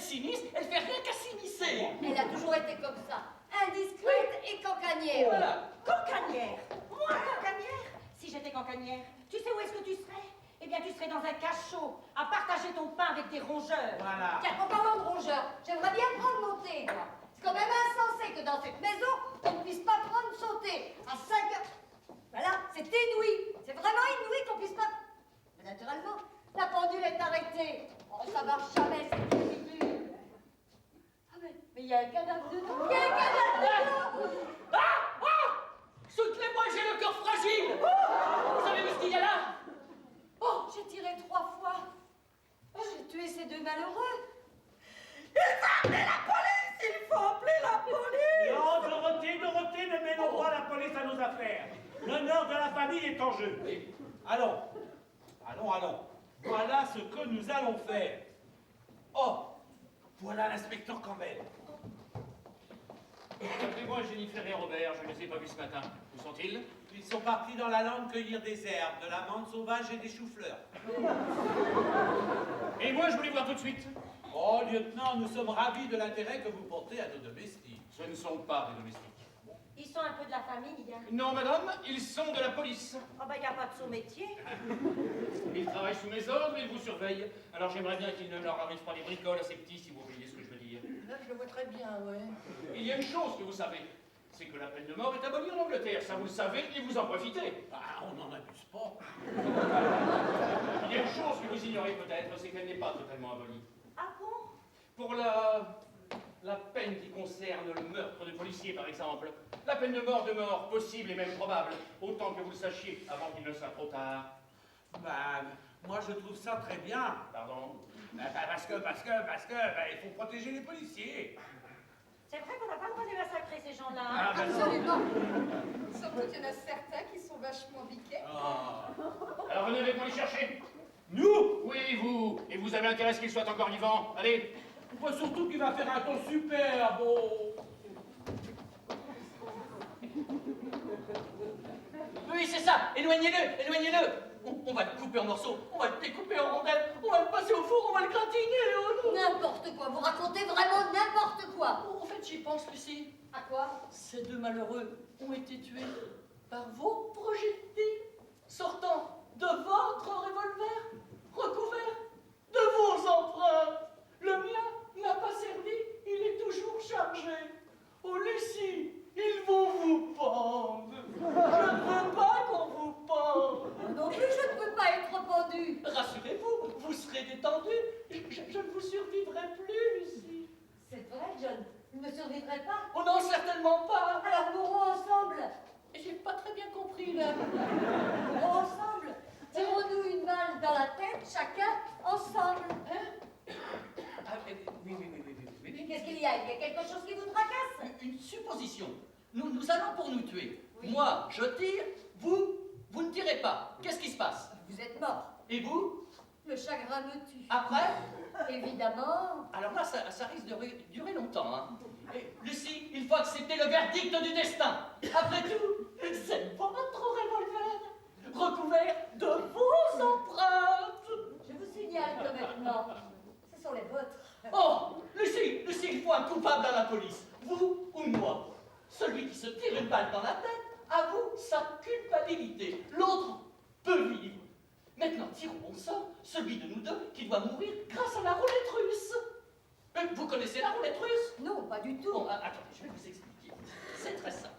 [SPEAKER 9] fait rien qu'à s'immiscer.
[SPEAKER 7] Elle a toujours été comme ça, indiscrète et cancanière.
[SPEAKER 9] Voilà.
[SPEAKER 5] Cancanière. Moi, cancanière. Si j'étais cancanière, tu sais où est-ce que tu serais? Eh bien, tu serais dans un cachot, à partager ton pain avec des rongeurs.
[SPEAKER 8] Voilà.
[SPEAKER 7] Tiens, en parlant de rongeurs, j'aimerais bien prendre mon thé, moi. C'est quand même insensé que dans cette maison, on ne puisse pas prendre son thé à 5 heures. ces deux malheureux.
[SPEAKER 5] Il faut appeler la police! Il faut appeler la police!
[SPEAKER 8] Non, Dorothée, ne mêlons pas la police à nos affaires. L'honneur de la famille est en jeu. Allons. Voilà ce que nous allons faire. Oh, voilà l'inspecteur Campbell.
[SPEAKER 3] Appelez-moi Jennifer et Robert, je ne les ai pas vus ce matin. Où sont-ils?
[SPEAKER 8] Ils sont partis dans la lande cueillir des herbes, de la menthe sauvage et des choux-fleurs.
[SPEAKER 3] Et moi, je voulais voir tout de suite.
[SPEAKER 8] Oh, lieutenant, nous sommes ravis de l'intérêt que vous portez à nos domestiques.
[SPEAKER 3] Ce ne sont pas des domestiques.
[SPEAKER 5] Ils sont un peu de la famille, hein?
[SPEAKER 3] Non, madame, ils sont de la police.
[SPEAKER 5] Oh, ben, il n'y a pas de sous-métier.
[SPEAKER 3] Ils travaillent sous mes ordres, ils vous surveillent. Alors j'aimerais bien qu'il ne leur arrive pas des bricoles à ces petits, si vous voyez ce que je veux dire.
[SPEAKER 9] Là, je le vois très bien, ouais.
[SPEAKER 3] Il y a une chose que vous savez, c'est que la peine de mort est abolie en Angleterre. Ça, vous le savez et vous en profitez.
[SPEAKER 8] Ah, on n'en abuse pas.
[SPEAKER 3] Il y a une chose que vous ignorez peut-être, c'est qu'elle n'est pas totalement abolie.
[SPEAKER 5] Ah bon?
[SPEAKER 3] Pour la peine qui concerne le meurtre de policiers, par exemple, la peine de mort demeure possible et même probable, autant que vous le sachiez avant qu'il ne soit trop tard.
[SPEAKER 8] Ben, moi je trouve ça très bien.
[SPEAKER 3] Pardon?
[SPEAKER 8] Ben, parce que, il faut protéger les policiers.
[SPEAKER 5] C'est vrai qu'on n'a pas le droit de massacrer ces gens-là.
[SPEAKER 8] Ah,
[SPEAKER 5] Hein?
[SPEAKER 8] ben non.
[SPEAKER 6] Absolument. Surtout qu'il y en a certains qui sont vachement biquets.
[SPEAKER 8] Ah.
[SPEAKER 3] Alors venez avec moi les chercher.
[SPEAKER 8] Nous?
[SPEAKER 3] Oui, vous. Et vous avez intérêt à ce qu'il soit encore vivant. Allez.
[SPEAKER 8] Moi, surtout qu'il va faire un ton super beau.
[SPEAKER 9] Oui, c'est ça. Éloignez-le. On va le couper en morceaux, on va le découper en rondelles, on va le passer au four, on va le gratiner. Oh, non.
[SPEAKER 7] N'importe quoi, vous racontez vraiment n'importe quoi.
[SPEAKER 9] En fait, j'y pense, Lucie.
[SPEAKER 7] À quoi?
[SPEAKER 9] Ces deux malheureux ont été tués par vos projectiles sortant de votre revolver, recouvert de vos empreintes. Le mien n'a pas servi, il est toujours chargé. Oh, Lucie, ils vont vous pendre. Je ne veux pas qu'on vous pende.
[SPEAKER 7] Non plus, je ne peux pas être pendu.
[SPEAKER 9] Rassurez-vous, vous serez détendu. Je ne vous survivrai plus, Lucie.
[SPEAKER 7] C'est vrai, John. Vous ne survivrez pas.
[SPEAKER 9] Oh non, certainement pas.
[SPEAKER 7] Alors mourons ensemble.
[SPEAKER 9] J'ai pas très bien compris, là.
[SPEAKER 7] Mourons ensemble. Tirons-nous une balle dans la tête, chacun, ensemble.
[SPEAKER 9] Ah, oui.
[SPEAKER 7] Qu'est-ce qu'il y a? Il y a quelque chose qui vous tracasse?
[SPEAKER 9] Une supposition. Nous allons pour nous tuer.
[SPEAKER 7] Oui.
[SPEAKER 9] Moi, je tire, vous ne tirez pas. Qu'est-ce qui se passe?
[SPEAKER 7] Vous êtes mort.
[SPEAKER 9] Et vous?
[SPEAKER 7] Le chagrin me tue.
[SPEAKER 9] Après?
[SPEAKER 7] Évidemment.
[SPEAKER 9] Alors là, ça risque de durer longtemps. Hein. Et, Lucie, il faut accepter le verdict du destin. Après tout, c'est votre revolver, recouvert de vos empreintes.
[SPEAKER 7] Je vous signale que maintenant, ce sont les vôtres.
[SPEAKER 9] Oh, Lucie, il faut un coupable à la police. Vous ou moi. Celui qui se tire une balle dans la tête avoue sa culpabilité. L'autre peut vivre. Maintenant, tirons au sort celui de nous deux qui doit mourir grâce à la roulette russe. Vous connaissez la roulette russe?
[SPEAKER 7] Non, pas du tout.
[SPEAKER 9] Bon, attendez, je vais vous expliquer. C'est très simple.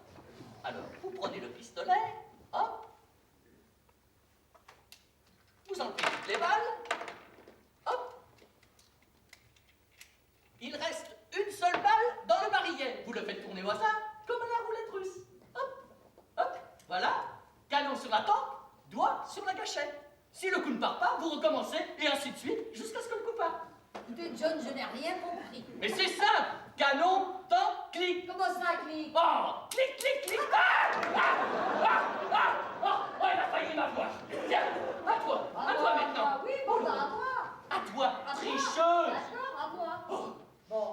[SPEAKER 9] Alors, vous prenez le pistolet, hop. Vous enlevez toutes les balles, hop. Il reste une seule balle dans le barillet. Vous le faites tourner au hasard, comme à la roulette russe. Hop, hop, voilà. Canon sur la tempe, doigt sur la gâchette. Si le coup ne part pas, vous recommencez, et ainsi de suite, jusqu'à ce que le coup parte.
[SPEAKER 7] Écoutez, John, je n'ai rien compris.
[SPEAKER 9] Mais c'est simple. Canon, temps, clic.
[SPEAKER 7] Comment ça, clic?
[SPEAKER 9] Oh, clic, clic, clic. Oh, elle a failli m'avoir. Tiens, à toi maintenant.
[SPEAKER 7] Oui, bon, bah, à moi.
[SPEAKER 9] À toi,
[SPEAKER 7] À moi.
[SPEAKER 9] tricheuse.
[SPEAKER 7] D'accord, à moi.
[SPEAKER 9] Oh.
[SPEAKER 7] Bon.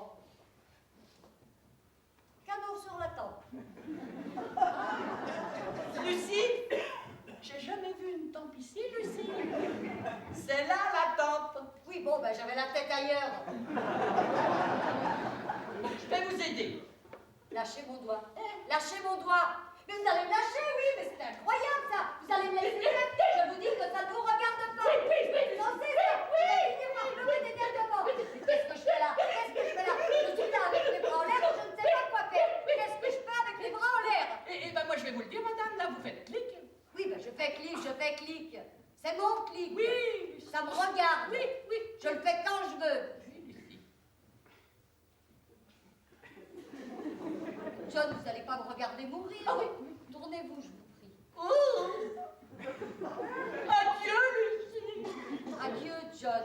[SPEAKER 7] Canon sur la tempe.
[SPEAKER 9] Lucie, j'ai jamais vu une tempe ici, Lucie. C'est là la tempe.
[SPEAKER 7] Oui, bon, ben, j'avais la tête ailleurs.
[SPEAKER 9] Je vais vous aider.
[SPEAKER 7] Lâchez mon doigt. Lâchez mon doigt. Mais vous allez me lâcher, oui, mais c'est incroyable, ça. Vous allez me laisser. Je vous dis que ça ne vous regarde pas.
[SPEAKER 9] Oui.
[SPEAKER 7] Non, c'est ça. Excusez-moi, je me dégarde. Qu'est-ce que je fais là? Qu'est-ce que je fais là? Je suis là avec les bras en l'air, je ne sais pas quoi faire. Qu'est-ce que je fais avec les bras en l'air?
[SPEAKER 9] Et ben moi je vais vous le dire, madame, là vous faites clic.
[SPEAKER 7] Oui, ben je fais clic. C'est mon clic.
[SPEAKER 9] Oui.
[SPEAKER 7] Ça me regarde.
[SPEAKER 9] Oui.
[SPEAKER 7] Je le fais quand je veux.
[SPEAKER 9] Oui, Lucie.
[SPEAKER 7] John, vous n'allez pas me regarder mourir.
[SPEAKER 9] Ah oui.
[SPEAKER 7] Tournez-vous, je vous prie.
[SPEAKER 9] Oh. Adieu, Lucie.
[SPEAKER 7] Adieu, John.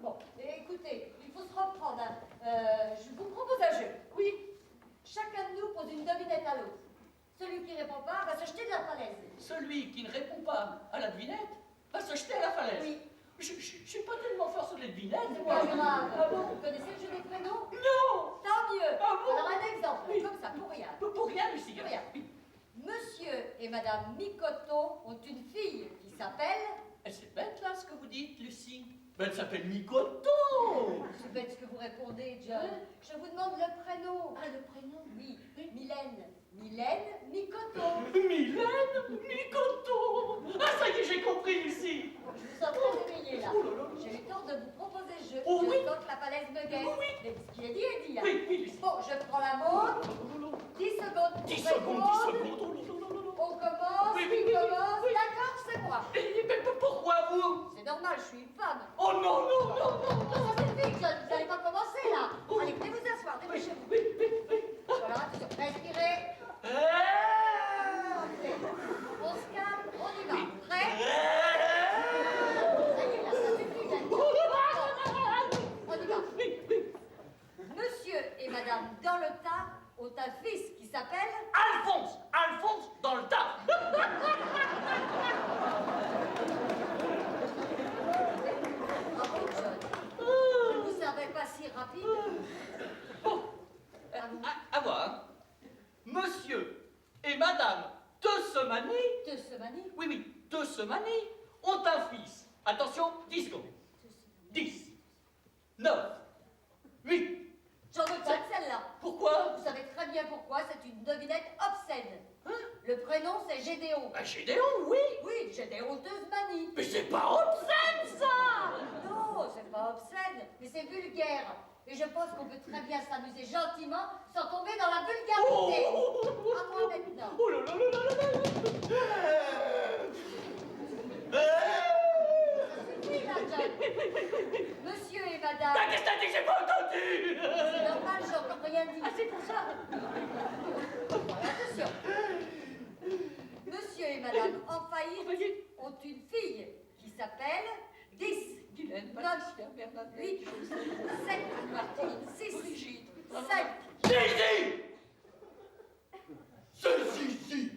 [SPEAKER 7] Bon, écoutez, il faut se reprendre. Hein. Je vous propose un jeu. Oui. Chacun de nous pose une devinette à l'autre. Celui qui répond pas va se jeter de la falaise.
[SPEAKER 9] Celui qui ne répond pas à la devinette va se jeter à la falaise.
[SPEAKER 7] Oui.
[SPEAKER 9] Je suis pas tellement fort sur les devinettes,
[SPEAKER 7] C'est
[SPEAKER 9] moi.
[SPEAKER 7] pas grave. Vous connaissez le jeu des prénoms?
[SPEAKER 9] Non.
[SPEAKER 7] Tant mieux.
[SPEAKER 9] Ah bon?
[SPEAKER 7] Alors un exemple,
[SPEAKER 9] Oui.
[SPEAKER 7] comme ça, pour rien.
[SPEAKER 9] Pour rien, Lucie.
[SPEAKER 7] Pour rien. Monsieur et Madame Mikoto ont une fille qui s'appelle...
[SPEAKER 9] C'est bête, là, ce que vous dites, Lucie. Ben, elle s'appelle Mikoto.
[SPEAKER 7] C'est bête ce que vous répondez, John. Je vous demande le prénom. Ah, le prénom, oui. Mylène. Mylène Mikoto.
[SPEAKER 9] Mylène Mikoto. Ah, ça y est, j'ai compris, Lucie.
[SPEAKER 7] Je vous sens très éveillée, là.
[SPEAKER 9] Oh là là.
[SPEAKER 7] J'ai eu le temps de vous proposer le jeu.
[SPEAKER 9] Oh
[SPEAKER 7] je
[SPEAKER 9] oui.
[SPEAKER 7] sens que la falaise me guette.
[SPEAKER 9] Oui.
[SPEAKER 7] Mais ce qui est dit est dit. Hein.
[SPEAKER 9] Oui, oui, Lucie.
[SPEAKER 7] Bon, je prends la montre. 10 secondes. pour
[SPEAKER 9] 10 secondes, 10
[SPEAKER 7] répondre.
[SPEAKER 9] secondes.
[SPEAKER 7] On commence,
[SPEAKER 9] Oui,
[SPEAKER 7] qui
[SPEAKER 9] oui,
[SPEAKER 7] commence.
[SPEAKER 9] oui.
[SPEAKER 7] D'accord, c'est moi.
[SPEAKER 9] Mais pourquoi vous?
[SPEAKER 7] C'est normal, je suis une femme.
[SPEAKER 9] Oh non, non, non, non, non.
[SPEAKER 7] Ça suffit, John, vous n'allez pas commencer là. Allez, venez vous asseoir,
[SPEAKER 9] Oui,
[SPEAKER 7] dépêchez-vous.
[SPEAKER 9] oui, oui, oui.
[SPEAKER 7] Voilà, attention, respirez.
[SPEAKER 9] Ah.
[SPEAKER 7] On se calme, on y va. Prêt? Ça y est, là, ça suffit, là. On y va.
[SPEAKER 9] Oui, oui.
[SPEAKER 7] Monsieur et Madame dans le tas ont un fils qui s'appelle...
[SPEAKER 9] Alphonse, Alphonse dans le tas.
[SPEAKER 7] Bravo, John. Je ne vous savais pas si rapide.
[SPEAKER 9] Bon, à moi. Monsieur et Madame Tessemani,
[SPEAKER 7] Tessemani.
[SPEAKER 9] oui, oui, Tessemani, ont un fils. Attention, 10 secondes. 10, 9, 8.
[SPEAKER 7] J'en veux pas de celle-là.
[SPEAKER 9] Pourquoi?
[SPEAKER 7] Vous savez très bien pourquoi, c'est une devinette obscène.
[SPEAKER 9] Hein?
[SPEAKER 7] Le prénom, c'est Gédéon.
[SPEAKER 9] Bah, Gédéon, oui.
[SPEAKER 7] Oui, Gédéon Tesmani.
[SPEAKER 9] Mais c'est pas obscène, ça.
[SPEAKER 7] Non, c'est pas obscène, mais c'est vulgaire. Et je pense qu'on peut très bien s'amuser gentiment sans tomber dans la vulgarité. À moi maintenant.
[SPEAKER 9] Oh là là là là là là.
[SPEAKER 7] Ça suffit là, John. Monsieur et Madame.
[SPEAKER 9] Bah, qu'est-ce que t'as dit? J'ai pas entendu.
[SPEAKER 7] C'est normal, j'ai encore rien dit.
[SPEAKER 9] Ah, c'est pour ça.
[SPEAKER 7] Attention. Monsieur et Madame en faillite ont une fille qui s'appelle 10,
[SPEAKER 9] Guylaine,
[SPEAKER 7] 9,
[SPEAKER 9] Patricia, Bernadette,
[SPEAKER 7] 8, 7, Martine, 6,
[SPEAKER 9] Brigitte,
[SPEAKER 7] 5.
[SPEAKER 8] Zizi! C'est Zizi!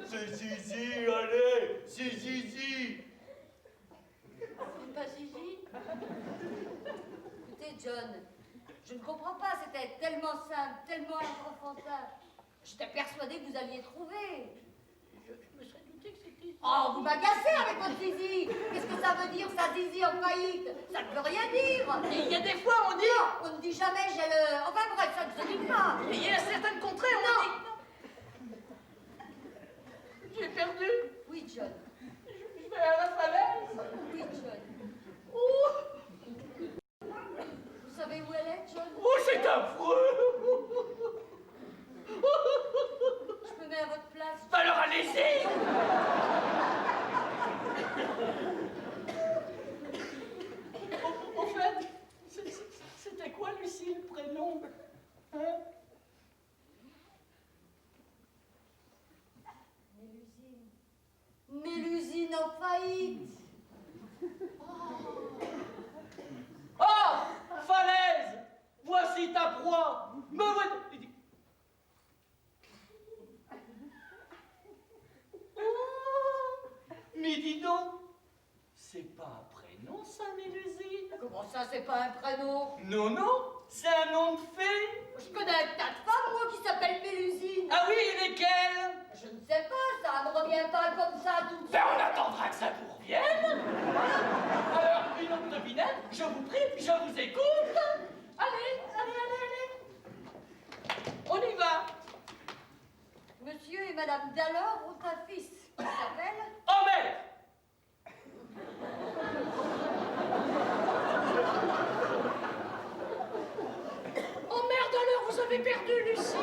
[SPEAKER 8] C'est Zizi, allez! C'est Zizi!
[SPEAKER 7] C'est pas Gigi? Écoutez, John, je ne comprends pas, c'était tellement simple, tellement enfantin. J'étais persuadée que vous alliez trouver.
[SPEAKER 9] Je me serais douté que c'était...
[SPEAKER 7] Oh, vous m'agacez avec votre zizi. Qu'est-ce que ça veut dire, ça, zizi en faillite? Ça ne veut rien dire.
[SPEAKER 9] Et il y a des fois, on dit...
[SPEAKER 7] Non, on ne dit jamais j'ai le... Enfin bref, ça ne se dit pas.
[SPEAKER 9] Et il y a certaines contrées, on dit... J'ai perdu.
[SPEAKER 7] Oui, John.
[SPEAKER 9] Je vais à la falaise.
[SPEAKER 7] Oui, John.
[SPEAKER 9] Oh,
[SPEAKER 7] Vous savez où elle est, John?
[SPEAKER 9] oh c'est affreux.
[SPEAKER 7] Je me mets à votre place.
[SPEAKER 9] Alors allez-y. Au fait, c'était quoi, Lucie, le prénom? Hein?
[SPEAKER 7] Mélusine en faillite.
[SPEAKER 9] Oh, falaise, voici ta proie. Me voilà... Oh, mais dis donc, c'est pas un prénom, ça, Mélusine?
[SPEAKER 7] Comment ça, c'est pas un prénom?
[SPEAKER 9] Non, non, c'est un nom de fée.
[SPEAKER 7] Je connais un tas de femmes, moi, qui s'appellent Mélusine.
[SPEAKER 9] Ah oui, et lesquelles?
[SPEAKER 7] Je ne sais pas, ça me revient pas comme ça tout de suite.
[SPEAKER 9] Ben, on attendra que ça vous revienne. Alors, une autre devinette, je vous prie, je vous écoute. Allez, allez, allez, allez. On y va.
[SPEAKER 7] Monsieur et Madame Dallor ont un fils qui s'appelle...
[SPEAKER 9] Homer. Oh merde alors, vous avez perdu, Lucie.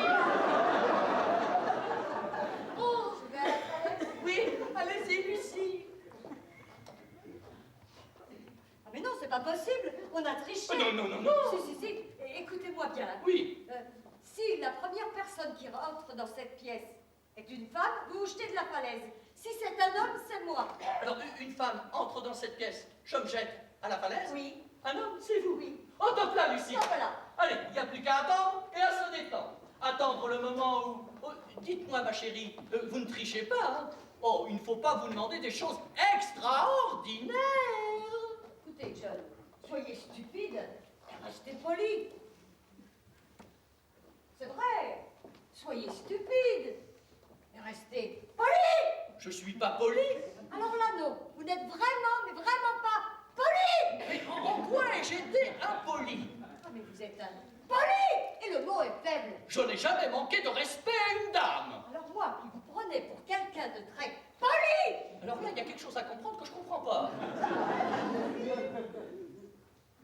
[SPEAKER 9] Oh,
[SPEAKER 7] Je vais à la falaise.
[SPEAKER 9] oui, allez-y, Lucie.
[SPEAKER 7] Ah mais non, c'est pas possible, on a triché.
[SPEAKER 9] Ah, non, non, non, non.
[SPEAKER 7] Si, écoutez-moi bien.
[SPEAKER 9] Oui.
[SPEAKER 7] Si la première personne qui rentre dans cette pièce est une femme, vous vous jetez de la falaise. Si c'est un homme, c'est moi.
[SPEAKER 9] Alors, une femme entre dans cette pièce, je me jette à la falaise.
[SPEAKER 7] Oui.
[SPEAKER 9] Un homme, c'est vous.
[SPEAKER 7] Oui.
[SPEAKER 9] En top là, Lucie.
[SPEAKER 7] Ah, voilà.
[SPEAKER 9] Allez, il n'y a plus qu'à attendre et à se détendre. Attendre le moment où... Oh, dites-moi, ma chérie, vous ne trichez pas, hein? Oh, il ne faut pas vous demander des choses extraordinaires.
[SPEAKER 7] Écoutez, John, soyez stupide et restez poli. C'est vrai. Soyez stupide et restez poli.
[SPEAKER 9] Je suis pas poli.
[SPEAKER 7] Alors là, non. Vous n'êtes vraiment, mais vraiment pas poli.
[SPEAKER 9] Mais en quoi ai-je été impoli?
[SPEAKER 7] Ah, mais vous êtes un poli. Et le mot est faible.
[SPEAKER 9] Je n'ai jamais manqué de respect à une dame.
[SPEAKER 7] Alors moi, qui vous prenez pour quelqu'un de très poli.
[SPEAKER 9] Alors là, il y a quelque chose à comprendre que je comprends pas.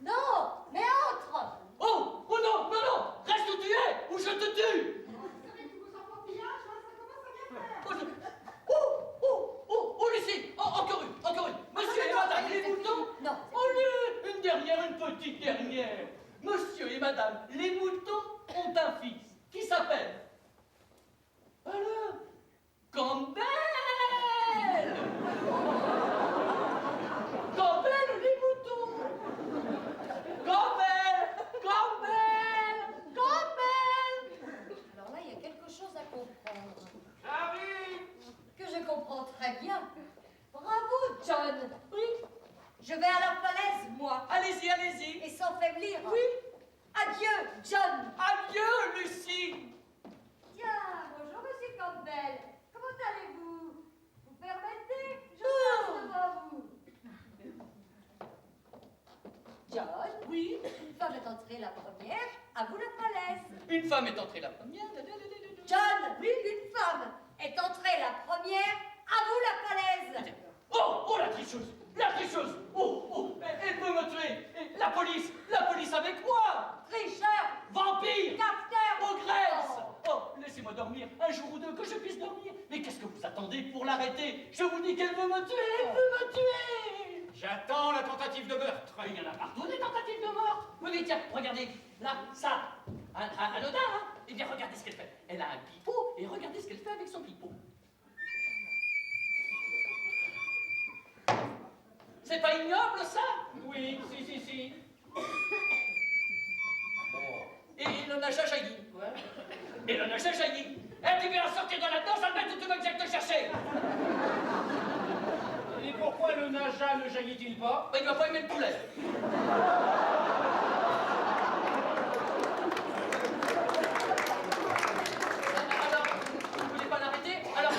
[SPEAKER 7] Non, mais entre.
[SPEAKER 9] Oh, oh non, non, non, reste où tu es, ou je te tue. Oh, Lucie, encore une. Monsieur et madame les moutons.
[SPEAKER 7] Non.
[SPEAKER 9] Allez, une dernière, une petite dernière. Monsieur et madame les moutons ont un fils qui s'appelle... Alors, Campbell. Campbell les moutons. Campbell.
[SPEAKER 7] Alors là, il y a quelque chose à comprendre.
[SPEAKER 8] J'arrive.
[SPEAKER 7] Que je comprends très bien. Bravo, John.
[SPEAKER 9] Oui,
[SPEAKER 7] Je vais à la falaise, moi.
[SPEAKER 9] allez-y, allez-y.
[SPEAKER 7] Et sans faiblir.
[SPEAKER 9] Oui.
[SPEAKER 7] Adieu, John.
[SPEAKER 9] Adieu, Lucie.
[SPEAKER 7] Tiens, bonjour, monsieur Campbell. Comment allez-vous? Vous permettez? Je passe devant vous. John?
[SPEAKER 9] Oui.
[SPEAKER 7] Une femme est entrée la première, à vous la falaise.
[SPEAKER 9] Une femme est entrée la première.
[SPEAKER 7] John, une femme est entrée la première, à vous la falaise.
[SPEAKER 9] Oh, la tricheuse. Oh, elle veut me tuer. Et la police avec moi.
[SPEAKER 7] Tricheur,
[SPEAKER 9] Vampire,
[SPEAKER 7] cafeteur,
[SPEAKER 9] ogresse. Oh, laissez-moi dormir, un jour ou deux, que je puisse dormir. Mais qu'est-ce que vous attendez pour l'arrêter? Je vous dis qu'elle veut me tuer,
[SPEAKER 3] J'attends la tentative de meurtre.
[SPEAKER 9] Il y en a partout des tentatives de mort. Oui, tiens, regardez, là, ça, anodin, hein? Eh bien, regardez ce qu'elle fait. Elle a un pipeau, et regardez ce qu'elle fait avec son pipeau. C'est pas ignoble, ça?
[SPEAKER 3] Oui, si.
[SPEAKER 9] Et le nage a jailli. Et le nage a jailli. Eh, tu viens sortir de là-dedans, ça le met où tu veux que j'aille te chercher.
[SPEAKER 3] Et pourquoi le naja ne jaillit-il pas?
[SPEAKER 9] Il va pas aimer le poulet. Alors, vous voulez pas l'arrêter? Alors,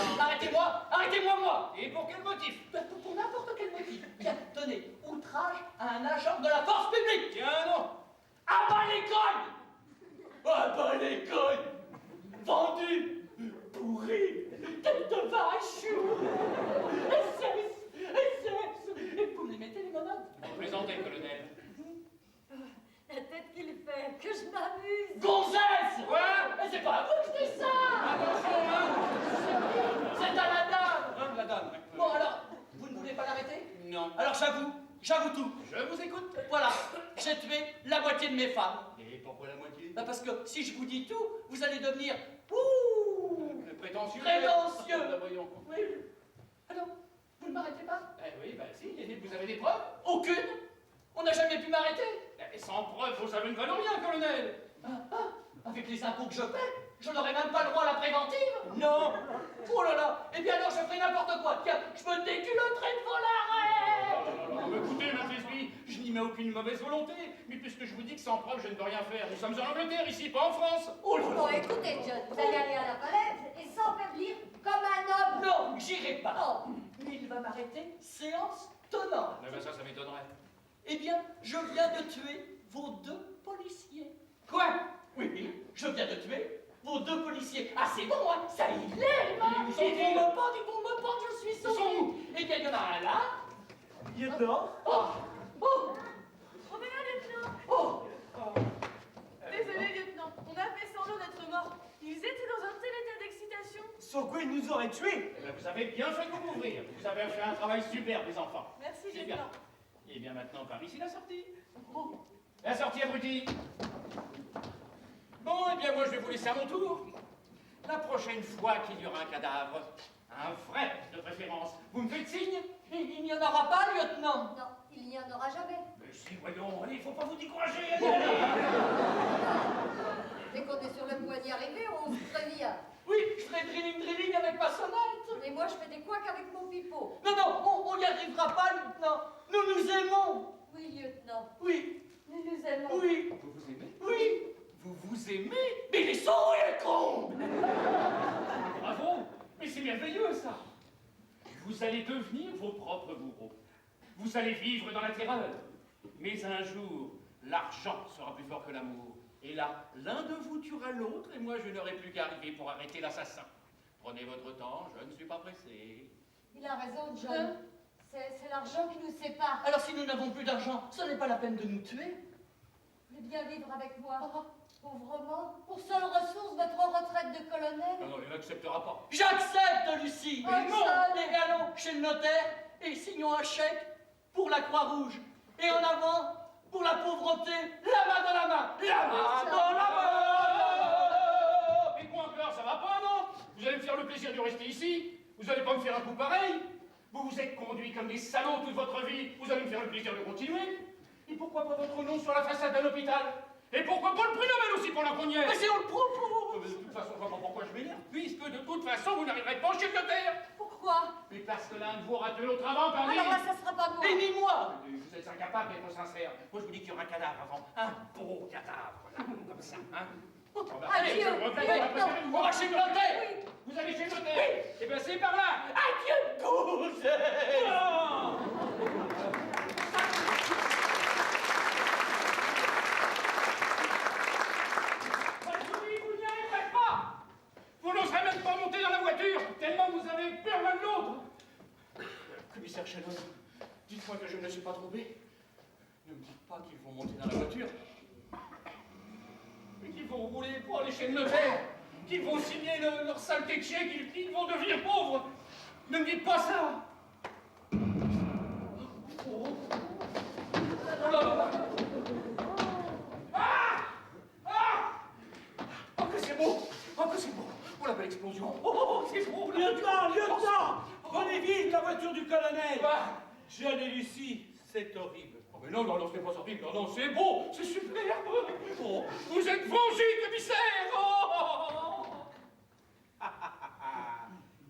[SPEAKER 9] arrêtez-moi, moi.
[SPEAKER 3] Et pour quel motif?
[SPEAKER 9] Pour n'importe quel motif. Bien, tenez, outrage à un agent de la force publique.
[SPEAKER 3] Tiens, non.
[SPEAKER 9] À bas les couilles! À bas les couilles! Vendu! Pourri! Tête de vache! SS! Et vous me les mettez, les menottes?
[SPEAKER 3] Présentez, colonel.
[SPEAKER 7] La tête qu'il fait, que je m'amuse.
[SPEAKER 9] Gonzesse!
[SPEAKER 3] Quoi?
[SPEAKER 9] Mais c'est pas à vous que je dis ça!
[SPEAKER 3] Attention, hein.
[SPEAKER 9] C'est à la dame!
[SPEAKER 3] Hein, la dame.
[SPEAKER 9] Bon, alors, vous ne voulez pas l'arrêter?
[SPEAKER 3] Non.
[SPEAKER 9] Alors j'avoue tout.
[SPEAKER 3] Je vous écoute.
[SPEAKER 9] Voilà, j'ai tué la moitié de mes femmes.
[SPEAKER 3] Et pourquoi la moitié?
[SPEAKER 9] Bah parce que si je vous dis tout, vous allez devenir
[SPEAKER 3] Prétentieux.
[SPEAKER 9] prétentieux.
[SPEAKER 3] Voyons.
[SPEAKER 9] Oui. Alors, vous ne m'arrêtez pas?
[SPEAKER 3] Oui, bah si. Et vous avez des preuves?
[SPEAKER 9] Aucune. On n'a jamais pu m'arrêter.
[SPEAKER 3] Et sans preuve, vos aveux ne valent rien, colonel.
[SPEAKER 9] Avec les impôts que je paie, je n'aurai même pas le droit à la préventive. Non. Oh là là. Eh bien alors, je ferai n'importe quoi. Tiens, je me déculotterai devant l'arrêt.
[SPEAKER 3] Alors, écoutez, ma Frisbee, je n'y mets aucune mauvaise volonté, mais puisque je vous dis que sans preuve, je ne peux rien faire. Nous sommes en Angleterre, ici, pas en France.
[SPEAKER 9] Oh là là.
[SPEAKER 7] Bon, écoutez, John, vous allez aller à la falaise et sans faiblir comme un homme.
[SPEAKER 9] Non, j'irai pas.
[SPEAKER 7] Oh.
[SPEAKER 9] Mais il va m'arrêter, séance tenante.
[SPEAKER 3] Eh ben ça m'étonnerait.
[SPEAKER 9] Eh bien, je viens de tuer vos 2 policiers.
[SPEAKER 3] Quoi?
[SPEAKER 9] Oui, je viens de tuer vos 2 policiers. Ah, c'est bon, hein, ça y est, hein.
[SPEAKER 3] Ils sont
[SPEAKER 9] Ils vont
[SPEAKER 3] où?
[SPEAKER 9] me prendre, je suis sauvé.
[SPEAKER 3] sont où?
[SPEAKER 9] Eh bien, il y en a un là.
[SPEAKER 2] Lieutenant.
[SPEAKER 9] Oh,
[SPEAKER 4] Revenez, lieutenant.
[SPEAKER 9] oh.
[SPEAKER 4] Désolé, lieutenant. On a fait semblant d'être morts. Ils étaient dans un tel état d'excitation.
[SPEAKER 2] Sans quoi il nous aurait tués.
[SPEAKER 3] Eh ben, vous avez bien fait de vous couvrir. Vous avez fait un travail superbe, les enfants.
[SPEAKER 4] Merci,
[SPEAKER 3] C'est bien.
[SPEAKER 4] lieutenant.
[SPEAKER 3] Et bien maintenant, par ici, la sortie. La sortie, abruti. Bon, eh bien moi, je vais vous laisser à mon tour. La prochaine fois qu'il y aura un cadavre, hein, Un vrai, de préférence. Vous me faites signe?
[SPEAKER 9] Il n'y en aura pas, lieutenant.
[SPEAKER 7] Non, il n'y en aura jamais.
[SPEAKER 3] Mais si, voyons, allez, faut pas vous décourager, allez, allez.
[SPEAKER 7] Dès qu'on est sur le point d'y arriver, on se prévient.
[SPEAKER 9] Oui, je ferai drilling avec ma sonnette.
[SPEAKER 7] Et moi, je fais des couacs avec mon pipeau.
[SPEAKER 9] Non, non, on n'y arrivera pas, lieutenant. Nous nous aimons.
[SPEAKER 7] Oui, lieutenant.
[SPEAKER 9] Oui,
[SPEAKER 7] Nous nous aimons.
[SPEAKER 9] oui,
[SPEAKER 3] Vous vous aimez?
[SPEAKER 9] oui.
[SPEAKER 3] Vous vous aimez?
[SPEAKER 9] Mais il est sourd, il est con.
[SPEAKER 3] Bravo! Mais c'est merveilleux, ça! Vous allez devenir vos propres bourreaux. Vous allez vivre dans la terreur. Mais un jour, l'argent sera plus fort que l'amour. Et là, l'un de vous tuera l'autre, et moi, je n'aurai plus qu'à arriver pour arrêter l'assassin. Prenez votre temps, je ne suis pas pressé.
[SPEAKER 7] Il a raison, John. C'est l'argent qui nous sépare.
[SPEAKER 9] Alors si nous n'avons plus d'argent, ce n'est pas la peine de nous tuer.
[SPEAKER 7] Vous voulez bien vivre avec moi? Pauvrement? Pour seule ressource, votre retraite de colonel?
[SPEAKER 3] Non, non, il n'acceptera pas.
[SPEAKER 9] J'accepte, Lucie.
[SPEAKER 7] Oh,
[SPEAKER 9] Mais non,
[SPEAKER 7] John.
[SPEAKER 9] et allons chez le notaire et signons un chèque pour la Croix-Rouge. Et en avant, pour la pauvreté, la main dans la main, la main dans la main.
[SPEAKER 3] Mais quoi encore, ça va pas, non? Vous allez me faire le plaisir de rester ici? Vous allez pas me faire un coup pareil? Vous vous êtes conduits comme des salauds toute votre vie, vous allez me faire le plaisir de continuer? Et pourquoi pas votre nom sur la façade d'un hôpital? Et pourquoi pas le prix Nobel aussi pour la cognée?
[SPEAKER 9] Mais si on le propose.
[SPEAKER 3] De toute façon, je vois pas pourquoi je m'énerve, puisque de toute façon, vous n'arriverez pas chez le notaire.
[SPEAKER 7] Pourquoi?
[SPEAKER 3] Mais parce que l'un de vous aura tué l'autre avant, parmi.
[SPEAKER 7] Alors là, ça sera pas moi.
[SPEAKER 9] Et ni moi.
[SPEAKER 3] Vous êtes incapable d'être sincère. Moi, je vous dis qu'il y aura un cadavre avant. Un beau cadavre, là, comme ça, hein. Oh, bah,
[SPEAKER 7] Adieu.
[SPEAKER 3] allez, je le regrette,
[SPEAKER 9] On va chez le notaire.
[SPEAKER 3] Vous allez chez le notaire. Eh bien, c'est par là.
[SPEAKER 9] Adieu, Gouze.
[SPEAKER 3] Vous n'y arriverez pas. Vous n'oserez même pas monter dans la voiture, tellement vous avez peur l'un de l'autre. Commissaire Shannon, dites-moi que je ne me suis pas trompé. Ne me dites pas qu'ils vont monter dans la voiture. Mais qu'ils vont rouler pour aller chez le notaire. Qu'ils vont signer leur saleté de chèque, qu'ils vont devenir pauvres. Ne me dites pas ça. Oh. Oh là là. Ah! Ah! Oh, que c'est beau! Oh, que c'est beau! Oh, la belle explosion! Oh, c'est beau!
[SPEAKER 8] Lieutenant, lieutenant, prenez vite la voiture du colonel.
[SPEAKER 3] Ah!
[SPEAKER 8] John et Lucie, c'est horrible.
[SPEAKER 3] Oh, mais non, non, non, ce n'est pas sorti. Non, non, c'est beau! C'est superbe! Oh, vous êtes vengé, commissaire! Oh!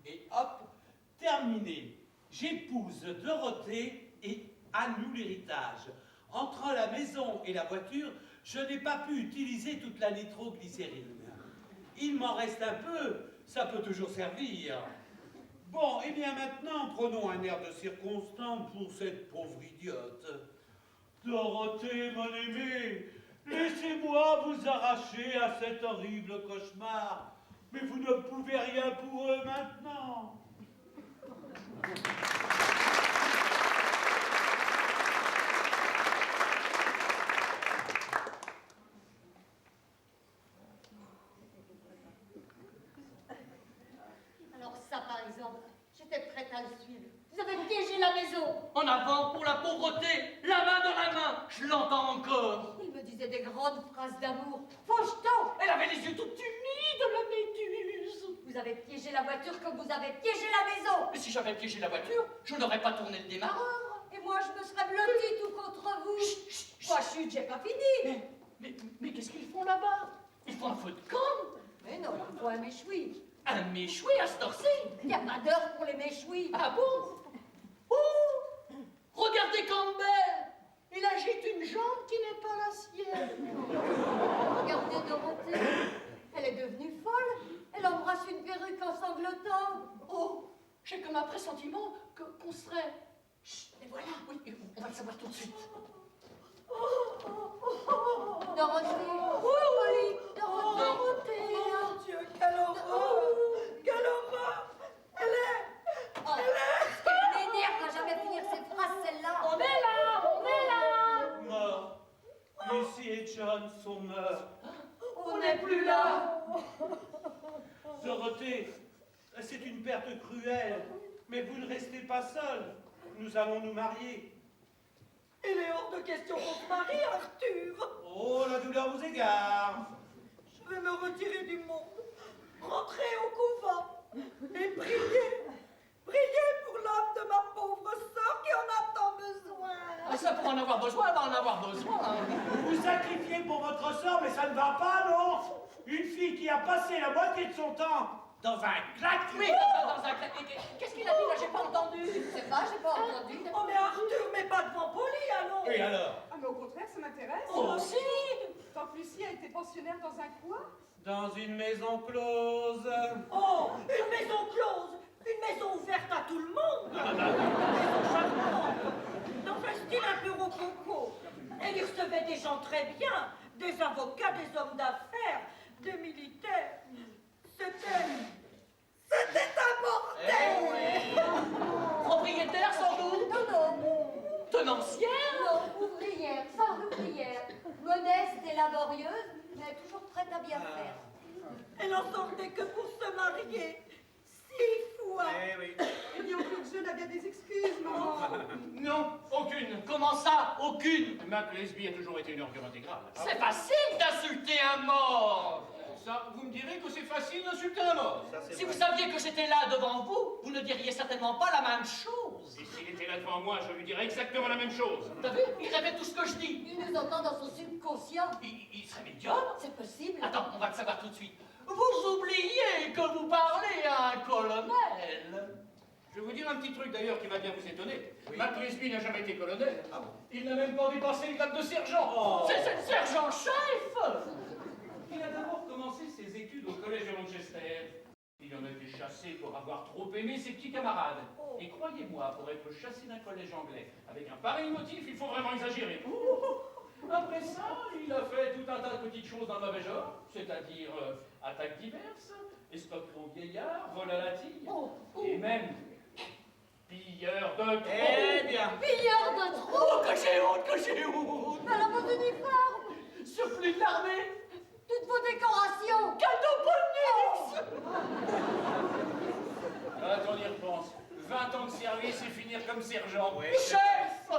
[SPEAKER 8] Et hop, terminé. J'épouse Dorothée et à nous l'héritage. Entre la maison et la voiture, je n'ai pas pu utiliser toute la nitroglycérine. Il m'en reste un peu, ça peut toujours servir. Bon, et bien maintenant, prenons un air de circonstance pour cette pauvre idiote. Dorothée, mon aimée, laissez-moi vous arracher à cet horrible cauchemar. Mais vous ne pouvez rien pour eux maintenant.
[SPEAKER 7] Alors ça, par exemple, j'étais prête à le suivre. Vous avez piégé la maison.
[SPEAKER 9] En avant pour la pauvreté, la main dans la main. Je l'entends encore.
[SPEAKER 7] Il me disait des grandes phrases d'amour. Faucheton!
[SPEAKER 9] Elle avait les yeux tout humides, la méduse.
[SPEAKER 7] Vous avez piégé la voiture comme vous avez piégé la maison.
[SPEAKER 9] Mais si j'avais piégé la voiture, je n'aurais pas tourné le démarreur.
[SPEAKER 7] Et moi, je me serais blottie tout contre vous.
[SPEAKER 9] Chut, chut, chut.
[SPEAKER 7] Moi, chut, j'ai pas fini.
[SPEAKER 9] Mais qu'est-ce qu'ils font là-bas? Ils font un feu de camp.
[SPEAKER 7] Mais non, il faut un méchoui.
[SPEAKER 9] Un méchoui à ce torsi.
[SPEAKER 7] Il n'y a pas d'heure pour les méchouis.
[SPEAKER 9] Ah bon? Oh! Regardez Campbell! Il agite une jambe qui n'est pas la sienne.
[SPEAKER 7] Regardez Dorothée. Elle est devenue folle. Elle embrasse une perruque en sanglotant.
[SPEAKER 9] Oh! J'ai comme un pressentiment qu'on serait... Chut, et voilà, oui, on va le savoir tout de suite.
[SPEAKER 7] Dorothée. Oui, Dorothée.
[SPEAKER 6] Mon Dieu, quelle horreur! Quelle horreur! Elle est...
[SPEAKER 7] Oh, elle m'énerve à jamais finir ses phrases, celle-là.
[SPEAKER 4] On est là, on est là.
[SPEAKER 8] Mort. Lucie et John sont morts.
[SPEAKER 7] On n'est plus là.
[SPEAKER 8] Dorothée, c'est une perte cruelle, mais vous ne restez pas seule. Nous allons nous marier.
[SPEAKER 6] Il est hors de question qu'on se marie, Arthur!
[SPEAKER 8] Oh, la douleur vous égare.
[SPEAKER 6] Je vais me retirer du monde, rentrer au couvent.
[SPEAKER 5] Et priez pour l'âme de ma pauvre sœur qui en a tant besoin.
[SPEAKER 9] Ah, ça, pour en avoir besoin, elle va en avoir besoin.
[SPEAKER 8] Vous sacrifiez pour votre sort, mais ça ne va pas, non? Une fille qui a passé la moitié de son temps dans un claque.
[SPEAKER 9] Oui, dans un claque. Qu'est-ce qu'il a dit là? J'ai pas entendu.
[SPEAKER 7] Je sais pas, j'ai pas entendu.
[SPEAKER 5] Oh mais Arthur, mais pas devant Polly, allons.
[SPEAKER 8] Et alors?
[SPEAKER 6] Ah, mais au contraire, ça m'intéresse.
[SPEAKER 9] Oh, si.
[SPEAKER 6] Tant que Lucie a été pensionnaire dans un coin.
[SPEAKER 8] Dans une maison close.
[SPEAKER 5] Oh, une maison close, une maison ouverte à tout le monde. Une maison charmante, dans un style un peu rococo. Elle y recevait des gens très bien, des avocats, des hommes d'affaires, des militaires. C'était un bordel.
[SPEAKER 9] Propriétaire, sans doute.
[SPEAKER 7] Non,
[SPEAKER 9] Tenancière.
[SPEAKER 7] non, ouvrière, sans ouvrière. Modeste et laborieuse, mais toujours prête à bien faire.
[SPEAKER 5] Elle en sortait que pour se marier. 6 fois.
[SPEAKER 8] oui.
[SPEAKER 6] Eh bien, Claude Jeune a bien des excuses, maman.
[SPEAKER 3] Non, aucune.
[SPEAKER 9] Comment ça? Aucune.
[SPEAKER 3] Mac Lesby a toujours été une ordure intégrale.
[SPEAKER 9] C'est facile d'insulter un mort.
[SPEAKER 3] Ça, vous me direz que c'est facile d'insulter un mort.
[SPEAKER 9] Si vous saviez que j'étais là devant vous, vous ne diriez certainement pas la même chose.
[SPEAKER 3] Et s'il était là devant moi, je lui dirais exactement la même chose.
[SPEAKER 9] T'as vu? Il répète tout ce que je dis.
[SPEAKER 7] Il nous entend dans son subconscient.
[SPEAKER 9] Il serait médium.
[SPEAKER 7] C'est possible.
[SPEAKER 9] Attends, on va le savoir tout de suite. Vous oubliez que vous parlez à un colonel.
[SPEAKER 3] Je vais vous dire un petit truc d'ailleurs qui va bien vous étonner. Mac Lesby n'a jamais été colonel. Il n'a même pas dépassé le grade de sergent.
[SPEAKER 9] C'est le sergent-chef.
[SPEAKER 3] Il a d'abord commencé ses études au collège de Manchester. Il en a été chassé pour avoir trop aimé ses petits camarades. Et croyez-moi, pour être chassé d'un collège anglais avec un pareil motif, il faut vraiment exagérer. Après ça, il a fait tout un tas de petites choses dans le mauvais genre, c'est-à-dire attaques diverses, escroquerie au vieillard, vol à la tille, et même pilleur de trous.
[SPEAKER 8] Eh bien.
[SPEAKER 7] Pilleur de trous.
[SPEAKER 9] Oh, que j'ai honte, que j'ai honte.
[SPEAKER 7] Mais alors vos uniformes,
[SPEAKER 9] Surplus de l'armée.
[SPEAKER 7] toutes vos décorations.
[SPEAKER 9] Cadeau
[SPEAKER 3] Quand on y repense, 20 ans de service et finir comme sergent.
[SPEAKER 9] Chef.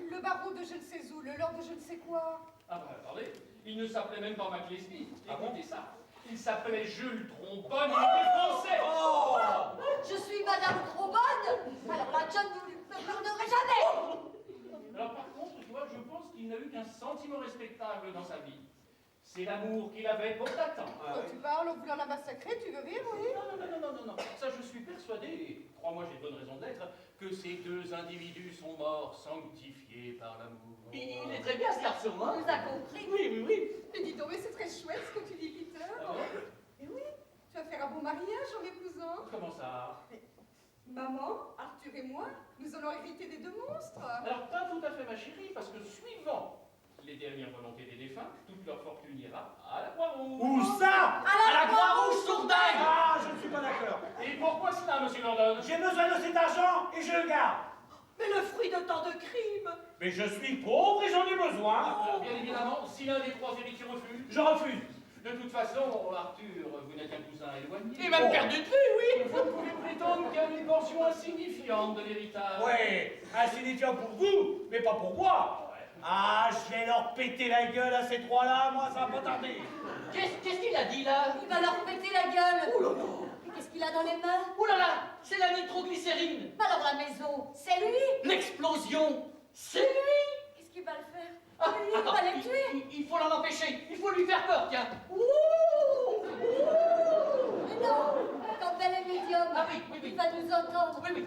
[SPEAKER 6] Le baron de je ne sais où, le lord de je ne sais quoi.
[SPEAKER 3] Ah bah attendez, il ne s'appelait même pas Mac Lesby. Écoutez ça. Il s'appelait Jules Trombone, il était français.
[SPEAKER 7] Je suis Madame Trombone. Alors là, John, vous ne me pardonnerez jamais.
[SPEAKER 3] Alors par contre, tu vois, je pense qu'il n'a eu qu'un sentiment respectable dans sa vie. C'est l'amour qu'il avait pour Nathan.
[SPEAKER 6] Quand tu parles, on voulait en massacrer, tu veux rire, oui?
[SPEAKER 3] Non. Ça, je suis persuadé, et crois-moi, j'ai bonne raison d'être, que ces deux individus sont morts sanctifiés par l'amour.
[SPEAKER 9] Il est très bien ce garçon,
[SPEAKER 7] On
[SPEAKER 9] hein?
[SPEAKER 7] nous a compris.
[SPEAKER 9] Oui.
[SPEAKER 6] Mais dis donc, mais c'est très chouette ce que tu dis, Peter.
[SPEAKER 3] Ah bon?
[SPEAKER 6] Et oui, tu vas faire un beau mariage en m'épousant.
[SPEAKER 3] Comment ça?
[SPEAKER 6] Maman, Arthur et moi, nous allons hériter des deux monstres.
[SPEAKER 3] Alors, pas tout à fait, ma chérie, parce que suivant les dernières volontés des défunts, toute leur fortune ira à la Croix-Rouge.
[SPEAKER 8] Où ça?
[SPEAKER 9] À la Croix-Rouge sourdaine.
[SPEAKER 8] Ah, je ne suis pas d'accord.
[SPEAKER 3] Et pourquoi cela, monsieur Landon?
[SPEAKER 8] J'ai besoin de cet argent et je le garde.
[SPEAKER 5] Mais le fruit de tant de crimes.
[SPEAKER 8] Mais je suis pauvre et j'en ai besoin.
[SPEAKER 3] Bien évidemment, si l'un des trois héritiers refuse,
[SPEAKER 8] Je refuse.
[SPEAKER 3] de toute façon, Arthur, vous n'êtes qu'un cousin éloigné.
[SPEAKER 9] Et même perdu de vue, oui.
[SPEAKER 3] Vous ne pouvez prétendre qu'à une portion insignifiante de l'héritage.
[SPEAKER 8] Ouais, insignifiant pour vous, mais pas pour moi. Ah, je vais leur péter la gueule à ces trois-là, moi, ça va pas tarder.
[SPEAKER 9] Qu'est-ce qu'il a dit là?
[SPEAKER 7] Il va leur péter la gueule.
[SPEAKER 9] Oh là là.
[SPEAKER 7] Et qu'est-ce qu'il a dans les mains?
[SPEAKER 9] Oh là là, c'est la nitroglycérine.
[SPEAKER 7] Mais alors la maison, c'est lui.
[SPEAKER 9] L'explosion, c'est lui.
[SPEAKER 7] Qu'est-ce qu'il va le faire?
[SPEAKER 9] Ah,
[SPEAKER 7] Il
[SPEAKER 9] attends,
[SPEAKER 7] va les tuer.
[SPEAKER 9] il faut l'en empêcher, il faut lui faire peur, tiens.
[SPEAKER 7] Mais non, quand elle est médium,
[SPEAKER 9] Ah oui,
[SPEAKER 7] il va nous entendre.
[SPEAKER 9] Oui.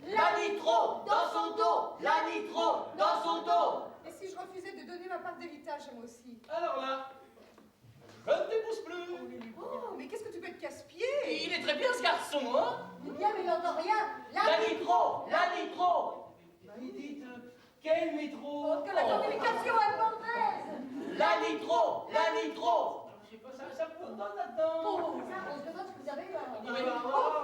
[SPEAKER 9] La nitro dans son dos, la nitro dans son dos.
[SPEAKER 6] Et si je refusais de donner ma part d'héritage à moi aussi?
[SPEAKER 3] Alors là, je ne dépousse plus.
[SPEAKER 6] Oh, mais qu'est-ce que tu peux être casse-pied?
[SPEAKER 9] Il est très bien ce garçon, hein?
[SPEAKER 7] Bien, mais il n'entend rien.
[SPEAKER 9] La nitro, la nitro.
[SPEAKER 3] Mais dites, quel métro?
[SPEAKER 7] Que la communication est mauvaise.
[SPEAKER 9] La nitro, la nitro.
[SPEAKER 3] Je sais pas, ça court dans là-dedans.
[SPEAKER 7] Oh, on se demande ce que vous avez là.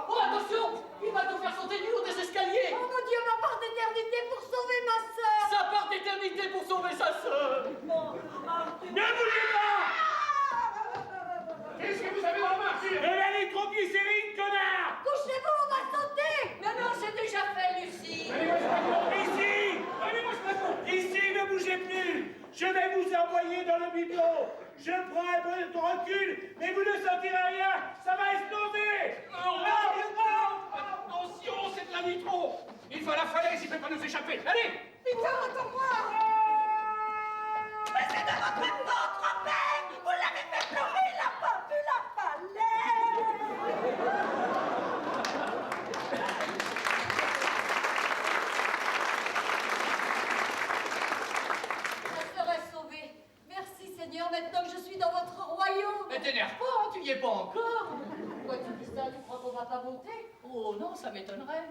[SPEAKER 9] Oh, attention, il va nous faire sauter du haut des escaliers.
[SPEAKER 7] Oh mon Dieu, ma part d'éternité pour sauver ma sœur.
[SPEAKER 9] Sa part d'éternité pour sauver sa sœur.
[SPEAKER 8] Ne bougez pas!
[SPEAKER 3] Qu'est-ce que vous avez dans la main, Arthur?
[SPEAKER 8] De la nitroglycérine, connard!
[SPEAKER 7] Couchez-vous, on va sauter.
[SPEAKER 9] Non, c'est déjà fait, Lucie.
[SPEAKER 8] Ici! Ici, ne bougez plus! Je vais vous envoyé dans le bibelot. Je prends un peu de recul, mais vous ne sentirez rien, ça va exploser.
[SPEAKER 3] Attention, c'est de la nitro. Il va à la falaise, il ne peut pas nous échapper. Allez.
[SPEAKER 6] Peter, attends-moi. Mais c'est de votre faute, Robin. Vous l'avez fait pleurer, il n'a pas vu la
[SPEAKER 7] Je serai sauvée. Merci Seigneur, maintenant que je suis dans votre royaume.
[SPEAKER 9] Mais t'énerve pas, tu y es pas encore.
[SPEAKER 7] Pourquoi tu dis ça? Tu crois qu'on va pas monter?
[SPEAKER 9] Oh non, ça m'étonnerait.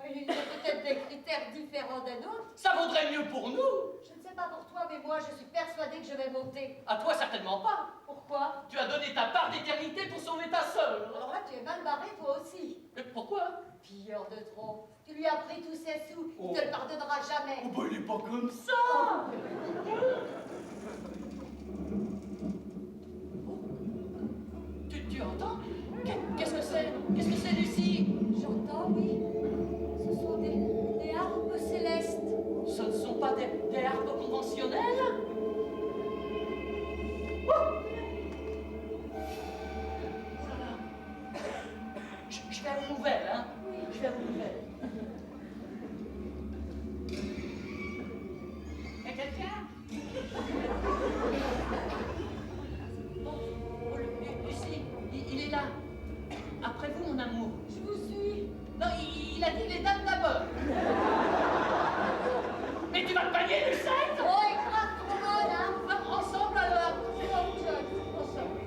[SPEAKER 7] Il y a peut-être des critères différents des nôtres.
[SPEAKER 9] Ça vaudrait mieux pour nous.
[SPEAKER 7] Je ne sais pas pour toi, mais moi je suis persuadée que je vais monter.
[SPEAKER 9] À toi, certainement pas.
[SPEAKER 7] Pourquoi?
[SPEAKER 9] Tu as donné ta part d'éternité pour sauver ta sœur.
[SPEAKER 7] Alors là, tu es mal barré toi aussi.
[SPEAKER 9] Mais pourquoi?
[SPEAKER 7] Pilleur de trop. Tu lui as pris tous ses sous.
[SPEAKER 9] Oh.
[SPEAKER 7] Il te le pardonnera jamais.
[SPEAKER 9] Oh, bah, il est pas comme ça. Tu entends? Qu'est-ce que c'est? Qu'est-ce que c'est, Lucie?
[SPEAKER 7] J'entends, oui. Ce sont des harpes célestes.
[SPEAKER 9] Ce ne sont pas des harpes conventionnelles? Oh là là. Je vais aux nouvelles, hein?
[SPEAKER 7] Oui.
[SPEAKER 9] Je vais aux nouvelles. Et quelqu'un? Oh, Lucie, il est là. Après vous, mon amour.
[SPEAKER 7] Je vous suis.
[SPEAKER 9] Non, il a dit les dames d'abord. Mais tu vas te bagner, Lucette!
[SPEAKER 7] Oh, écrase trop mal, hein.
[SPEAKER 9] Ensemble alors!
[SPEAKER 7] C'est comme John. Ensemble.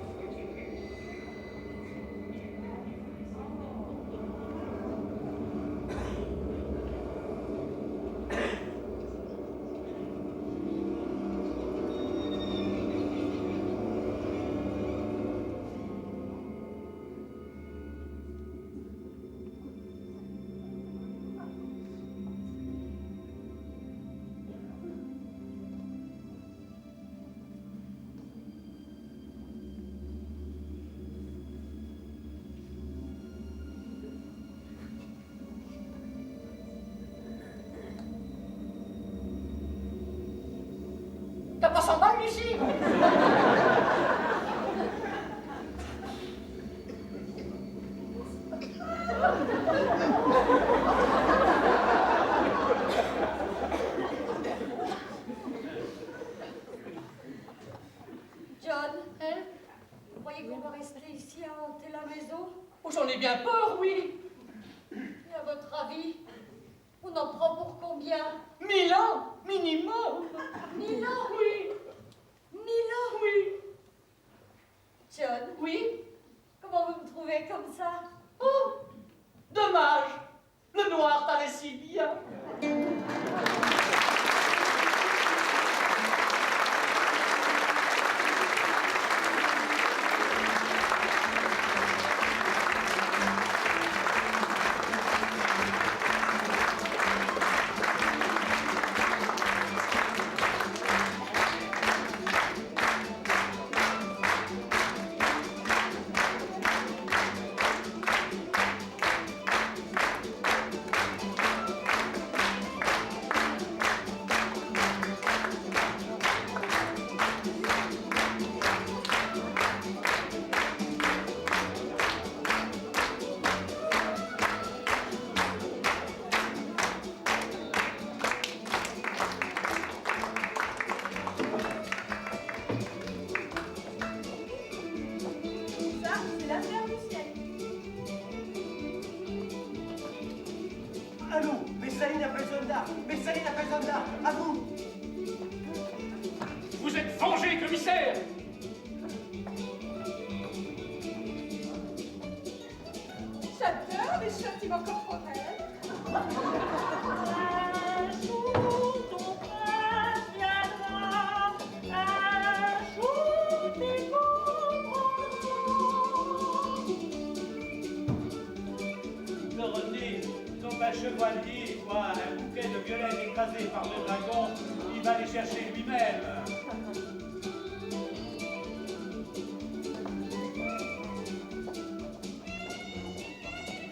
[SPEAKER 9] T'as pas 100 balles, Lucie?
[SPEAKER 7] John, vous croyez qu'on va rester ici à hanter la maison?
[SPEAKER 9] Oh, j'en ai bien peur, oui.
[SPEAKER 7] Et à votre avis, on en prend pour combien?
[SPEAKER 9] 1000 ans, minimum.
[SPEAKER 7] 1000 ans?
[SPEAKER 9] Oui,
[SPEAKER 7] 1000 ans?
[SPEAKER 9] oui,
[SPEAKER 7] John,
[SPEAKER 9] oui.
[SPEAKER 7] comment vous me trouvez comme ça?
[SPEAKER 9] Oh, dommage. Le noir t'allait si bien.
[SPEAKER 4] Ça, c'est l'affaire du siècle.
[SPEAKER 2] Allô, Messaline appelle Jeanne d'Arc. Messaline appelle Jeanne d'Arc. À vous.
[SPEAKER 3] Vous êtes vengé, commissaire.
[SPEAKER 6] J'adore les châtiments corporels.
[SPEAKER 8] Dorothée, quand un chevalier voit un bouquet de violettes écrasé par le dragon, il va les chercher lui-même.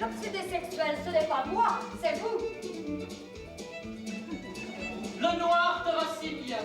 [SPEAKER 7] L'obsédé sexuel, ce n'est pas moi, c'est vous.
[SPEAKER 9] Le noir te va si bien.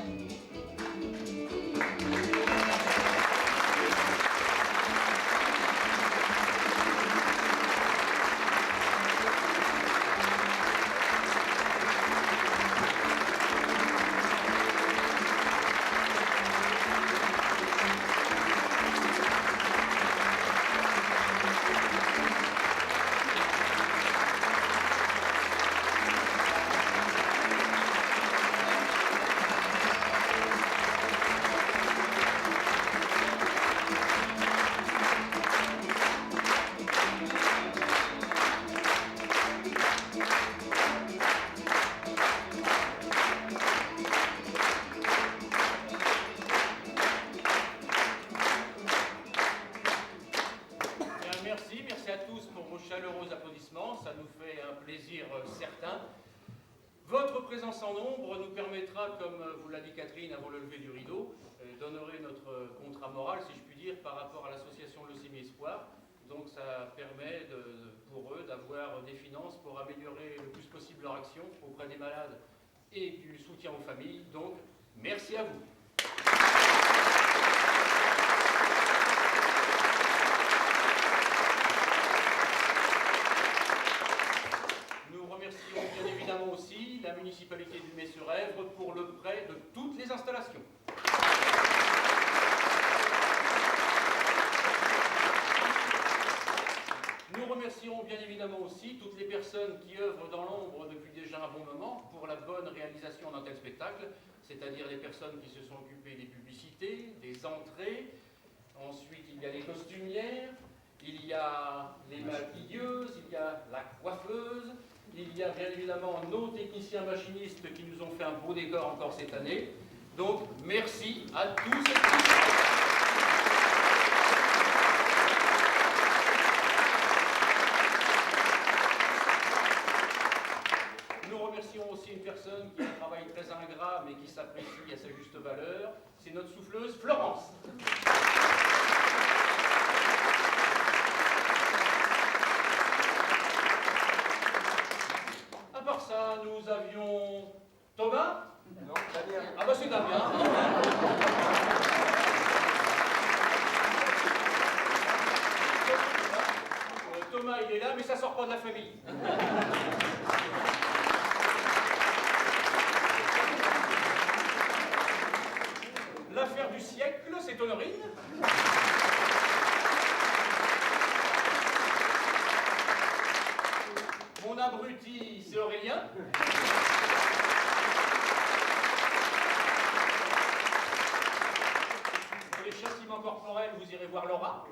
[SPEAKER 3] présence en nombre nous permettra, comme vous l'a dit Catherine avant le lever du rideau, d'honorer notre contrat moral, si je puis dire, par rapport à l'association Leucémie Espoir. Donc ça permet pour eux d'avoir des finances pour améliorer le plus possible leur action auprès des malades et du soutien aux familles. Donc, merci à vous. Nous remercions bien évidemment aussi la municipalité du Mets-sur-Èvre pour le prêt de toutes les installations. Nous remercions bien évidemment aussi toutes les personnes qui œuvrent dans l'ombre depuis déjà un bon moment pour la bonne réalisation d'un tel spectacle, c'est-à-dire les personnes qui se sont occupées des publicités, des entrées. Ensuite, il y a les costumières, il y a les maquilleuses, il y a la coiffeuse, il y a bien évidemment nos techniciens machinistes qui nous ont fait un beau décor encore cette année. Donc, merci à tous et toutes. Nous remercions aussi une personne qui a un travail très ingrat mais qui s'apprécie à sa juste valeur. C'est notre souffleuse Florence. À part ça, nous avions Thomas.
[SPEAKER 2] Non, Damien.
[SPEAKER 3] Ah bah c'est Damien. Thomas il est là mais ça sort pas de la famille. L'affaire du siècle, c'est Honorine. Mon abruti, c'est Aurélien. Pour les châtiments corporels, vous irez voir Laura.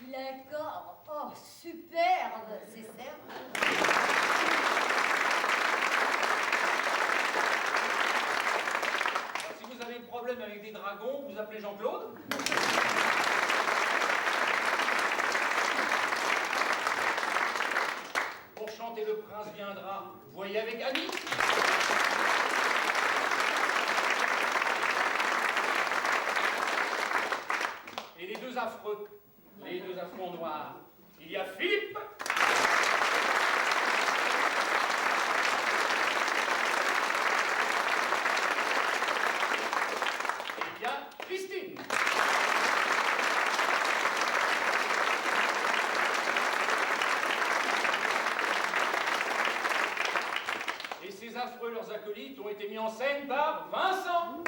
[SPEAKER 7] Il a un corps, oh, superbe, c'est certain.
[SPEAKER 3] Si vous avez un problème avec des dragons, vous appelez Jean-Claude. Pour chanter Le Prince viendra, voyez avec Annie. Et les deux affreux en noir, il y a Philippe. Et il y a Christine. Et ces affreux, leurs acolytes, ont été mis en scène par Vincent.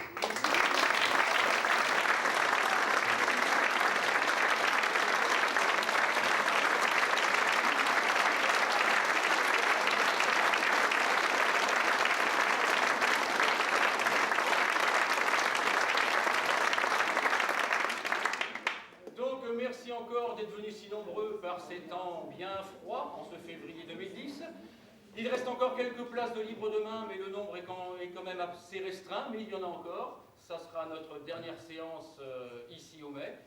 [SPEAKER 3] Donc merci encore d'être venus si nombreux par ces temps bien froids en ce février 2010. Il reste encore quelques places de libre demain, mais le nombre est quand même assez restreint, mais il y en a encore. Ça sera notre dernière séance ici au Mai.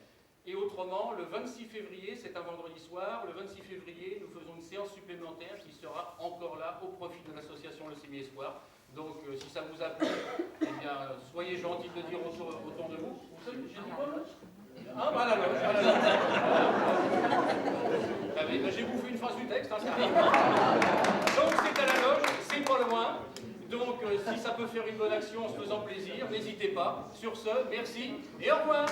[SPEAKER 3] Et autrement, le 26 février, c'est un vendredi soir, le 26 février, nous faisons une séance supplémentaire qui sera encore là au profit de l'association Leucémie Espoir. Donc si ça vous a plu, eh bien, soyez gentils de le dire autour de vous. J'ai dit quoi là ? Ah, bah la loge. Ah, ben, j'ai bouffé une phrase du texte, hein, ça arrive. Donc c'est à la loge, c'est pas loin. Donc si ça peut faire une bonne action en se faisant plaisir, n'hésitez pas. Sur ce, merci et au revoir.